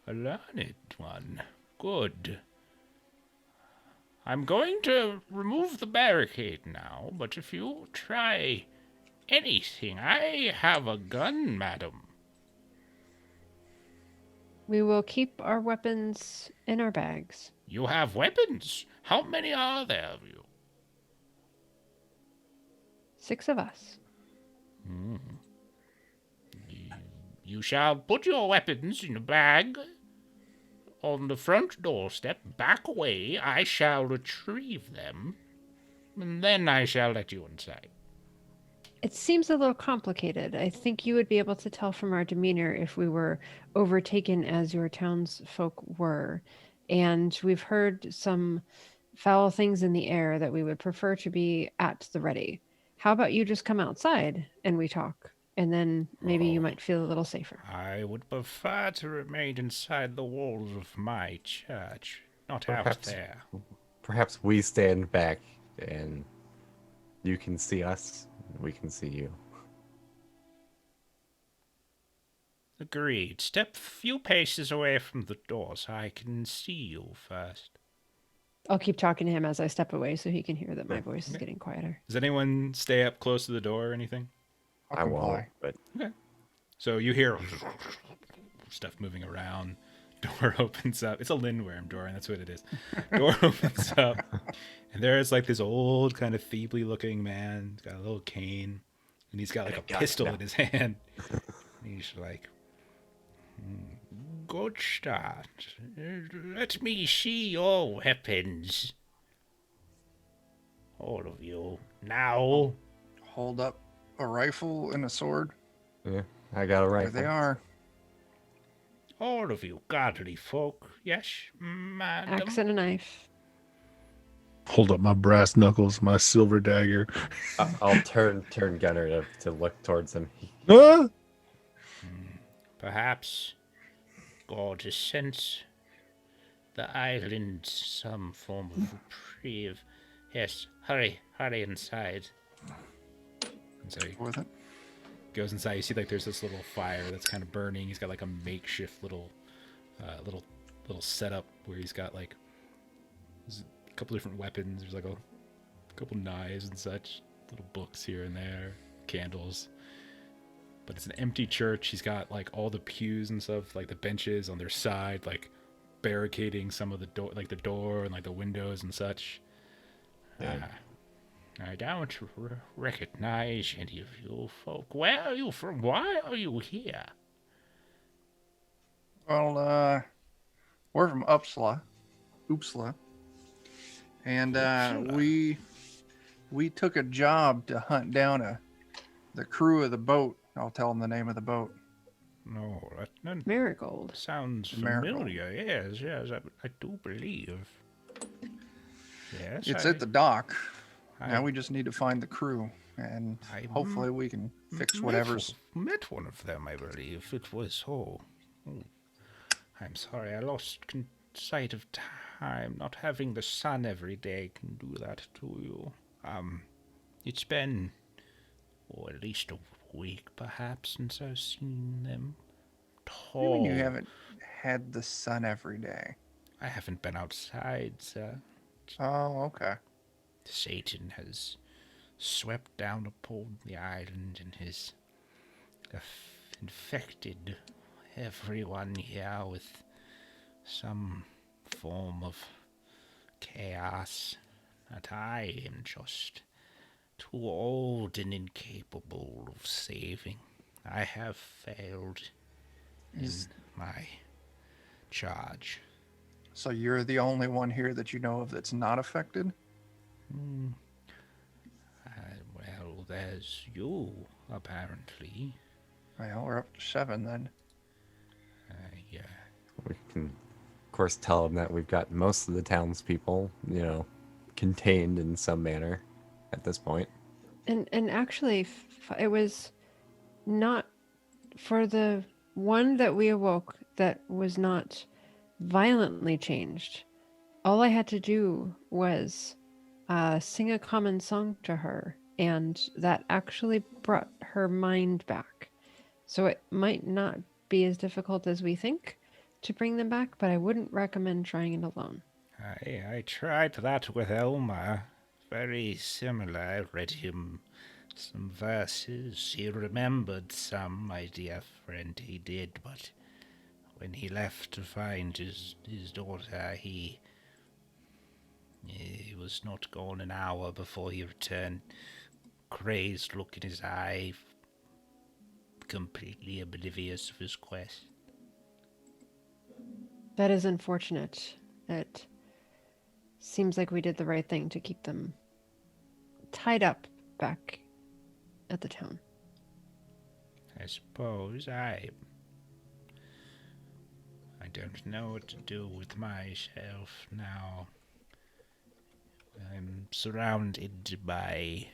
A learned one. Good. I'm going to remove the barricade now, but if you try anything, I have a gun, madam. We will keep our weapons in our bags. You have weapons? How many are there of you? 6 of us. You shall put your weapons in a bag on the front doorstep. Back away. I shall retrieve them, and then I shall let you inside. It seems a little complicated. I think you would be able to tell from our demeanor if we were overtaken as your townsfolk were. And we've heard some foul things in the air that we would prefer to be at the ready. How about you just come outside and we talk? And then maybe you might feel a little safer. I would prefer to remain inside the walls of my church, not out Perhaps- there. Perhaps we stand back and you can see us, and we can see you. Agreed. Step a few paces away from the door so I can see you first. I'll keep talking to him as I step away so he can hear that my voice is getting quieter. Does anyone stay up close to the door or anything? I won't, but So you hear stuff moving around. Door opens up. It's a Lindworm door, and that's what it is. Door opens up, and there's like this old, kind of feebly looking man. He's got a little cane, and he's got like a pistol in his hand. And he's like, "Good start. Let me see your weapons. All of you. Now." hold up a rifle and a sword. yeah, I got a There rifle. they are. All of you godly folk. Yes, madam. Axe and a knife. Hold up my brass knuckles, my silver dagger. I'll turn Gunner to look towards him. Ah! Perhaps God has sent the island some form of reprieve. Yes, hurry inside. And so he With it. goes inside. You see, like, there's this little fire that's kind of burning. He's got like a makeshift little setup where he's got like there's a couple different weapons. There's like a couple knives and such, little books here and there, candles. But it's an empty church. He's got like all the pews and stuff, like the benches on their side, like barricading some of the door, like the door and like the windows and such. I don't recognize any of you folk. Where are you from? Why are you here? Well, we're from Uppsala, and Uppsala. we took a job to hunt down the crew of the boat. I'll tell them the name of the boat. No, that Marigold. sounds The Marigold. familiar. Yes, I do believe. Yes, It's at the dock. Now I- we just need to find the crew, and I hopefully we can fix met whatever's. met one of them, I believe. It was I'm sorry, I lost sight of time. Not having the sun every day can do that to you. It's been at least a week, perhaps, since I've seen them. What do you mean you Tall. haven't had the sun every day? I haven't been outside, sir. Oh, okay. Satan has swept down upon the island and has infected everyone here with some form of chaos that I am just too old and incapable of saving. I have failed in my charge. So you're the only one here that you know of that's not affected? Well, there's you, apparently. Well, we're up to 7 then. Yeah. We can, of course, tell them that we've got most of the townspeople, contained in some manner at this point. And actually, it was not for the one that we awoke that was not violently changed. All I had to do was sing a common song to her, and that actually brought her mind back. So it might not be as difficult as we think to bring them back, but I wouldn't recommend trying it alone. I tried that with Elmer. Very similar. I read him some verses. He remembered some, my dear friend, he did, but when he left to find his daughter, he was not gone an hour before he returned. Crazed look in his eye, completely oblivious of his quest. That is unfortunate. It seems like we did the right thing to keep them tied up back at the town. I suppose I don't know what to do with myself now. I'm surrounded by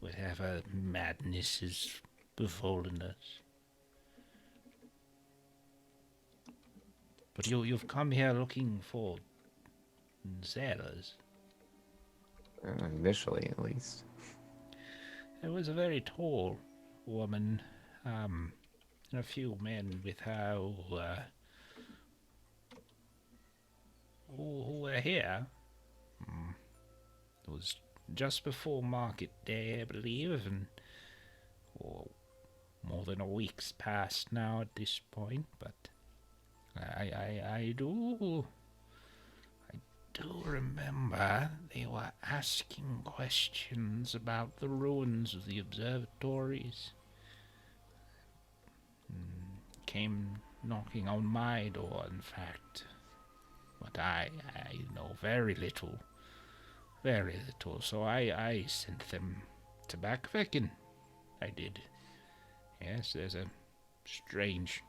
whatever madness has befallen us. But you've come here looking for sailors. Initially, at least. There was a very tall woman, and a few men with her who were here. It was just before market day, I believe, and more than a week's passed now at this point, but I do remember they were asking questions about the ruins of the observatories. Came knocking on my door, in fact. But I know very little, so I sent them to Vaesen. I did. Yes, there's a strange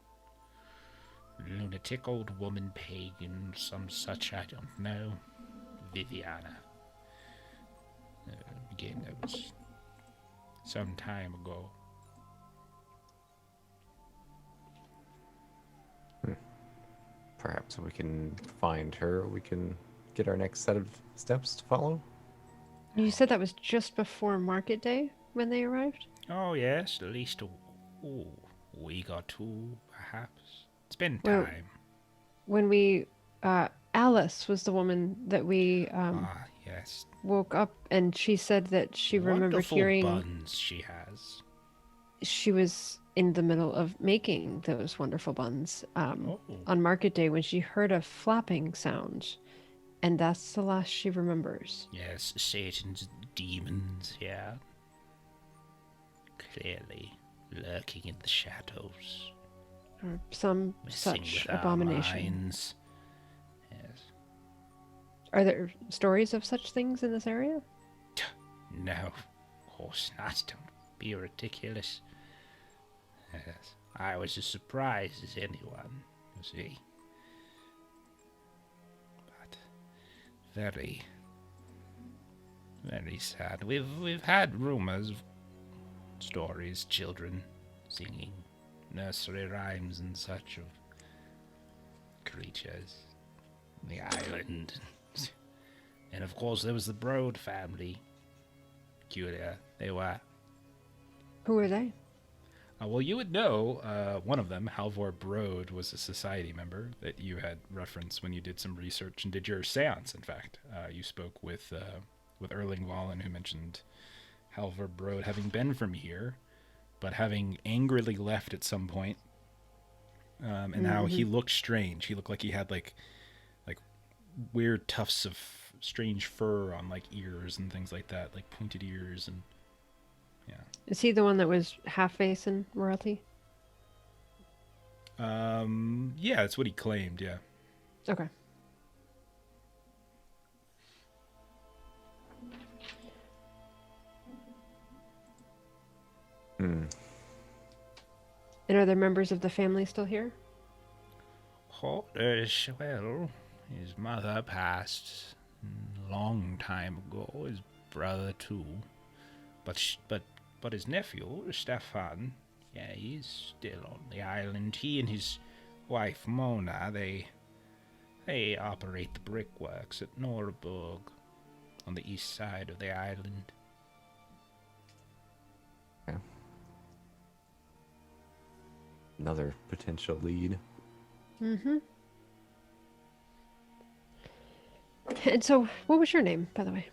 lunatic old woman pagan, some such, I don't know. Viviana. Again, that was some time ago. Perhaps we can find her. We can get our next set of steps to follow. You said that was just before market day when they arrived? Oh, yes, at least a week or two, perhaps. It's been Well, time. When we, Alice was the woman that we Yes. woke up, and she said that she remembered Wonderful hearing buns she has. she was in the middle of making those wonderful buns on market day when she heard a flapping sound, and that's the last she remembers. Yes, Satan's demons, yeah. Clearly lurking in the shadows. or some We sing such with our abomination. minds. Yes. Are there stories of such things in this area? No, of course not. Don't be ridiculous. Yes. I was as surprised as anyone, you see. But very, very sad. We've had rumors of stories, children singing nursery rhymes and such of creatures on the island. And of course there was the Broad family. Peculiar they were. Who are they? Well, you would know one of them, Halvor Broad, was a society member that you had referenced when you did some research and did your seance, in fact. You spoke with Erling Wallen, who mentioned Halvor Broad having been from here, but having angrily left at some point, and how he looked strange. He looked like he had like weird tufts of strange fur on like ears and things like that, like pointed ears and yeah. Is he the one that was half Vaesen royalty? Yeah, that's what he claimed, yeah. Okay. Hmm. And are there members of the family still here? Horace, well, his mother passed a long time ago, his brother too. But his nephew, Stefan, yeah, he's still on the island. He and his wife, Mona, they operate the brickworks at Norburg on the east side of the island. Yeah. Another potential lead. Mm-hmm. And so, what was your name, by the way?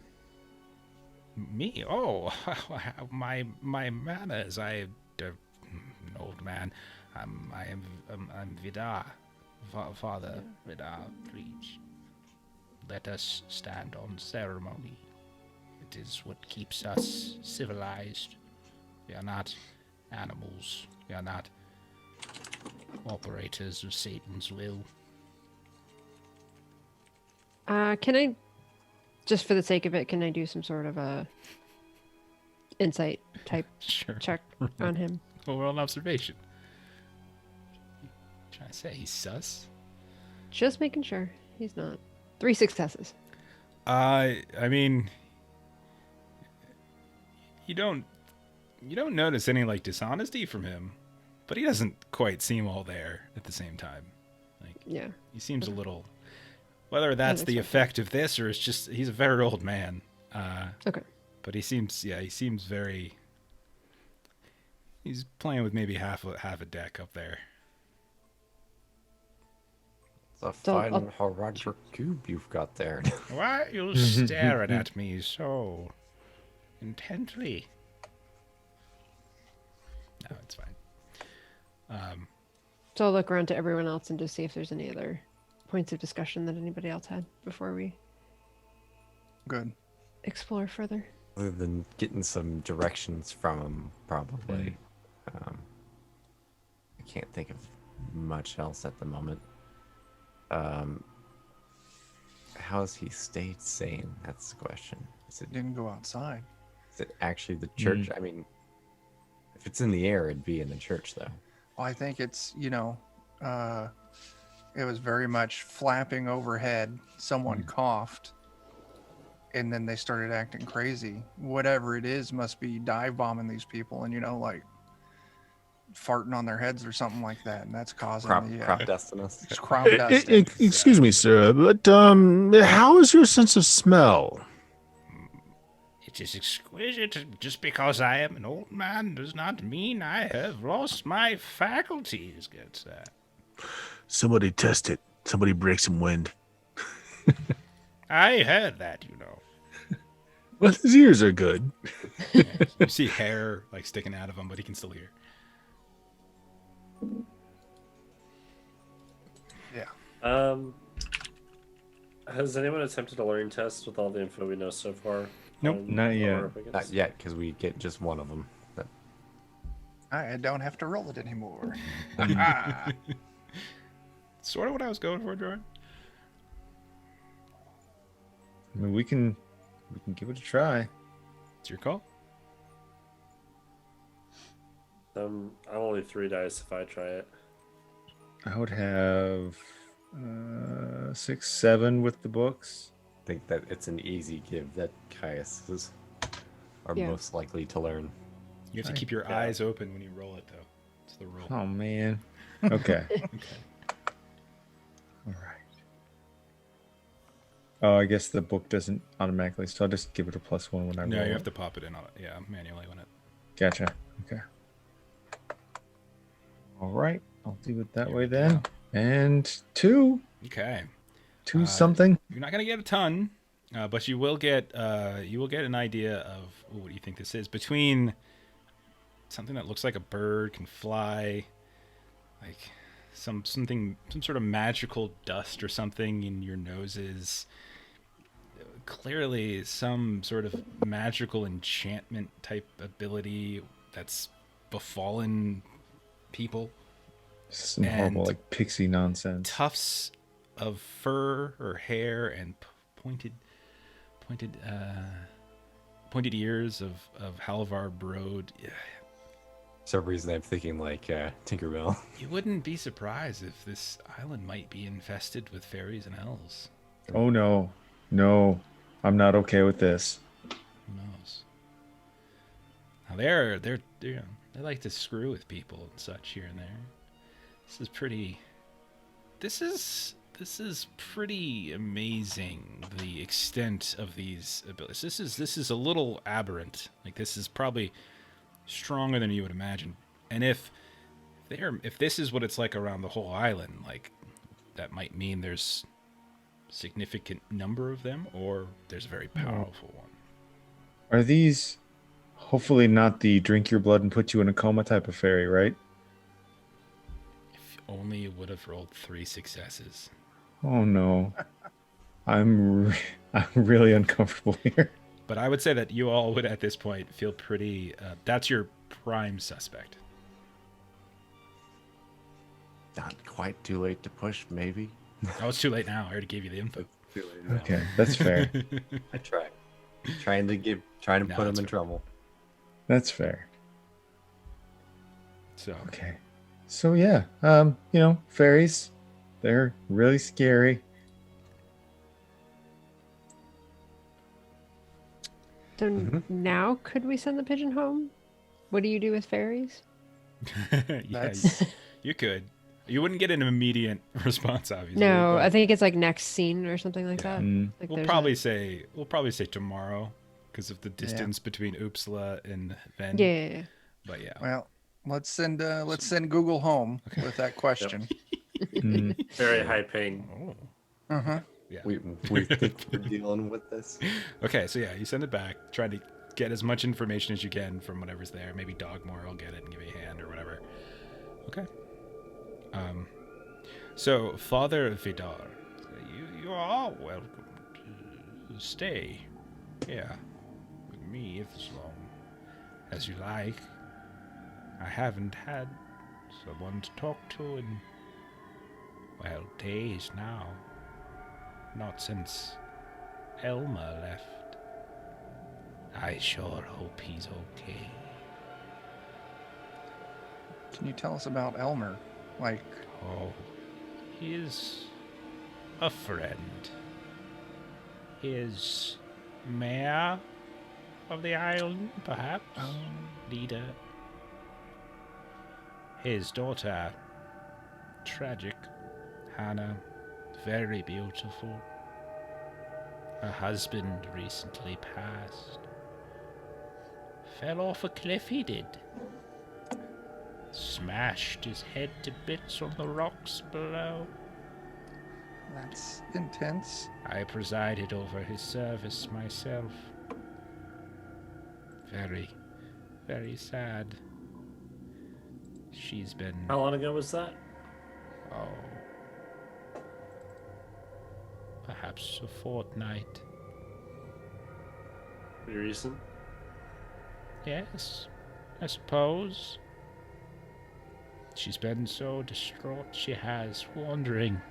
Me? Oh, my manners. I'm an old man. I'm Vidar, Father Vidar Preach. Let us stand on ceremony. It is what keeps us civilized. We are not animals. We are not operators of Satan's will. Can I, just for the sake of it, can I do some sort of a insight type Sure. check on him? Well, we're on observation. Trying to say he's sus. Just making sure he's not. 3 successes. I mean, you don't notice any like dishonesty from him, but he doesn't quite seem all there at the same time. Like, Yeah. he seems a little. Whether that's the that's effect of this or it's just he's a very old man. Okay. But he seems very. He's playing with maybe half a deck up there. It's a So, fine I'll- Horadric cube you've got there. Why are you staring at me so intently? No, it's fine. So I'll look around to everyone else and just see if there's any other points of discussion that anybody else had before we Good. explore further. Other than getting some directions from him, probably. I can't think of much else at the moment. How has he stayed sane? That's the question. Is Didn't go outside. it actually the church? I mean, if it's in the air, it'd be in the church, though. Well, I think it's, it was very much flapping overhead. Someone coughed, and then they started acting crazy. Whatever it is must be dive bombing these people and, like farting on their heads or something like that. And that's causing Crop dusting us. it's crop dusting. Excuse me, sir, but how is your sense of smell? It is exquisite. Just because I am an old man does not mean I have lost my faculties, good sir. Somebody test it. Somebody break some wind. I heard that, you know. Well, his ears are good. You see hair like sticking out of him, but he can still hear. Has anyone attempted a learning test with all the info we know so far? Nope. on Not yet. Orpheus? Not yet, because we get just one of them. I don't have to roll it anymore. Sort of what I was going for, Jordan. I mean, we can give it a try. It's your call. I'm only 3 dice if I try it. I would have 6, 7 with the books. I think that it's an easy give that Caius are Yeah. most likely to learn. You have to keep your eyes open when you roll it, though. It's the rule. Oh man. Okay. All right. Oh, I guess the book doesn't automatically, so I'll just give it a +1 when I roll. No, you it. have to pop it in, manually when it. Gotcha. Okay. All right. I'll do it that Here way we then. go. And 2. Okay. 2 something. You're not gonna get a ton, but you will get an idea of what do you think this is between something that looks like a bird can fly, like some sort of magical dust or something in your noses. Clearly, some sort of magical enchantment type ability that's befallen people. Some horrible and like pixie nonsense. Tufts of fur or hair and pointed ears of Halvar Broad. Yeah. For some reason, I'm thinking like Tinkerbell. You wouldn't be surprised if this island might be infested with fairies and elves. Oh no. No. I'm not okay with this. Who knows? Now they like to screw with people and such here and there. This is pretty amazing, the extent of these abilities. This is a little aberrant. Like, this is probably stronger than you would imagine. And if this is what it's like around the whole island, like, that might mean there's significant number of them, or there's a very powerful one. Are these hopefully not the drink your blood and put you in a coma type of fairy, right? If only you would have rolled 3 successes. Oh no. I'm really uncomfortable here. But I would say that you all would at this point feel pretty that's your prime suspect. Not quite too late to push, maybe. Oh, it's too late now. I already gave you the info. Too late now. Okay, that's fair. I tried. Trying to No, put him that's in fair. trouble. That's fair. So Okay. So yeah, fairies, they're really scary. So Mhm. now could we send the pigeon home? What do you do with fairies? yeah, That's you could. You wouldn't get an immediate response, obviously. No, but I think it's like next scene or something like Yeah. that. Mm. Like we'll there's probably say tomorrow because of the distance between Uppsala and Hven. Yeah. But yeah. well. Let's send Google home with that question. Mm. Very high paying. Oh. Uh-huh. Yeah. We think we're dealing with this. Okay, so yeah, you send it back. Try to get as much information as you can from whatever's there. Maybe Dogmore will get it and give you a hand or whatever. Okay. So Father Vidar, you are all welcome to stay here with me as long as you like. I haven't had someone to talk to in, well, days now. Not since Elmer left. I sure hope he's okay. Can you tell us about Elmer? Like, Oh, he is a friend. He is mayor of the island, perhaps? Leader. His daughter, tragic, Hannah, very beautiful. Her husband recently passed. Fell off a cliff, he did. Smashed his head to bits on the rocks below. that's intense. I presided over his service myself. Very, very sad. She's been, How long ago was that? perhaps a fortnight. Pretty recent. Yes, I suppose. She's been so distraught, she has, wandering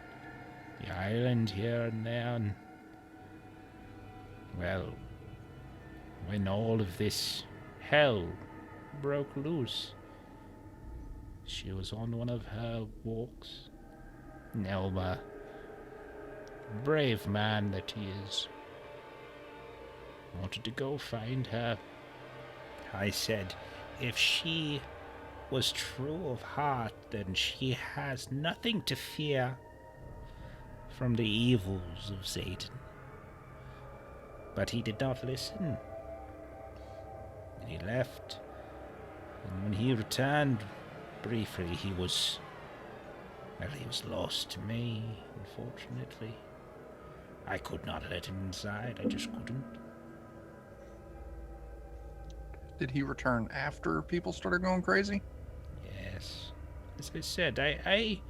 the island here and there. And, well, when all of this hell broke loose, she was on one of her walks. Nelma, brave man that he is, wanted to go find her. I said, if she was true of heart, then she has nothing to fear from the evils of Satan. But he did not listen. And he left. And when he returned, briefly, he was lost to me, unfortunately. I could not let him inside, I just couldn't. Did he return after people started going crazy? Yes. As I said, I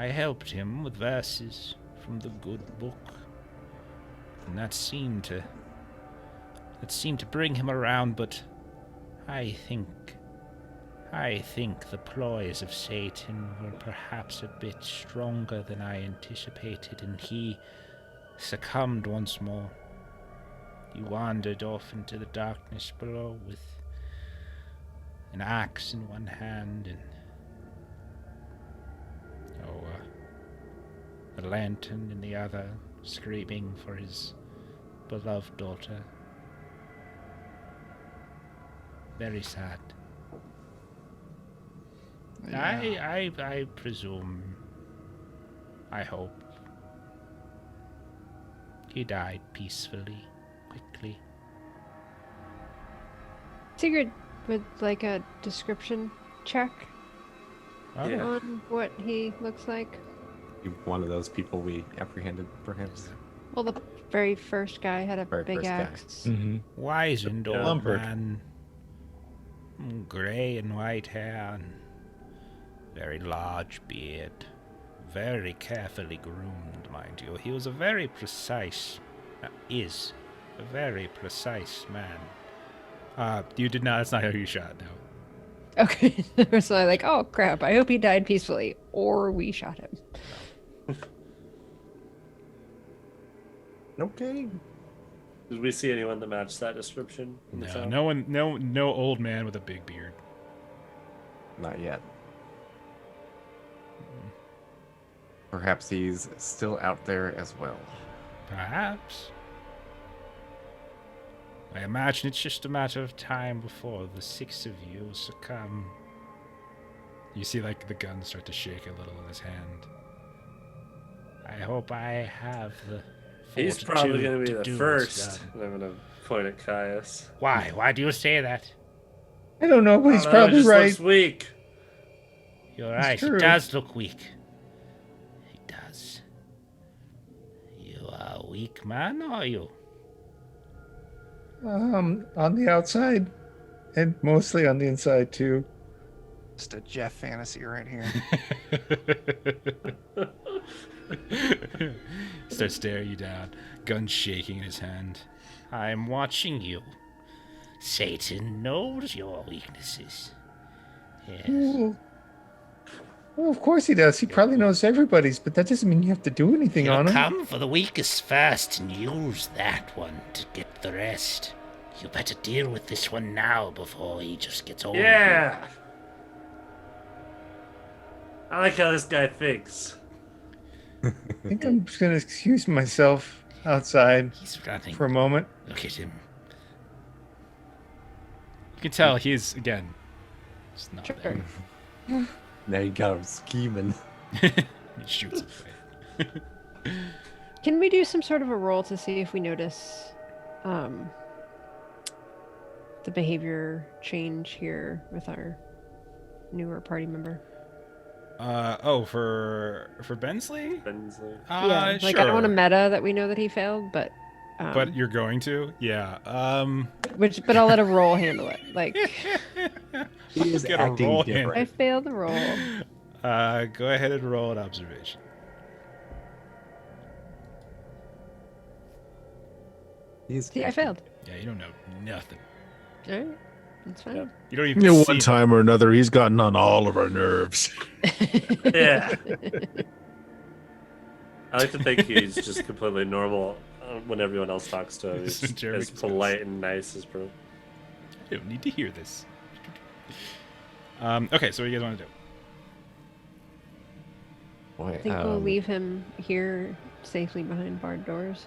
helped him with verses from the good book. And that seemed to bring him around, but I think the ploys of Satan were perhaps a bit stronger than I anticipated, and he succumbed once more. He wandered off into the darkness below with an axe in one hand and a lantern in the other, screaming for his beloved daughter. Very sad. Yeah. I presume, I hope, he died peacefully, quickly. Sigrid would like a description check Yeah. on what he looks like. You one of those people we apprehended, perhaps. Well, the very first guy had a Very big first guy. axe. Mm-hmm. Wizened old Lumbered. man, grey and white hair, and very large beard, very carefully groomed, mind you. He was a very precise, is a very precise man. You did not. That's not how you shot. No. Okay, so I'm like, oh crap! I hope he died peacefully, or we shot him. Okay. Did we see anyone that matched that description? in the No, town? no one, no old man with a big beard. Not yet. Perhaps he's still out there as well. Perhaps. I imagine it's just a matter of time before the six of you succumb. You see, like, the gun start to shake a little in his hand. I hope I have the He's probably going to be the do first. what's done. And I'm going to point at Caius. Why? Why do you say that? I don't know, but he's I don't know, probably he just right. looks weak. You're right. He true. does look weak. He does. You are a weak man, are you? On the outside, and mostly on the inside too. Just a Jeff fantasy right here. Starts staring you down, gun shaking in his hand. I'm watching you. Satan knows your weaknesses. Yes. Well, of course he does. He probably knows everybody's, but that doesn't mean you have to do anything He'll on him. come for the weakest first and use that one to get the rest. You better deal with this one now before he just gets over you. Yeah. I like how this guy thinks. I think I'm just gonna excuse myself outside He's running. for a moment. Look at him. You can tell he's, again, just not Sure. there. Now you got him scheming. He shoots it. Can we do some sort of a roll to see if we notice the behavior change here with our newer party member? For Bensly? Bensly. Yeah, like I don't want to meta that we know that he failed, but But you're going to? Yeah. but I'll let a roll handle it. Like He is Get a acting roll in. I different. failed the roll. Go ahead and roll an observation. He's See, I acting. failed. Yeah, you don't know nothing. All right. It's fine. Yep. You don't even You know, see one him. time or another, he's gotten on all of our nerves. Yeah. I like to think he's just completely normal when everyone else talks to him. This He's is Jeremy as Goes. polite and nice as bro. I don't need to hear this. Okay, so what do you guys want to do? Boy, I think we'll leave him here safely behind barred doors.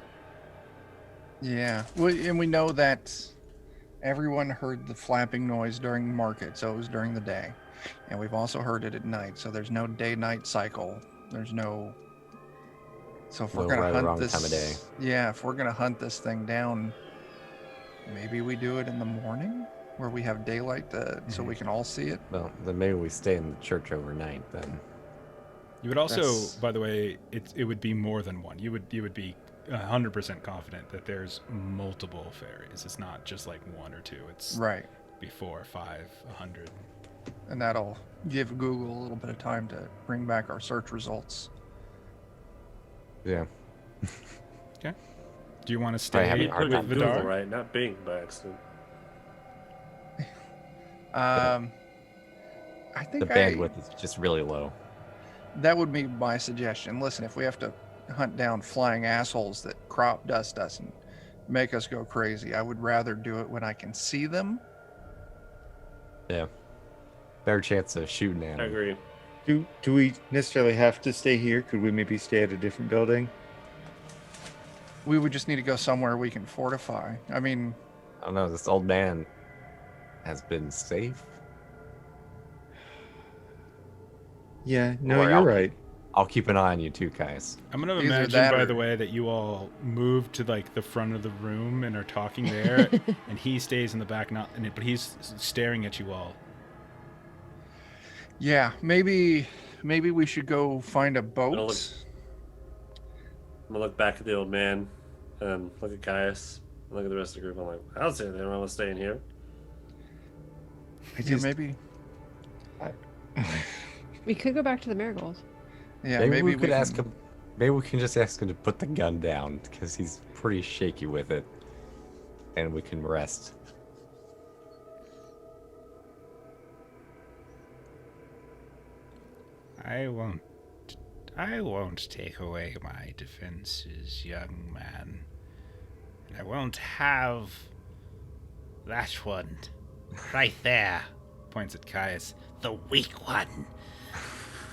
Yeah, and we know that everyone heard the flapping noise during market, so it was during the day. And we've also heard it at night, so there's no day-night cycle. There's no... So if we're No gonna right or hunt wrong this... time of day. Yeah, if we're gonna hunt this thing down, maybe we do it in the morning, where we have daylight so we can all see it. Well, then maybe we stay in the church overnight then. You would also, That's- by the way, it would be more than one. You would be 100% confident that there's multiple fairies. It's not just like one or two. It's Right. be 4, 5, 100. And that'll give Google a little bit of time to bring back our search results. Yeah. Do you want to Probably stay having a hard with time Google, Vidar? right? Not Bing by accident. I think The bandwidth is just really low. that would be my suggestion. Listen, if we have to hunt down flying assholes that crop dust us and make us go crazy, I would rather do it when I can see them. Yeah. Better chance of shooting at I him. agree. Do we necessarily have to stay here? Could we maybe stay at a different building? We would just need to go somewhere we can fortify. I mean, I don't know. This old man has been safe. Yeah, no, Or you're I'll- right. I'll keep an eye on you too, Caius. I'm gonna Either imagine, that by or- the way, that you all move to like the front of the room and are talking there, and he stays in the back, but he's staring at you all. yeah, maybe we should go find a boat. It'll look- I'm gonna look back at the old man, and look at Caius, and look at the rest of the group. I'm like, I don't see anything wrong with staying here. I Yeah, just, maybe. We could go back to the marigolds. Yeah, maybe we could can- ask him. Maybe we can just ask him to put the gun down because he's pretty shaky with it, and we can rest. I won't take away my defenses, young man. And I won't have that one right there. Points at Caius. The weak one.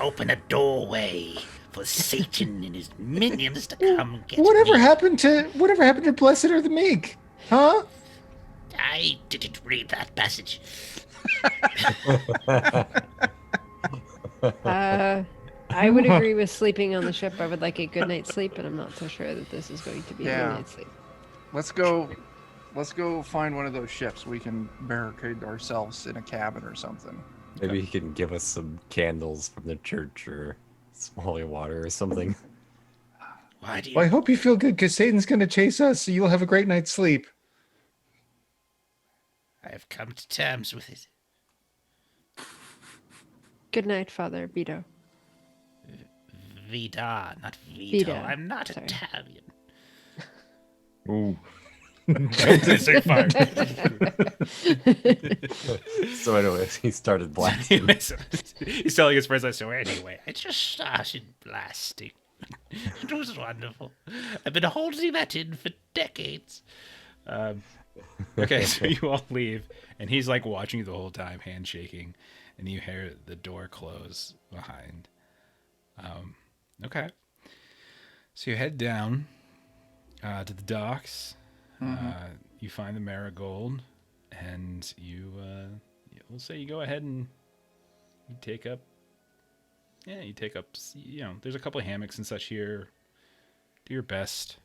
Open a doorway for Satan and his minions to come get whatever me. happened to Blessed are the Meek? Huh? I didn't read that passage. I would agree with sleeping on the ship. I would like a good night's sleep, and I'm not so sure that this is going to be a Yeah. good night's sleep. Let's go find one of those ships. We can barricade ourselves in a cabin or something. Maybe he can give us some candles from the church or some holy water or something. Why do you Well, I hope you feel good because Satan's going to chase us, so you'll have a great night's sleep. I have come to terms with it. Good night, Father Vito. Vidar, not Vito. Vito, I'm not sorry. Italian. Ooh. So anyways, he started blasting. He's telling his friends, so anyway, I just started blasting. It was wonderful. I've been holding that in for decades. Okay, so you all leave, and he's like watching you the whole time, handshaking, and you hear the door close behind. Okay. So you head down to the docks. You find the marigold, and we'll say you go ahead and you take up. Yeah, you take up. There's a couple of hammocks and such here. Do your best.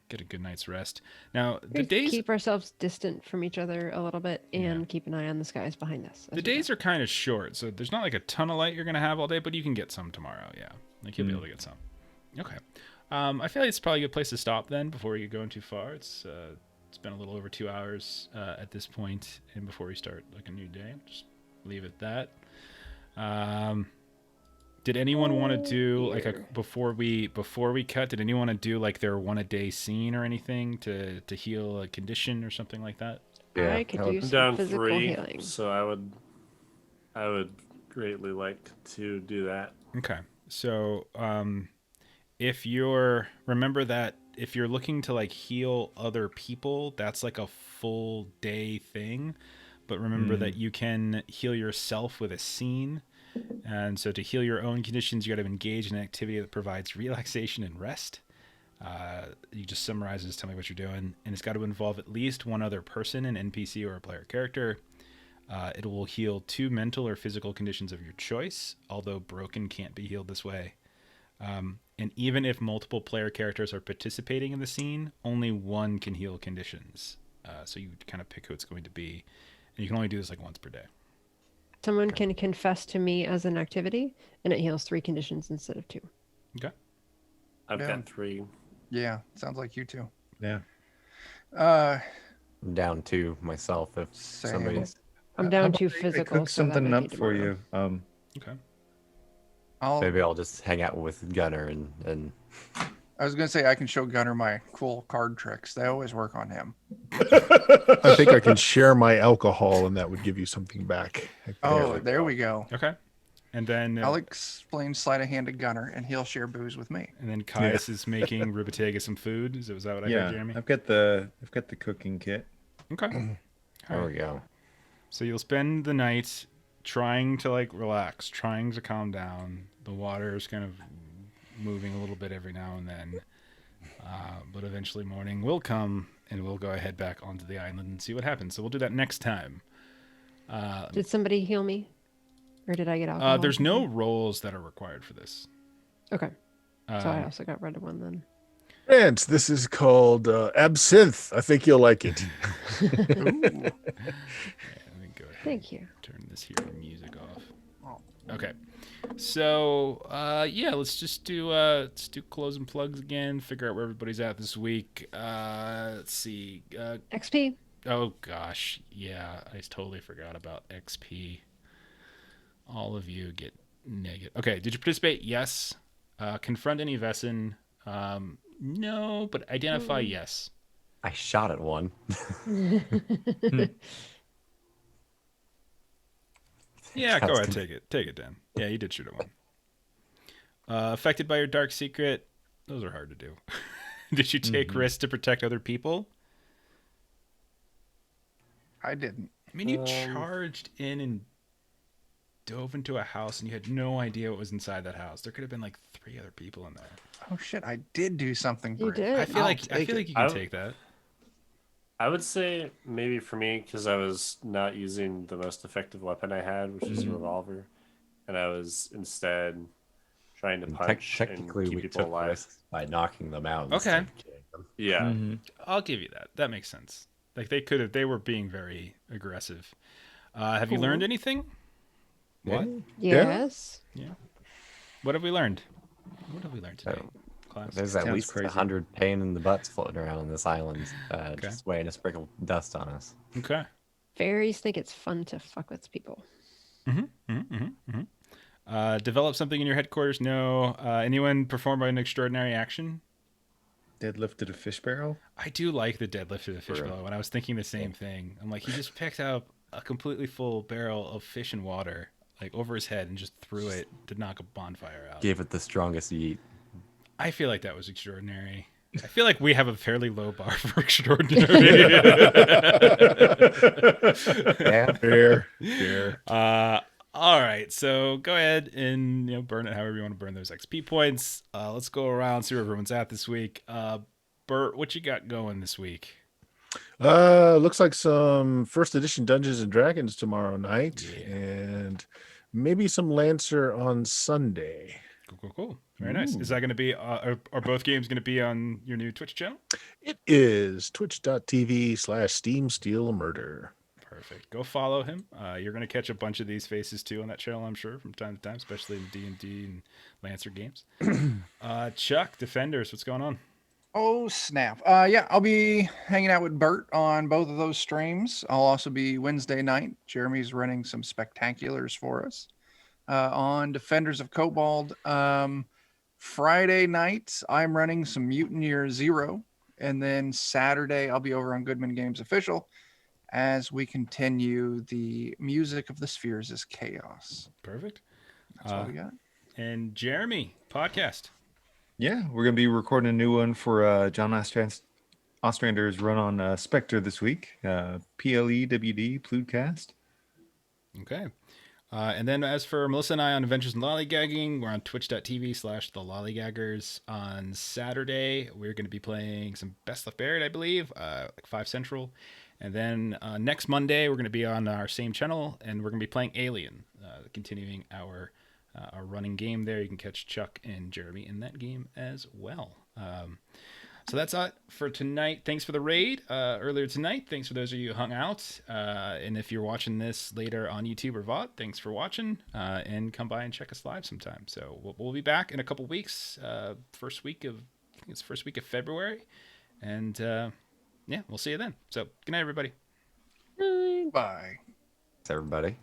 Get a good night's rest. Now the We days. keep ourselves distant from each other a little bit and keep an eye on the skies behind us. The days are kind of short, so there's not like a ton of light you're gonna have all day, but you can get some tomorrow. Yeah, like you'll be able to get some. Okay. I feel like it's probably a good place to stop then before you go too far. It's been a little over 2 hours at this point, and before we start like a new day, just leave it at that. Did anyone want to do like before we cut? Did anyone want to do like their one a day scene or anything to heal a condition or something like that? Yeah, I could that would- use I'm some down physical 3, healing. so I would greatly like to do that. Okay. So, if you're remember that if you're looking to like heal other people, that's like a full day thing. But remember that you can heal yourself with a scene. And so to heal your own conditions, you got to engage in an activity that provides relaxation and rest. You just summarize this, tell me what you're doing, and it's got to involve at least one other person, an NPC or a player character. It will heal 2 mental or physical conditions of your choice, although broken can't be healed this way. And even if multiple player characters are participating in the scene, only one can heal conditions. So you kind of pick who it's going to be, and you can only do this like once per day. Someone can confess to me as an activity, and it heals 3 conditions instead of 2. Okay. I've Yeah. got 3. Yeah, sounds like you too. Yeah. I'm down 2 myself if Same. somebody's. I'm down How to about I physical. cook so that something might up be for tomorrow. you. Okay. Maybe I'll just hang out with Gunner and I was gonna say I can show Gunner my cool card tricks. They always work on him. I think I can share my alcohol, and that would give you something back. Oh, there we go. Okay. And then I'll explain sleight of hand to Gunner, and he'll share booze with me. and then Caius is making Rubitega some food. Is that what I Yeah, heard, Jeremy? I've got the cooking kit. Okay. there we go. So you'll spend the night trying to like relax, trying to calm down. The water is kind of moving a little bit every now and then. But eventually morning will come and we'll go ahead back onto the island and see what happens. So we'll do that next time. Did somebody heal me? Or did I get alcohol? There's no rolls that are required for this. Okay. So I also got rid of one then. And this is called absinthe. I think you'll like it. Yeah, let me go ahead. Thank you. Turn this here music off. Okay. So yeah, let's do close and plugs again, figure out where everybody's at this week. Let's see. XP. Oh gosh, yeah, I totally forgot about XP. All of you get negative. Okay, did you participate? Yes. Confront any Vaesen? No, but identify yes. I shot at one. Yeah, go Sounds ahead, good. take it, Dan. Yeah, you did shoot at one. Affected by your dark secret? Those are hard to do. Did you take risks to protect other people? I didn't. I mean, you charged in and dove into a house, and you had no idea what was inside that house. There could have been like 3 other people in there. Oh shit! I did do something. You brave. did? I feel like take it. you can I- take that. I would say maybe for me because I was not using the most effective weapon I had, which is a revolver, and I was instead trying to And punch technically, and keep we people took alive. risks by knocking them out. Okay. instead of killing them. Yeah, I'll give you that. That makes sense. Like they were being very aggressive. Have you learned anything? What? Yes. What have we learned? What have we learned today? Class. There's at Sounds least crazy. 100 pain in the butts floating around on this island, just weighing a sprinkle of dust on us. Okay. Fairies think it's fun to fuck with people. Develop something in your headquarters? No. Anyone perform an extraordinary action? Deadlifted a fish barrel. I do like the deadlift of the fish Really? barrel. And I was thinking the same thing. I'm like, he just picked up a completely full barrel of fish and water, like over his head, and just threw it to knock a bonfire out. Gave it the strongest yeet. I feel like that was extraordinary. I feel like we have a fairly low bar for extraordinary. Yeah. Fair. All right, so go ahead and burn it however you want to burn those XP points. Let's go around, see where everyone's at this week. Bert, what you got going this week? Looks like some first edition Dungeons and Dragons tomorrow night, Yeah. and maybe some Lancer on Sunday. Cool. Very nice. Is that going to be? Are both games going to be on your new Twitch channel? It is twitch.tv/Steam Steel Murder. Perfect. Go follow him. You're going to catch a bunch of these faces too on that channel, I'm sure, from time to time, especially in D&D and Lancer games. Chuck, Defenders, what's going on? Oh snap! Yeah, I'll be hanging out with Bert on both of those streams. I'll also be Wednesday night. Jeremy's running some spectaculars for us on Defenders of Cobalt. Friday night, I'm running some Mutineer Zero, and then Saturday I'll be over on Goodman Games Official as we continue the music of the spheres is chaos. Perfect. That's all we got. And Jeremy, podcast. Yeah, we're going to be recording a new one for John Ostrander's run on Spectre this week. PLEWD, Pludcast. Okay. And then as for Melissa and I on Adventures in Lollygagging, we're on twitch.tv/the Lollygaggers. On Saturday, we're going to be playing some Best Left Buried, I believe, like 5 Central. And then next Monday, we're going to be on our same channel, and we're going to be playing Alien, continuing our running game there. You can catch Chuck and Jeremy in that game as well. So that's it for tonight. Thanks for the raid earlier tonight. Thanks for those of you who hung out. And if you're watching this later on YouTube or VOD, thanks for watching. And come by and check us live sometime. So we'll be back in a couple weeks. First week of February. And yeah, we'll see you then. So good night, everybody. Bye. Thanks, everybody.